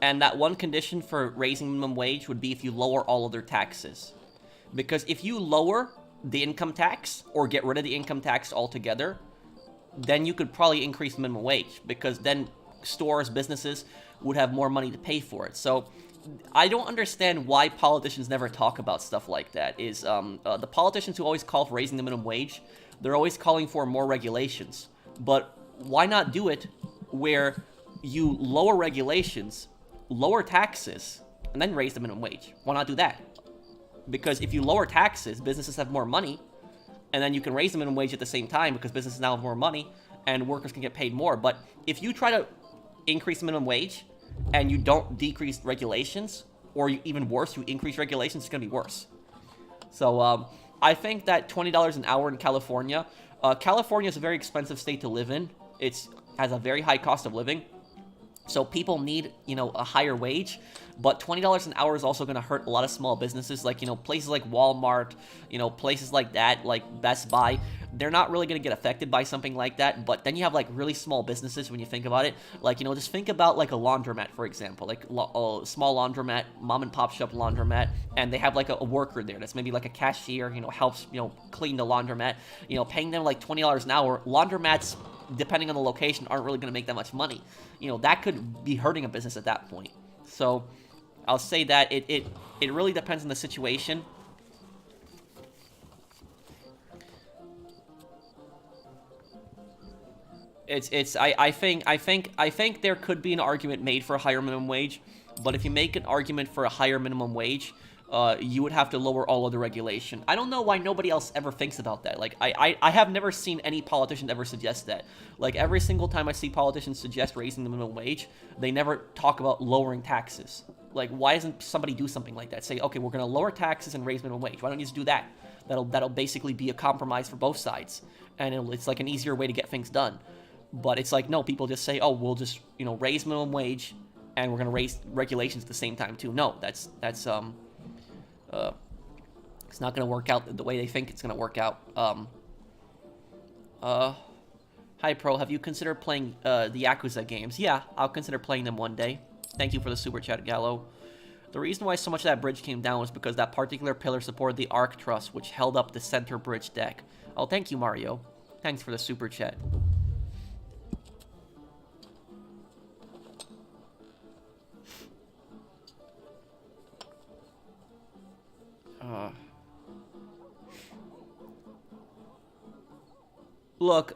Speaker 1: And that one condition for raising minimum wage would be if you lower all other taxes. Because if you lower the income tax, or get rid of the income tax altogether, then you could probably increase minimum wage, because then stores, businesses would have more money to pay for it. So I don't understand why politicians never talk about stuff like that. The politicians who always call for raising the minimum wage, they're always calling for more regulations. But why not do it where you lower regulations, lower taxes, and then raise the minimum wage? Why not do that? Because if you lower taxes, businesses have more money, and then you can raise the minimum wage at the same time because businesses now have more money and workers can get paid more. But if you try to increase the minimum wage and you don't decrease regulations, or even worse, you increase regulations, it's going to be worse. So I think that $20 an hour in California, California is a very expensive state to live in. It has a very high cost of living. So people need, a higher wage, but $20 an hour is also going to hurt a lot of small businesses, like, places like Walmart, places like that, like Best Buy. They're not really going to get affected by something like that, but then you have, like, really small businesses when you think about it. Like, just think about, like, a laundromat, for example, like a small laundromat, mom and pop shop laundromat, and they have, like, a worker there that's maybe, like, a cashier, helps, clean the laundromat, paying them, like, $20 an hour. Laundromats, depending on the location, aren't really going to make that much money. That could be hurting a business at that point. So I'll say that it really depends on the situation. I think there could be an argument made for a higher minimum wage, but if you make an argument for a higher minimum wage, you would have to lower all other regulation. I don't know why nobody else ever thinks about that. Like, I have never seen any politician ever suggest that. Like, every single time I see politicians suggest raising the minimum wage, they never talk about lowering taxes. Like, why doesn't somebody do something like that? Say, okay, we're going to lower taxes and raise minimum wage. Why don't you just do that? That'll basically be a compromise for both sides. And it's like an easier way to get things done. But it's like, no, people just say, oh, we'll just, raise minimum wage, and we're going to raise regulations at the same time, too. No, it's not going to work out the way they think it's going to work out. Hi, Pro. Have you considered playing the Yakuza games? Yeah, I'll consider playing them one day. Thank you for the super chat, Gallo. The reason why so much of that bridge came down was because that particular pillar supported the arc truss, which held up the center bridge deck. Oh, thank you, Mario. Thanks for the super chat. Look,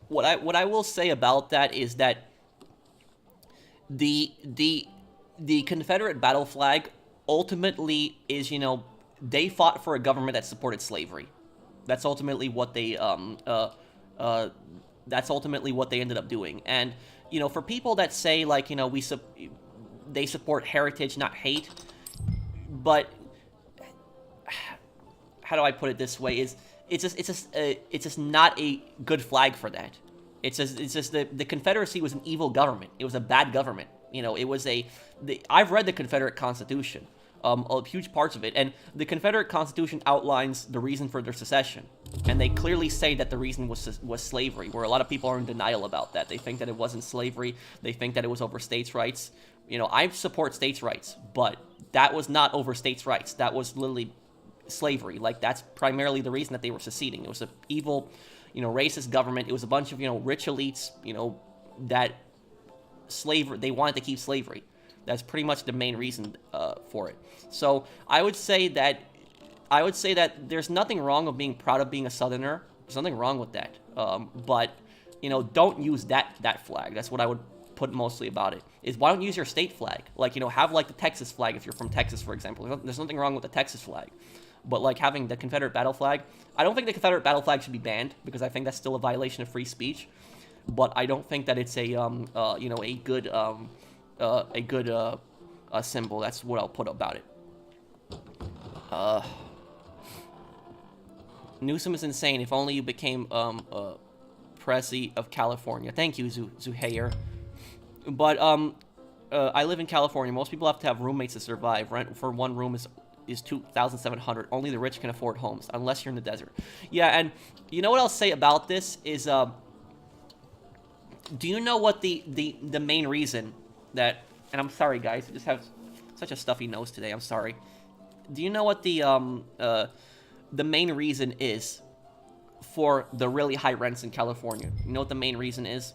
Speaker 1: what I will say about that is that the Confederate battle flag ultimately is, they fought for a government that supported slavery. That's ultimately what they ended up doing. And, for people that say, like, they support heritage, not hate, but how do I put it this way? It's just not a good flag for that. It's just the Confederacy was an evil government. It was a bad government. You know, it was I've read the Confederate Constitution, huge parts of it, and the Confederate Constitution outlines the reason for their secession, and they clearly say that the reason was slavery, where a lot of people are in denial about that. They think that it wasn't slavery. They think that it was over states' rights. You know, I support states' rights, but that was not over states' rights. That was literally slavery. Like, that's primarily the reason that they were seceding. It was an evil, you know, racist government. It was a bunch of, you know, rich elites, you know, that they wanted to keep slavery. That's pretty much the main reason for it. So I would say that there's nothing wrong with being proud of being a Southerner. There's nothing wrong with that. But, you know, don't use that flag. That's what I would put mostly about it. Is why don't you use your state flag? Like, you know, have like the Texas flag if you're from Texas, for example. There's nothing wrong with the Texas flag. But like having the Confederate battle flag, I don't think the Confederate battle flag should be banned because I think that's still a violation of free speech. But I don't think that it's a you know, a good symbol. That's what I'll put about it. Newsom is insane. If only you became Prezi of California. Thank you, Zuhair. But I live in California. Most people have to have roommates to survive. Rent for one room is $2,700. Only the rich can afford homes, unless you're in the desert. Yeah, and you know what I'll say about this is, do you know what the main reason that, and I'm sorry guys, I just have such a stuffy nose today, I'm sorry. Do you know what the main reason is for the really high rents in California? You know what the main reason is?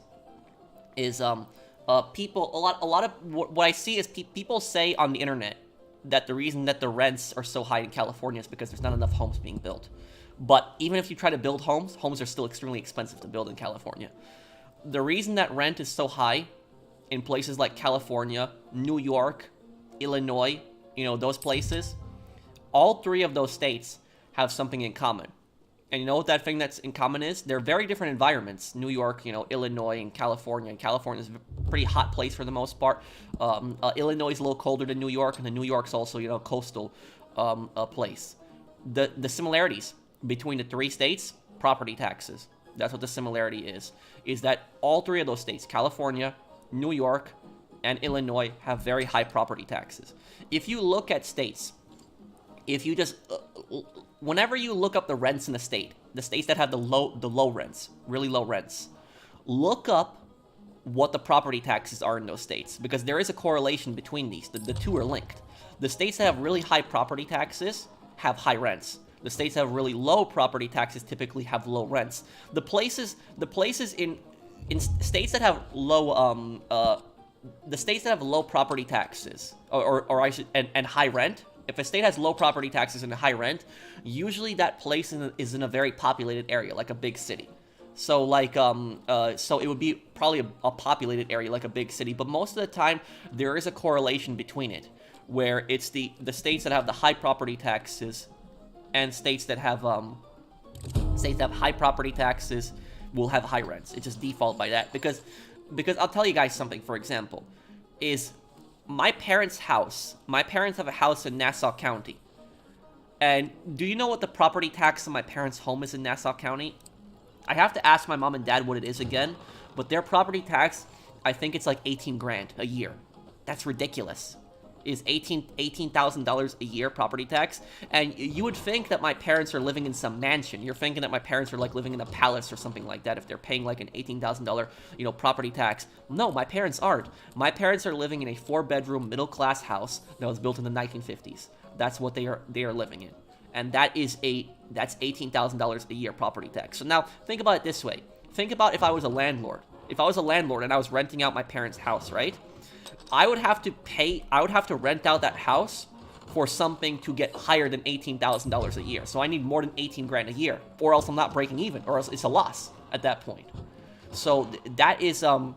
Speaker 1: People, a lot of what I see is people say on the internet that the reason that the rents are so high in California is because there's not enough homes being built. But even if you try to build homes are still extremely expensive to build in California. The reason that rent is so high in places like California, New York, Illinois, you know, those places, all three of those states have something in common. And you know what that thing that's in common is? They're very different environments. New York, you know, Illinois, and California. And California is a pretty hot place for the most part. Illinois is a little colder than New York, and then New York's also, you know, coastal place. The similarities between the three states, property taxes. That's what the similarity is that all three of those states, California, New York, and Illinois, have very high property taxes. If you look at states, if you just whenever you look up the rents in the states that have the low rents, really low rents, look up what the property taxes are in those states, because there is a correlation between these. The two are linked. The states that have really high property taxes have high rents. The states that have really low property taxes typically have low rents. The places in states that have low the states that have low property taxes and high rent. If a state has low property taxes and high rent, usually that place is in a very populated area, like a big city. So like so it would be probably a populated area like a big city, but most of the time there is a correlation between it, where it's the states that have the high property taxes and states that have high property taxes will have high rents. It just default by that because I'll tell you guys something. For example, is my parents' house. My parents have a house in Nassau County. And do you know what the property tax on my parents' home is in Nassau County? I have to ask my mom and dad what it is again, but their property tax, I think it's like 18 grand a year. That's ridiculous. Is $18,000 a year property tax? And you would think that my parents are living in some mansion. You're thinking that my parents are like living in a palace or something like that if they're paying like an $18,000, you know, property tax. No, my parents aren't. My parents are living in a 4-bedroom middle-class house that was built in the 1950s. That's what they are living in. And that's $18,000 a year property tax. So now think about it this way. Think about if I was a landlord. If I was a landlord and I was renting out my parents' house, right? I would have to rent out that house for something to get higher than $18,000 a year. So I need more than 18 grand a year, or else I'm not breaking even, or else it's a loss at that point. So that's what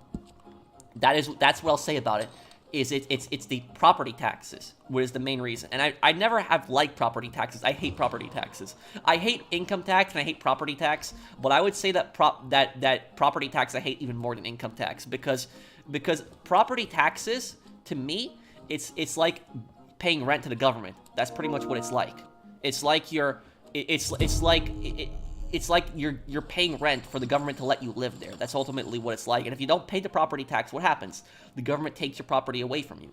Speaker 1: I'll say about it. Is it's the property taxes, which is the main reason. And I never have liked property taxes. I hate property taxes. I hate income tax and I hate property tax, but I would say that property tax I hate even more than income tax because property taxes, to me, it's like paying rent to the government. That's pretty much what it's like. It's like it's like you're paying rent for the government to let you live there. That's ultimately what it's like. And if you don't pay the property tax, what happens? The government takes your property away from you.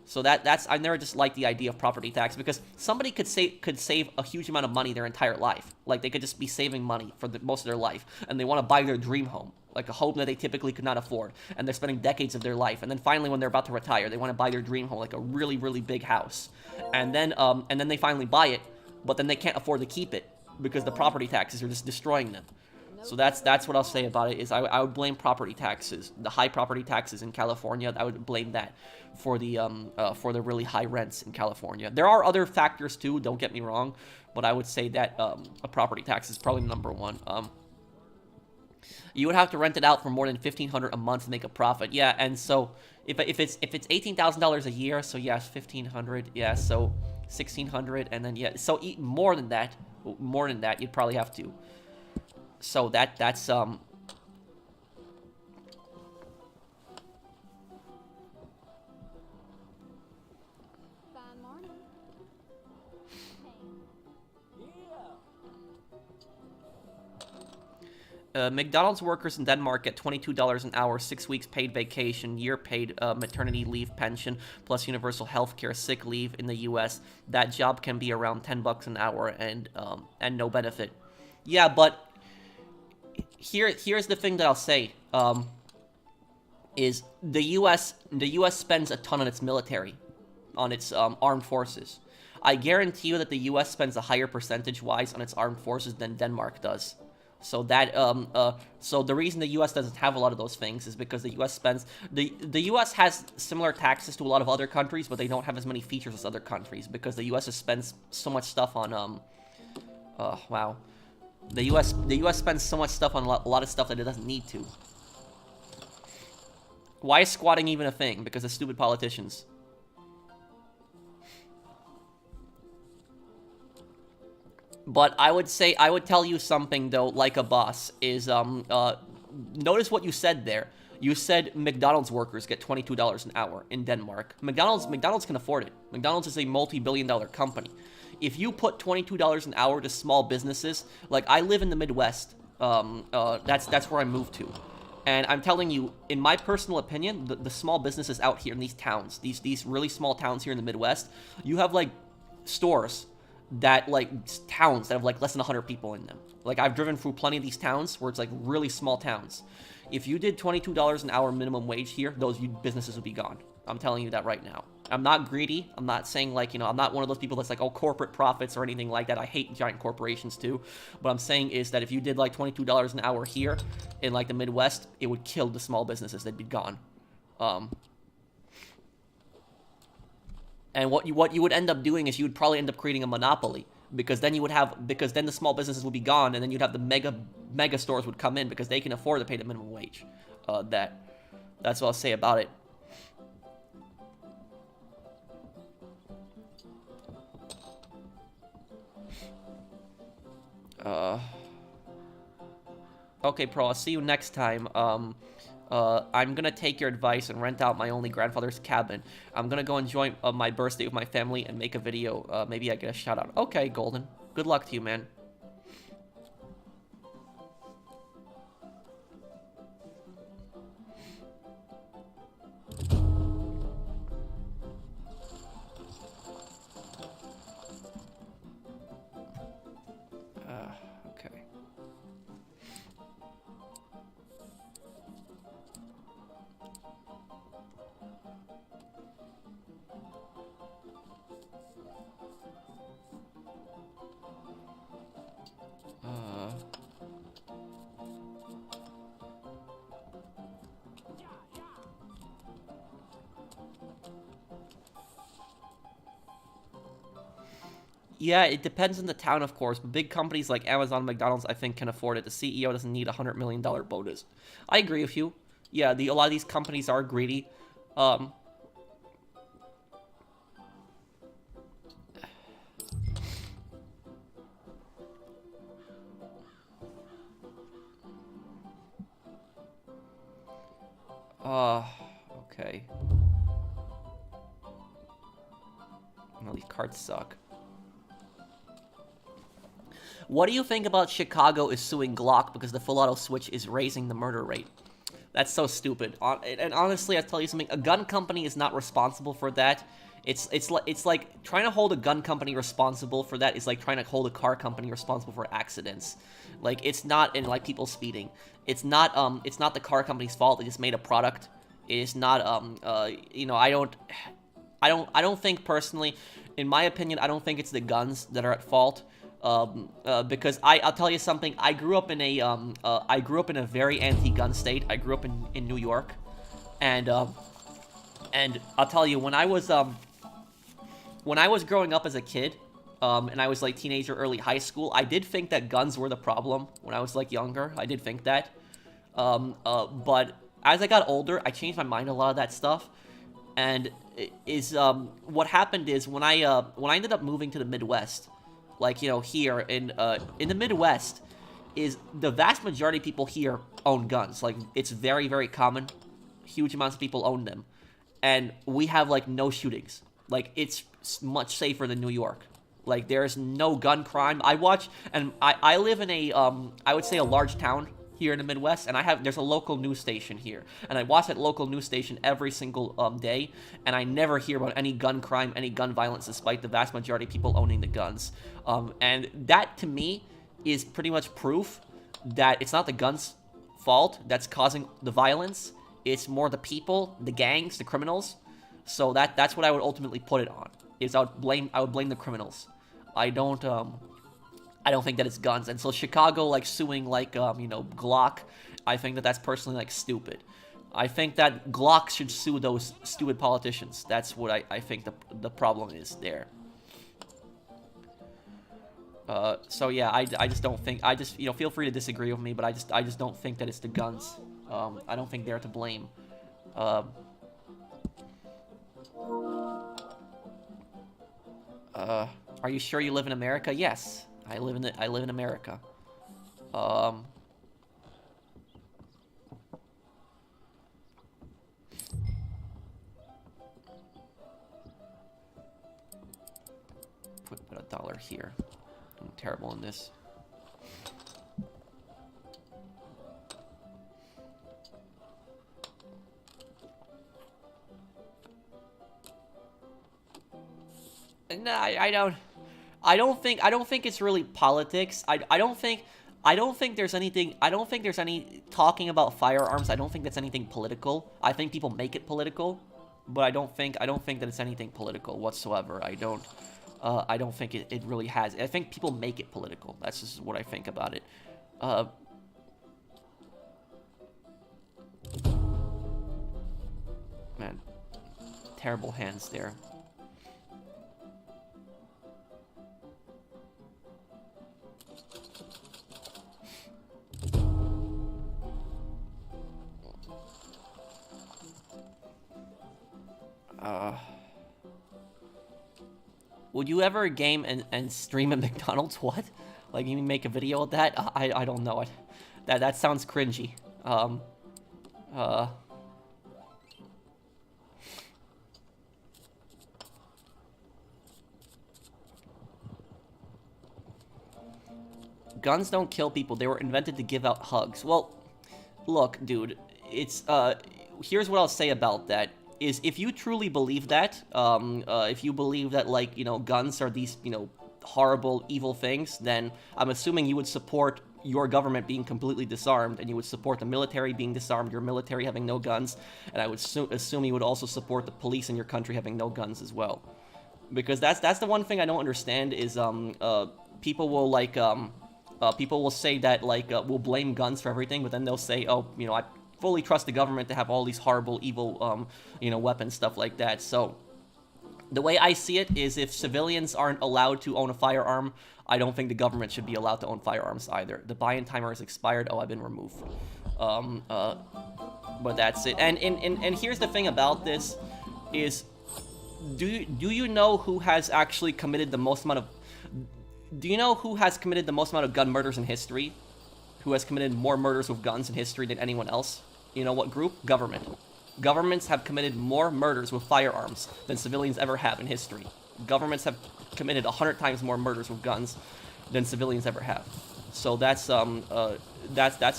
Speaker 1: So that's I never just liked the idea of property tax, because somebody could save a huge amount of money their entire life. Like, they could just be saving money for most of their life, and they want to buy their dream home, like a home that they typically could not afford, and they're spending decades of their life, and then finally when they're about to retire, they want to buy their dream home, like a really, really big house, and then they finally buy it, but then they can't afford to keep it because the property taxes are just destroying them. So that's what I'll say about it, is I would blame property taxes, the high property taxes in California. I would blame that for the really high rents in California. There are other factors too, don't get me wrong, but I would say that a property tax is probably number one. You would have to rent it out for more than $1,500 a month to make a profit. Yeah, and so if it's $18,000 a year, so yes, $1,500. Yeah, so $1,600, and then yeah, so more than that, you'd probably have to. So that's
Speaker 5: Van Martin.
Speaker 1: McDonald's workers in Denmark get $22 an hour, 6 weeks paid vacation, year paid maternity leave pension, plus universal health care, sick leave. In the U.S., that job can be around $10 an hour and no benefit. Yeah, but here's the thing that I'll say, is the U.S. spends a ton on its military, on its armed forces. I guarantee you that the U.S. spends a higher percentage-wise on its armed forces than Denmark does. So that so the reason the U.S. doesn't have a lot of those things is because the U.S. spends the U.S. has similar taxes to a lot of other countries, but they don't have as many features as other countries because the U.S. spends so much stuff on wow. The U.S. spends so much stuff on a lot of stuff that it doesn't need to. Why is squatting even a thing? Because of stupid politicians. But I would tell you something though, like a boss, is notice what you said there. You said McDonald's workers get $22 an hour in Denmark. McDonald's can afford it. McDonald's is a multi-billion-dollar company. If you put $22 an hour to small businesses, like I live in the Midwest, that's where I moved to, and I'm telling you, in my personal opinion, the small businesses out here in these towns, these really small towns here in the Midwest, you have like stores that towns that have like less than 100 people in them. Like I've driven through plenty of these towns where it's like really small towns. If you did $22 an hour minimum wage here, those businesses would be gone. I'm telling you that right now. I'm not greedy. I'm not saying like, I'm not one of those people that's like, oh, corporate profits or anything like that. I hate giant corporations too. What I'm saying is that if you did like $22 an hour here in like the Midwest, it would kill the small businesses. They'd be gone. And what you would end up doing is you would probably end up creating a monopoly, because then the small businesses would be gone, and then you'd have the mega stores would come in because they can afford to pay the minimum wage. That's what I'll say about it. Okay, Pro, I'll see you next time. I'm gonna take your advice and rent out my only grandfather's cabin. I'm gonna go enjoy my birthday with my family and make a video. Maybe I get a shout out. Okay, Golden. Good luck to you, man. Okay. Yeah, it depends on the town, of course, but big companies like Amazon, McDonald's, I think, can afford it. The CEO doesn't need a $100 million bonus. I agree with you. Yeah, a lot of these companies are greedy. Okay. No, these cards suck. What do you think about Chicago is suing Glock because the full auto switch is raising the murder rate? That's so stupid. And honestly, I'll tell you something. A gun company is not responsible for that. It's like trying to hold a gun company responsible for that is like trying to hold a car company responsible for accidents. Like, it's not in like people speeding. It's not the car company's fault. They just made a product. It is not you know, I don't think personally, in my opinion, I don't think it's the guns that are at fault. Because I'll tell you something. I grew up in a very anti-gun state. I grew up in New York, and I'll tell you, when I was growing up as a kid, and I was like teenager, early high school, I did think that guns were the problem when I was like younger. I did think that, but as I got older, I changed my mind on a lot of that stuff. And what happened is when I ended up moving to the Midwest. Like, you know, here in the Midwest, is the vast majority of people here own guns. Like, it's very, very common. Huge amounts of people own them. And we have, like, no shootings. Like, it's much safer than New York. Like, there's no gun crime. I live in I would say a large town here in the Midwest, and there's a local news station here, and I watch that local news station every single day, and I never hear about any gun crime, any gun violence, despite the vast majority of people owning the guns. And that, to me, is pretty much proof that it's not the guns' fault that's causing the violence. It's more the people, the gangs, the criminals. So that's what I would ultimately put it on. Is I would blame the criminals. I don't think that it's guns. And so Chicago, like, suing, like, you know, Glock, I think that that's personally, like, stupid. I think that Glock should sue those stupid politicians. That's what I think the problem is there. So yeah, I just don't think, you know, feel free to disagree with me, but I just don't think that it's the guns. I don't think they're to blame. Are you sure you live in America? Yes. I live in America. Put $1 here. I'm terrible in this. No, I don't think it's really politics. I don't think there's any talking about firearms. I don't think that's anything political. I think people make it political, but I don't think that it's anything political whatsoever. I don't think it really has. I think people make it political. That's just what I think about it. Man, terrible hands there. Would you ever game and stream at McDonald's? What? Like, you make a video of that? I don't know it. That sounds cringy. Guns don't kill people. They were invented to give out hugs. Well, look, dude, it's, here's what I'll say about that. Is if you truly believe that, if you believe that, like, you know, guns are these, you know, horrible, evil things, then I'm assuming you would support your government being completely disarmed, and you would support the military being disarmed, your military having no guns, and I would assume you would also support the police in your country having no guns as well. Because that's the one thing I don't understand is, people will, like, people will say that, like, we'll blame guns for everything, but then they'll say, oh, you know, I fully trust the government to have all these horrible, evil, you know, weapons, stuff like that. So, the way I see it is if civilians aren't allowed to own a firearm, I don't think the government should be allowed to own firearms either. The buy-in timer is expired. Oh, I've been removed. But that's it. And here's the thing about this is, do you know who has actually committed the most amount of... Do you know who has committed the most amount of gun murders in history? Who has committed more murders with guns in history than anyone else? You know what group? Government. Governments have committed more murders with firearms than civilians ever have in history. Governments have committed 100 times more murders with guns than civilians ever have. So that's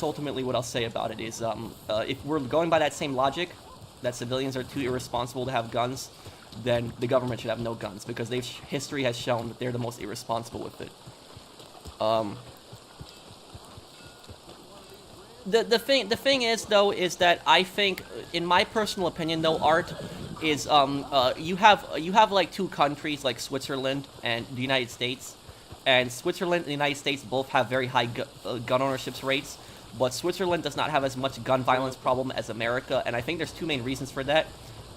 Speaker 1: ultimately what I'll say about it. Is if we're going by that same logic, that civilians are too irresponsible to have guns, then the government should have no guns, because history has shown that they're the most irresponsible with it. The thing is though, is that I think, in my personal opinion though, art is you have like two countries, like Switzerland and the United States, and Switzerland and the United States both have very high gun ownership rates, but Switzerland does not have as much gun violence problem as America, and I think there's two main reasons for that.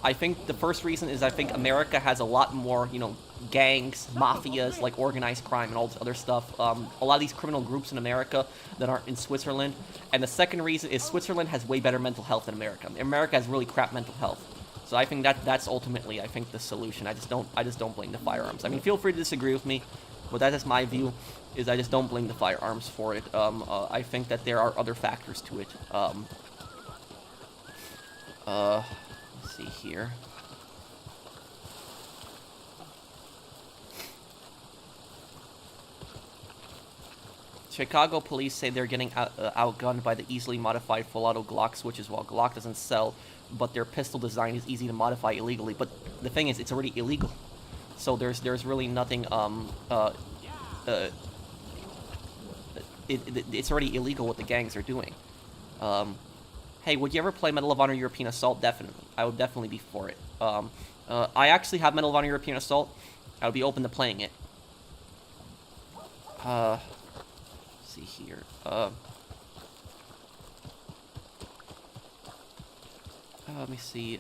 Speaker 1: I think the first reason is I think America has a lot more, you know, gangs, mafias, like organized crime and all this other stuff. A lot of these criminal groups in America that aren't in Switzerland. And the second reason is Switzerland has way better mental health than America. America has really crap mental health. So I think that's ultimately, I think, the solution. I just don't blame the firearms. I mean, feel free to disagree with me, but that is my view. Is I just don't blame the firearms for it. I think that there are other factors to it. Let's see here. Chicago police say they're getting outgunned by the easily modified full auto Glock switches, while Glock doesn't sell, but their pistol design is easy to modify illegally. But the thing is, it's already illegal, so there's really nothing. It's already illegal what the gangs are doing. Hey, would you ever play Medal of Honor European Assault? Definitely. I would definitely be for it. I actually have Medal of Honor European Assault. I would be open to playing it. Let's see here. Let me see.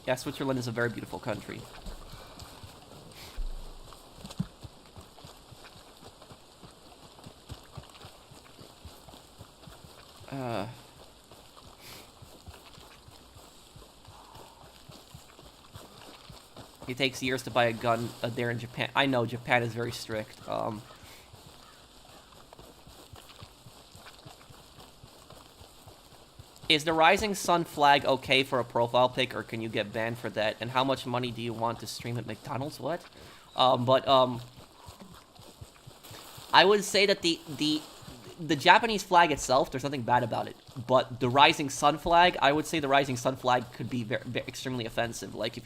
Speaker 1: Yeah, Switzerland is a very beautiful country. It takes years to buy a gun there in Japan. I know, Japan is very strict. Is the Rising Sun flag okay for a profile pic, or can you get banned for that? And how much money do you want to stream at McDonald's? What? I would say that the Japanese flag itself, there's nothing bad about it. But the Rising Sun flag, I would say the Rising Sun flag could be very extremely offensive. Like, if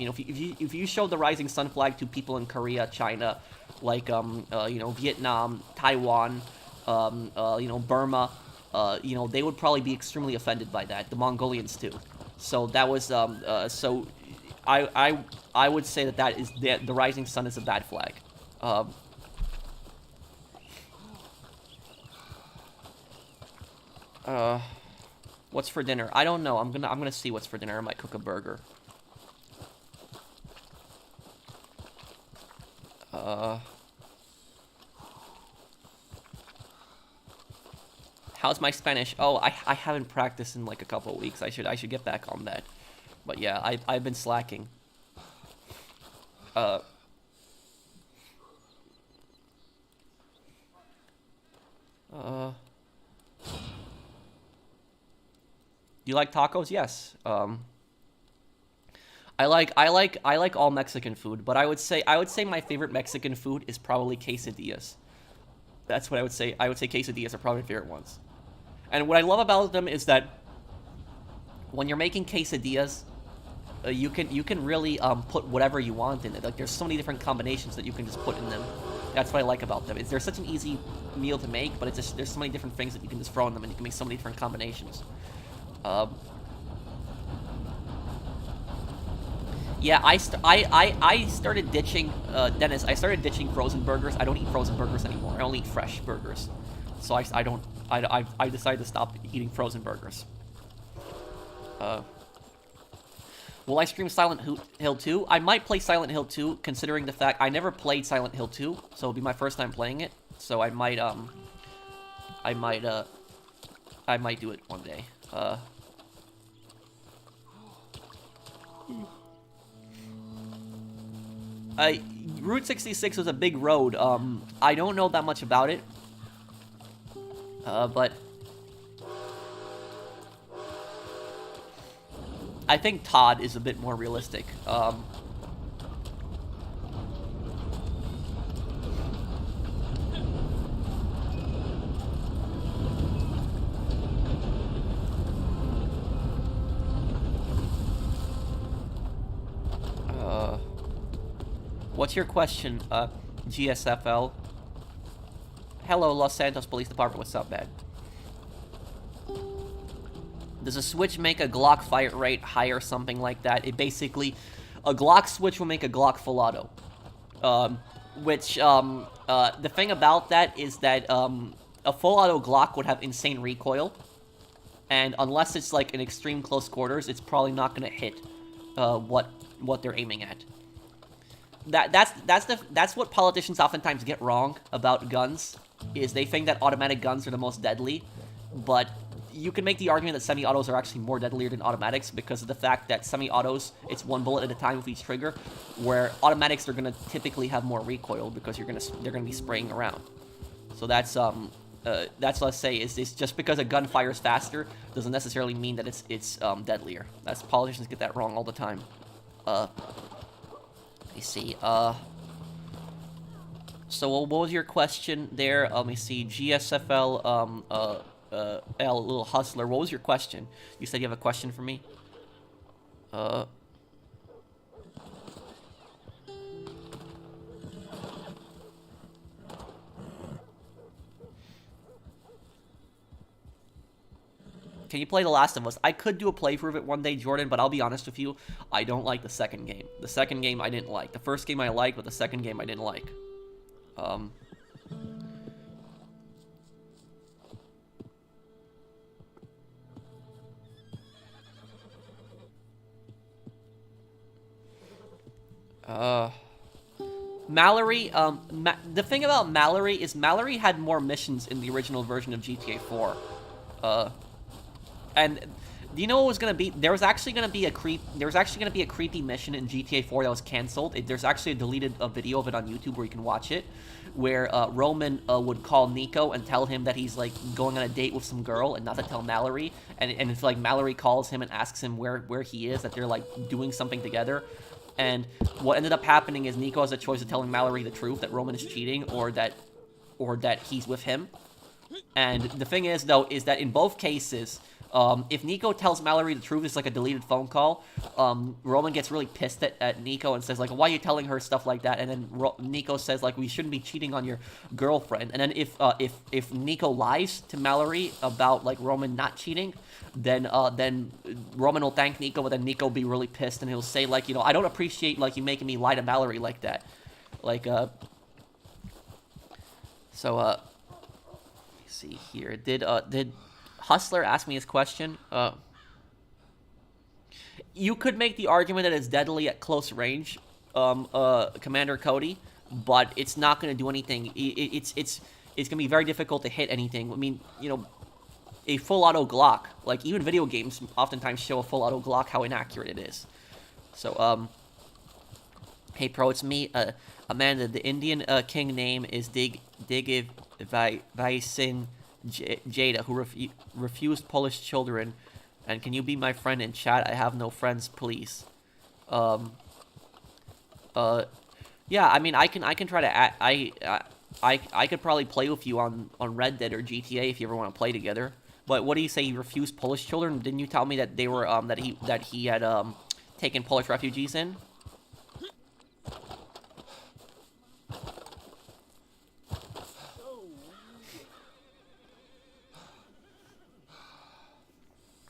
Speaker 1: you show the Rising Sun flag to people in Korea, China, like Vietnam, Taiwan, Burma, they would probably be extremely offended by that. The Mongolians too. So that was so I would say that is the Rising Sun is a bad flag. What's for dinner? I don't know. I'm gonna see what's for dinner. I might cook a burger. How's my Spanish? Oh, I haven't practiced in like a couple of weeks. I should get back on that. But yeah, I've been slacking. You like tacos? Yes. I like all Mexican food, but I would say my favorite Mexican food is probably quesadillas. That's what I would say. I would say quesadillas are probably my favorite ones. And what I love about them is that when you're making quesadillas, you can really put whatever you want in it. Like, there's so many different combinations that you can just put in them. That's what I like about them. They're such an easy meal to make, but there's so many different things that you can just throw in them, and you can make so many different combinations. Yeah, I started ditching, Dennis, I started ditching frozen burgers. I don't eat frozen burgers anymore. I only eat fresh burgers. So I decided to stop eating frozen burgers. Will I stream Silent Hill 2? I might play Silent Hill 2, considering the fact I never played Silent Hill 2, so it'll be my first time playing it. So I might do it one day. Route 66 was a big road. I don't know that much about it. But I think Todd is a bit more realistic. What's your question, GSFL? Hello, Los Santos Police Department. What's up, man? Does a switch make a Glock fire rate higher or something like that? It basically... A Glock switch will make a Glock full auto. The thing about that is that a full auto Glock would have insane recoil. And unless it's like in extreme close quarters, it's probably not going to hit what they're aiming at. That's what politicians oftentimes get wrong about guns, is they think that automatic guns are the most deadly, but you can make the argument that semi-autos are actually more deadlier than automatics because of the fact that semi-autos, it's one bullet at a time with each trigger, where automatics are going to typically have more recoil because they're going to be spraying around. So that's what I say is this: just because a gun fires faster doesn't necessarily mean that it's deadlier. That's politicians get that wrong all the time. Let me see. So what was your question there? Let me see. GSFL little hustler. What was your question? You said you have a question for me. Can you play The Last of Us? I could do a playthrough of it one day, Jordan, but I'll be honest with you, I don't like the second game. The second game I didn't like. The first game I liked, but the second game I didn't like. Mallory, the thing about Mallory is Mallory had more missions in the original version of GTA 4. And do you know what was gonna be? There was actually gonna be a creepy mission in GTA 4 that was canceled. There's actually a deleted video of it on YouTube where you can watch it, where Roman would call Nico and tell him that he's like going on a date with some girl and not to tell Mallory. And it's like Mallory calls him and asks him where he is, that they're like doing something together. And what ended up happening is Nico has a choice of telling Mallory the truth, that Roman is cheating, or that he's with him. And the thing is, though, is that in both cases, if Nico tells Mallory the truth, it's like a deleted phone call. Roman gets really pissed at Nico and says, like, why are you telling her stuff like that? And then Nico says, like, we shouldn't be cheating on your girlfriend. And then if Nico lies to Mallory about, like, Roman not cheating, then Roman will thank Nico, but then Nico will be really pissed and he'll say, like, you know, I don't appreciate, like, you making me lie to Mallory like that. Like, so, let me see here. Did Hustler ask me his question? You could make the argument that it's deadly at close range, Commander Cody, but it's not going to do anything. It's going to be very difficult to hit anything. I mean, you know, a full auto Glock, like even video games oftentimes show a full auto Glock how inaccurate it is. So, hey pro, it's me, Amanda. The Indian king name is Digiv Vaisin Jada, who refused Polish children. And can you be my friend in chat? I have no friends, please. Yeah, I mean, I can try to I could probably play with you on Red Dead or GTA if you ever want to play together. But what do you say? You refused Polish children? Didn't you tell me that they were that he had taken Polish refugees in?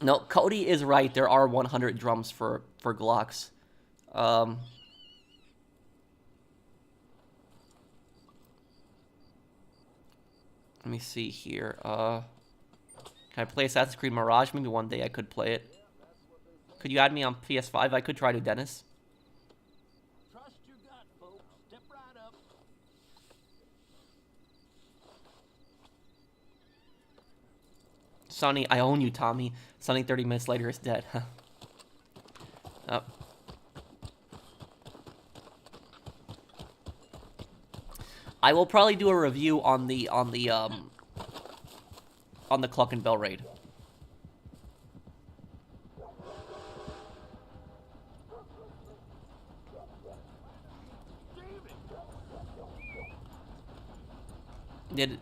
Speaker 1: No, Cody is right. There are 100 drums for Glocks. Let me see here. Can I play Assassin's Creed Mirage? Maybe one day I could play it. Could you add me on PS5? I could try to, Dennis.
Speaker 3: Trust your gut, folks. Step right up.
Speaker 1: Sonny, I own you, Tommy. Sonny 30 minutes later is dead. Oh. I will probably do a review on the Cluck and Bell raid. Did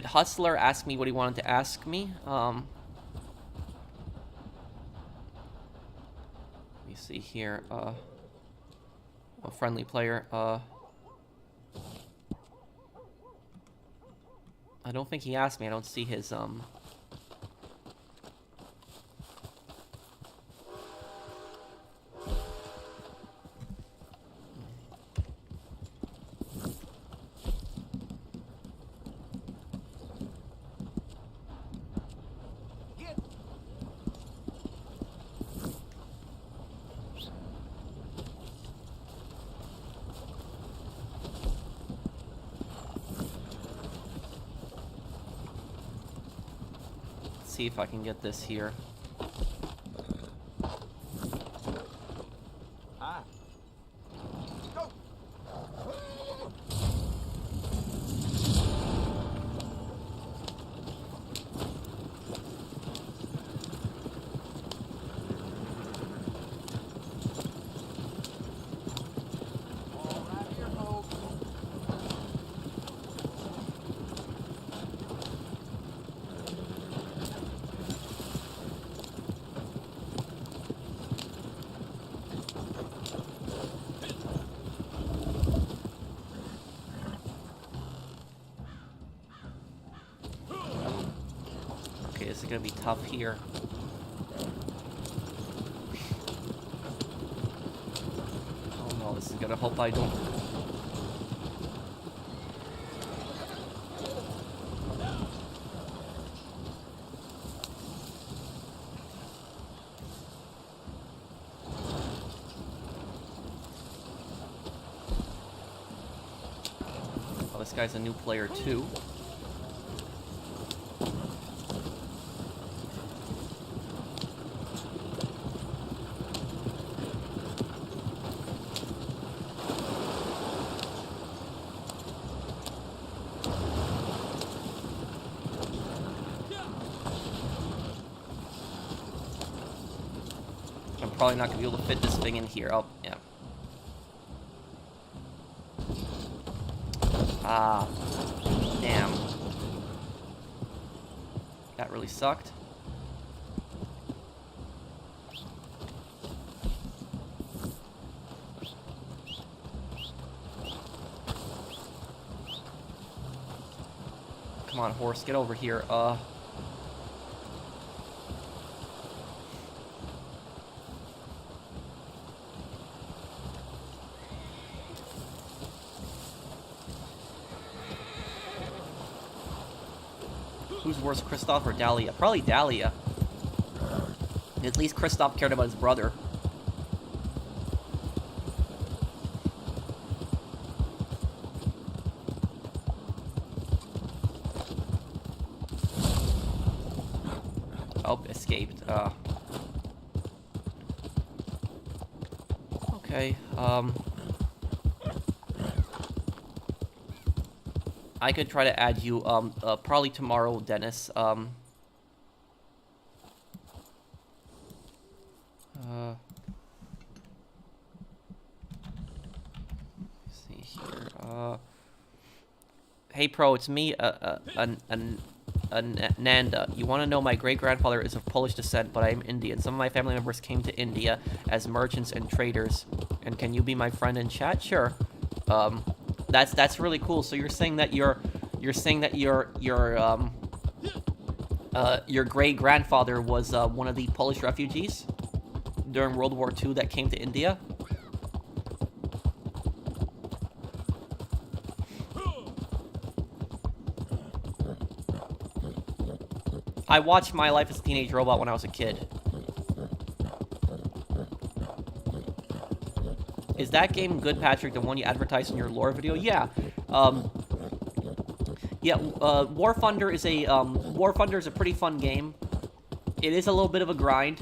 Speaker 1: Hustler ask me what he wanted to ask me? Let me see here. A friendly player. I don't think he asked me. I don't see his, see if I can get this here.
Speaker 6: Ah. Go. All right here, folks.
Speaker 1: Okay, this is gonna be tough here. Oh no, this is gonna hope I don't. Oh, this guy's a new player too. I'm probably not gonna be able to fit this thing in here. Oh, yeah. Ah, damn. That really sucked. Come on, horse, get over here. Who's worse, Kristoff or Dahlia? Probably Dahlia. At least Kristoff cared about his brother. Oh, escaped. Okay, I could try to add you, probably tomorrow, Dennis. See here. Hey, Pro, it's me, Nanda. You want to know my great-grandfather is of Polish descent, but I am Indian. Some of my family members came to India as merchants and traders. And can you be my friend in chat? Sure. That's really cool. So you're saying that your great-grandfather was one of the Polish refugees during World War II that came to India? I watched My Life as a Teenage Robot when I was a kid. Is that game good, Patrick? The one you advertised in your lore video? Yeah. War Thunder is a pretty fun game. It is a little bit of a grind,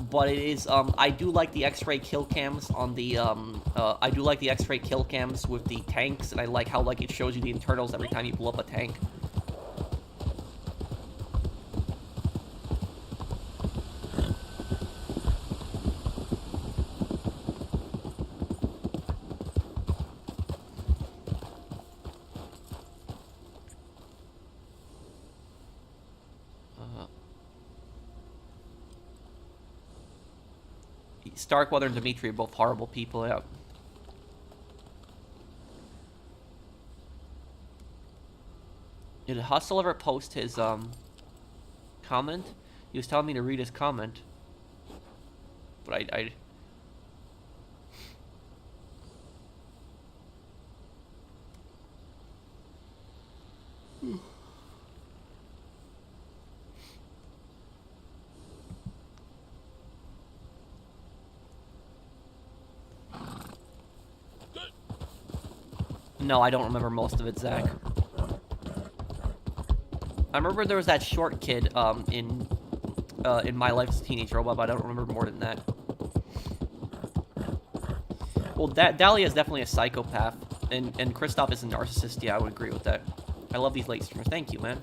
Speaker 1: but it is. I do like the X-ray kill cams on the. I do like the X-ray kill cams with the tanks, and I like how it shows you the internals every time you blow up a tank. Starkweather and Dimitri are both horrible people. Yeah. Did Hustle ever post his comment? He was telling me to read his comment, but I No, I don't remember most of it, Zach. I remember there was that short kid in My Life as a Teenage Robot, but I don't remember more than that. Well, Dahlia is definitely a psychopath, and Kristoff is a narcissist. Yeah, I would agree with that. I love these late streamers. Thank you, man.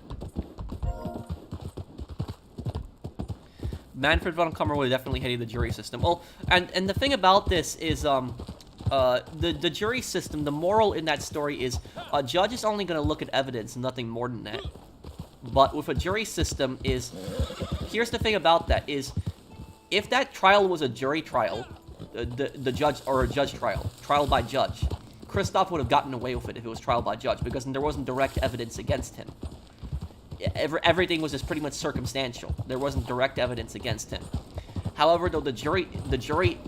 Speaker 1: Manfred von Kummer would have definitely hated the jury system. Well, and the thing about this is the jury system, the moral in that story is a judge is only going to look at evidence, nothing more than that. But with a jury system is, here's the thing about that is, if that trial was a jury trial, the judge, or a judge trial by judge, Kristoff would have gotten away with it if it was trial by judge, because there wasn't direct evidence against him. Everything was just pretty much circumstantial. There wasn't direct evidence against him. However, though, the jury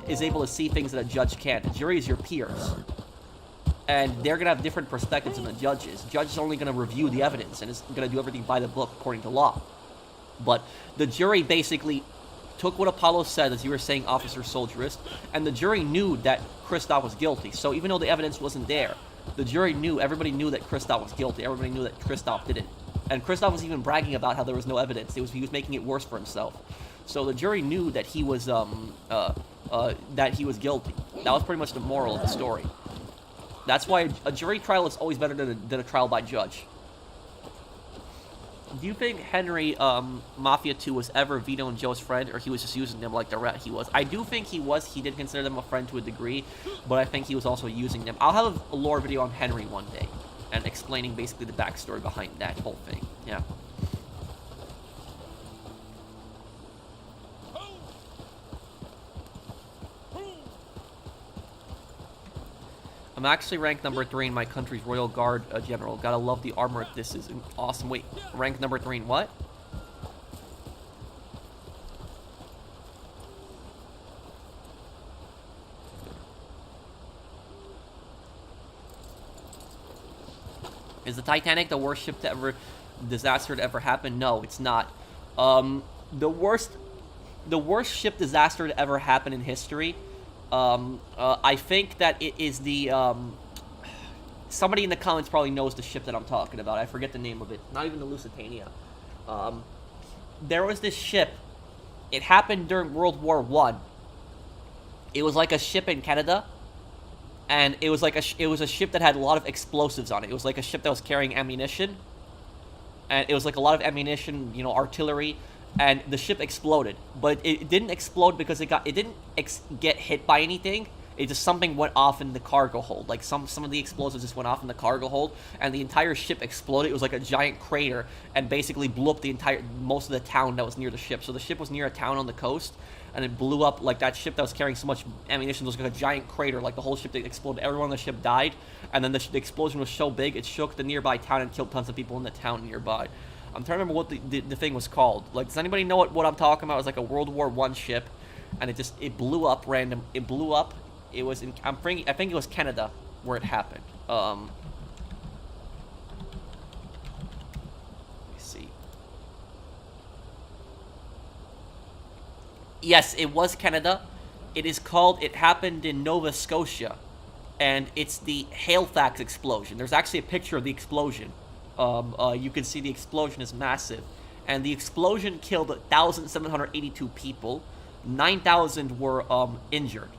Speaker 1: is able to see things that a judge can't. The jury is your peers. And they're going to have different perspectives than the judges. The judge is only going to review the evidence and is going to do everything by the book according to law. But the jury basically took what Apollo said, as you were saying, Officer Soldierist, and the jury knew that Kristoff was guilty. So even though the evidence wasn't there, the jury knew, everybody knew that Kristoff was guilty. Everybody knew that Kristoff didn't. And Kristoff was even bragging about how there was no evidence. He was making it worse for himself. So the jury knew that he was guilty. That was pretty much the moral of the story. That's why a jury trial is always better than a trial by judge. Do you think Henry, Mafia 2 was ever Vito and Joe's friend, or he was just using them like the rat he was? I do think he was. He did consider them a friend to a degree, but I think he was also using them. I'll have a lore video on Henry one day, and explaining basically the backstory behind that whole thing. Yeah. I'm actually ranked number 3 in my country's Royal Guard General. Gotta love the armor. This is awesome. Wait, rank number 3 in what? Is the Titanic the worst ship disaster to ever happen? No, it's not. The worst ship disaster to ever happen in history. I think that it is the, somebody in the comments probably knows the ship that I'm talking about. I forget the name of it. Not even the Lusitania. There was this ship. It happened during World War I. It was like a ship in Canada. And it was like it was a ship that had a lot of explosives on it. It was like a ship that was carrying ammunition. And it was like a lot of ammunition, you know, artillery. And the ship exploded, but it didn't explode because it didn't get hit by anything. It just, something went off in the cargo hold. Like some of the explosives just went off in the cargo hold, and the entire ship exploded. It was like a giant crater, and basically blew up most of the town that was near the ship. So the ship was near a town on the coast, and it blew up. Like that ship that was carrying so much ammunition was like a giant crater. Like the whole ship that exploded. Everyone on the ship died, and then the explosion was so big it shook the nearby town and killed tons of people in the town nearby. I'm trying to remember what the thing was called. Like, does anybody know what I'm talking about? It was like a World War I ship, and it blew up random. It blew up. It was in, I think it was Canada where it happened. Let me see. Yes, it was Canada. It happened in Nova Scotia, and it's the Halifax explosion. There's actually a picture of the explosion. You can see the explosion is massive, and the explosion killed 1,782 people. 9,000 were injured,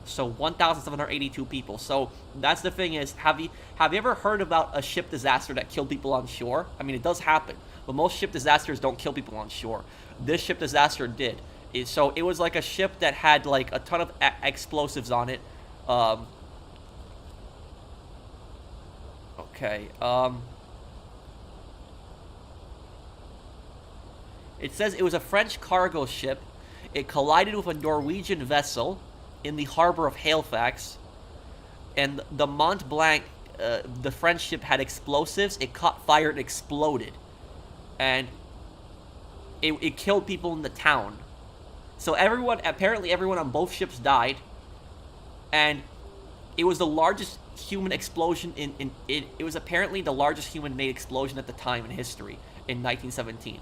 Speaker 1: so 1,782 people. So that's the thing is, have you ever heard about a ship disaster that killed people on shore? I mean, it does happen, but most ship disasters don't kill people on shore. This ship disaster did. So it was like a ship that had like a ton of explosives on it. Okay. It says it was a French cargo ship. It collided with a Norwegian vessel in the harbor of Halifax, and the Mont Blanc the French ship had explosives. It caught fire and exploded, and it killed people in the town. So apparently everyone on both ships died, and it was the largest human explosion it was apparently the largest human-made explosion at the time in history in 1917.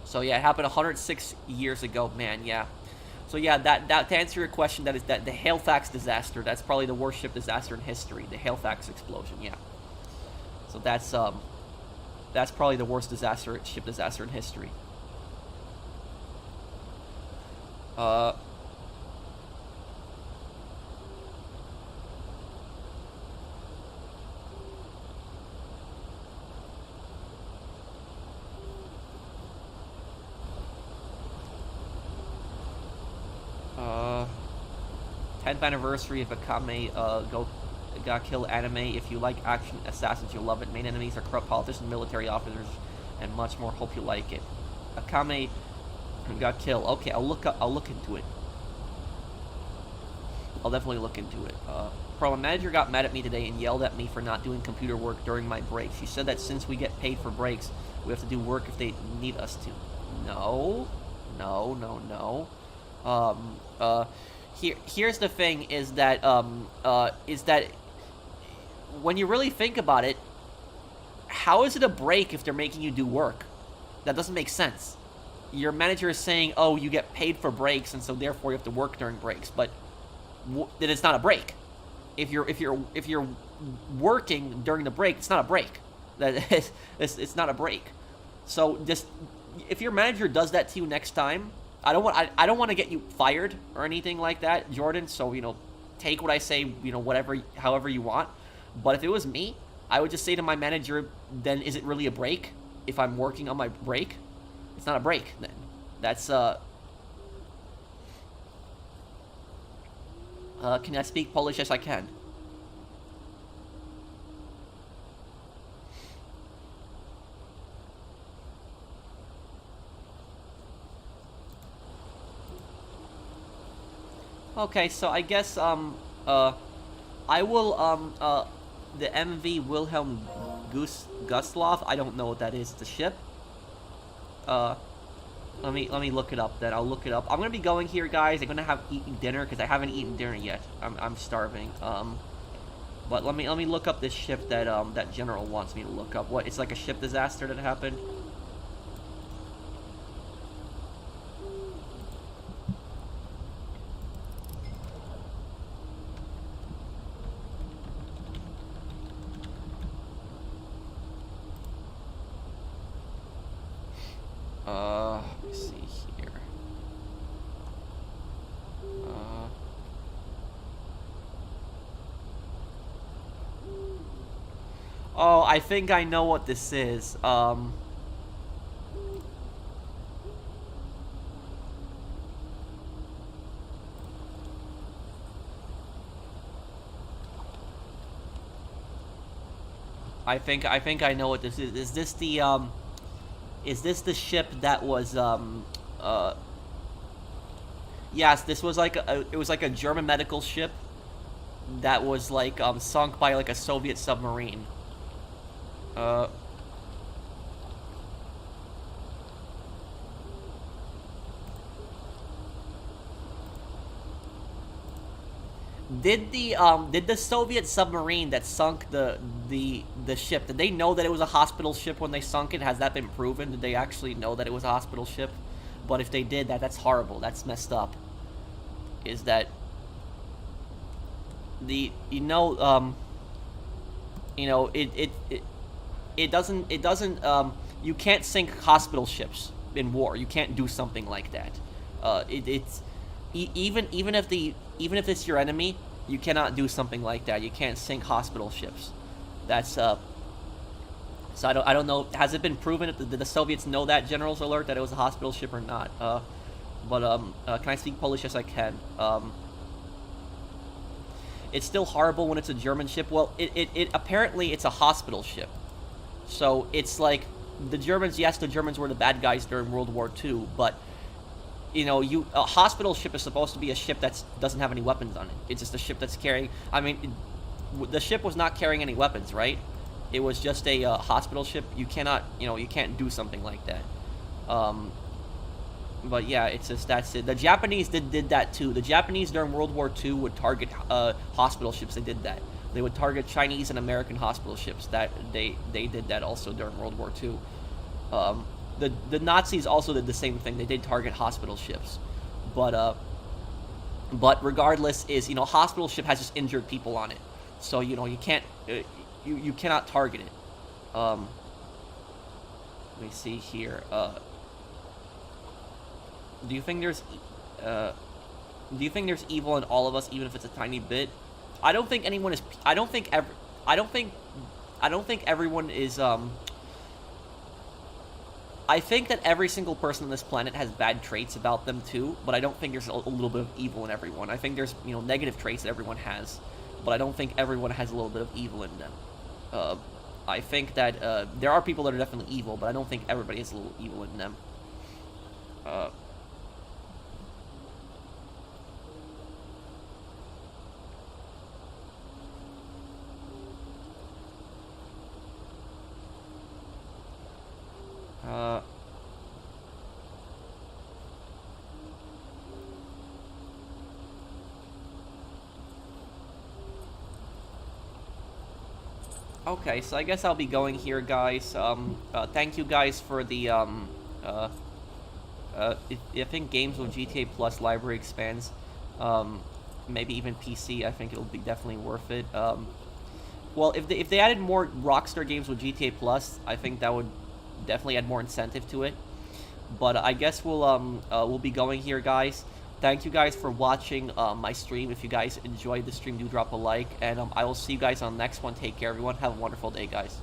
Speaker 1: So yeah, it happened 106 years ago, man. Yeah. So yeah, that to answer your question, that is that the Halifax disaster. That's probably the worst ship disaster in history. The Halifax explosion. Yeah. So that's probably the worst ship disaster in history. Uh, 10th anniversary of Akame got killed anime. If you like action assassins, you'll love it. Main enemies are corrupt politicians, military officers, and much more. Hope you like it. Akame got killed. Okay, I'll look into it. I'll definitely look into it. My manager got mad at me today and yelled at me for not doing computer work during my break. She said that since we get paid for breaks, we have to do work if they need us to. No. Here's the thing: is that when you really think about it, how is it a break if they're making you do work? That doesn't make sense. Your manager is saying, "Oh, you get paid for breaks, and so therefore you have to work during breaks," but then it's not a break. If you're working during the break, it's not a break. It's not a break. So just if your manager does that to you next time, I don't want to get you fired or anything like that, Jordan. So take what I say, however you want. But if it was me, I would just say to my manager, then is it really a break if I'm working on my break? It's not a break then. That's can I speak Polish? Yes, I can. Okay, so I guess I will the MV Wilhelm Gustloff. I don't know what that is. The ship. Let me look it up. Then I'll look it up. I'm gonna be going here, guys. I'm gonna have eaten dinner because I haven't eaten dinner yet. I'm starving. But let me look up this ship that that General wants me to look up. What? It's like a ship disaster that happened. Let me see here. Oh, I think I know what this is. I think I know what this is. Is this the ship that was yes, this was like it was like a German medical ship that was like sunk by like a Soviet submarine. Did the Soviet submarine that sunk the ship, did they know that it was a hospital ship when they sunk it? Has that been proven? Did they actually know that it was a hospital ship? But if they did, that's horrible. That's messed up. Is that it doesn't you can't sink hospital ships in war. You can't do something like that. Even if it's your enemy, you cannot do something like that. You can't sink hospital ships. That's so I don't know. Has it been proven? Did the Soviets know that, General's alert, that it was a hospital ship or not? Can I speak Polish? Yes, I can. It's still horrible when it's a German ship. Well, it apparently it's a hospital ship. So it's like the Germans. Yes, the Germans were the bad guys during World War II, but a hospital ship is supposed to be a ship that doesn't have any weapons on it. It's just a ship that's carrying. I mean, the ship was not carrying any weapons, right? It was just a hospital ship. You cannot, you can't do something like that. But yeah, it's just that's it. The Japanese did that too. The Japanese during World War II would target hospital ships. They did that. They would target Chinese and American hospital ships. That they did that also during World War II. The Nazis also did the same thing. They did target hospital ships, but regardless, is hospital ship has just injured people on it, so you can't you cannot target it. Let me see here. Do you think there's evil in all of us, even if it's a tiny bit? I don't think anyone is. I don't think everyone is. I think that every single person on this planet has bad traits about them too, but I don't think there's a little bit of evil in everyone. I think there's negative traits that everyone has, but I don't think everyone has a little bit of evil in them. I think that there are people that are definitely evil, but I don't think everybody has a little evil in them. Okay, so I guess I'll be going here, guys. Thank you guys for the, I think games with GTA Plus library expands, maybe even PC, I think it'll be definitely worth it. Well, if they added more Rockstar games with GTA Plus, I think that would definitely add more incentive to it. But I guess we'll be going here, guys. Thank you guys for watching my stream. If you guys enjoyed the stream, do drop a like, and I will see you guys on the next one. Take care, everyone. Have a wonderful day, guys.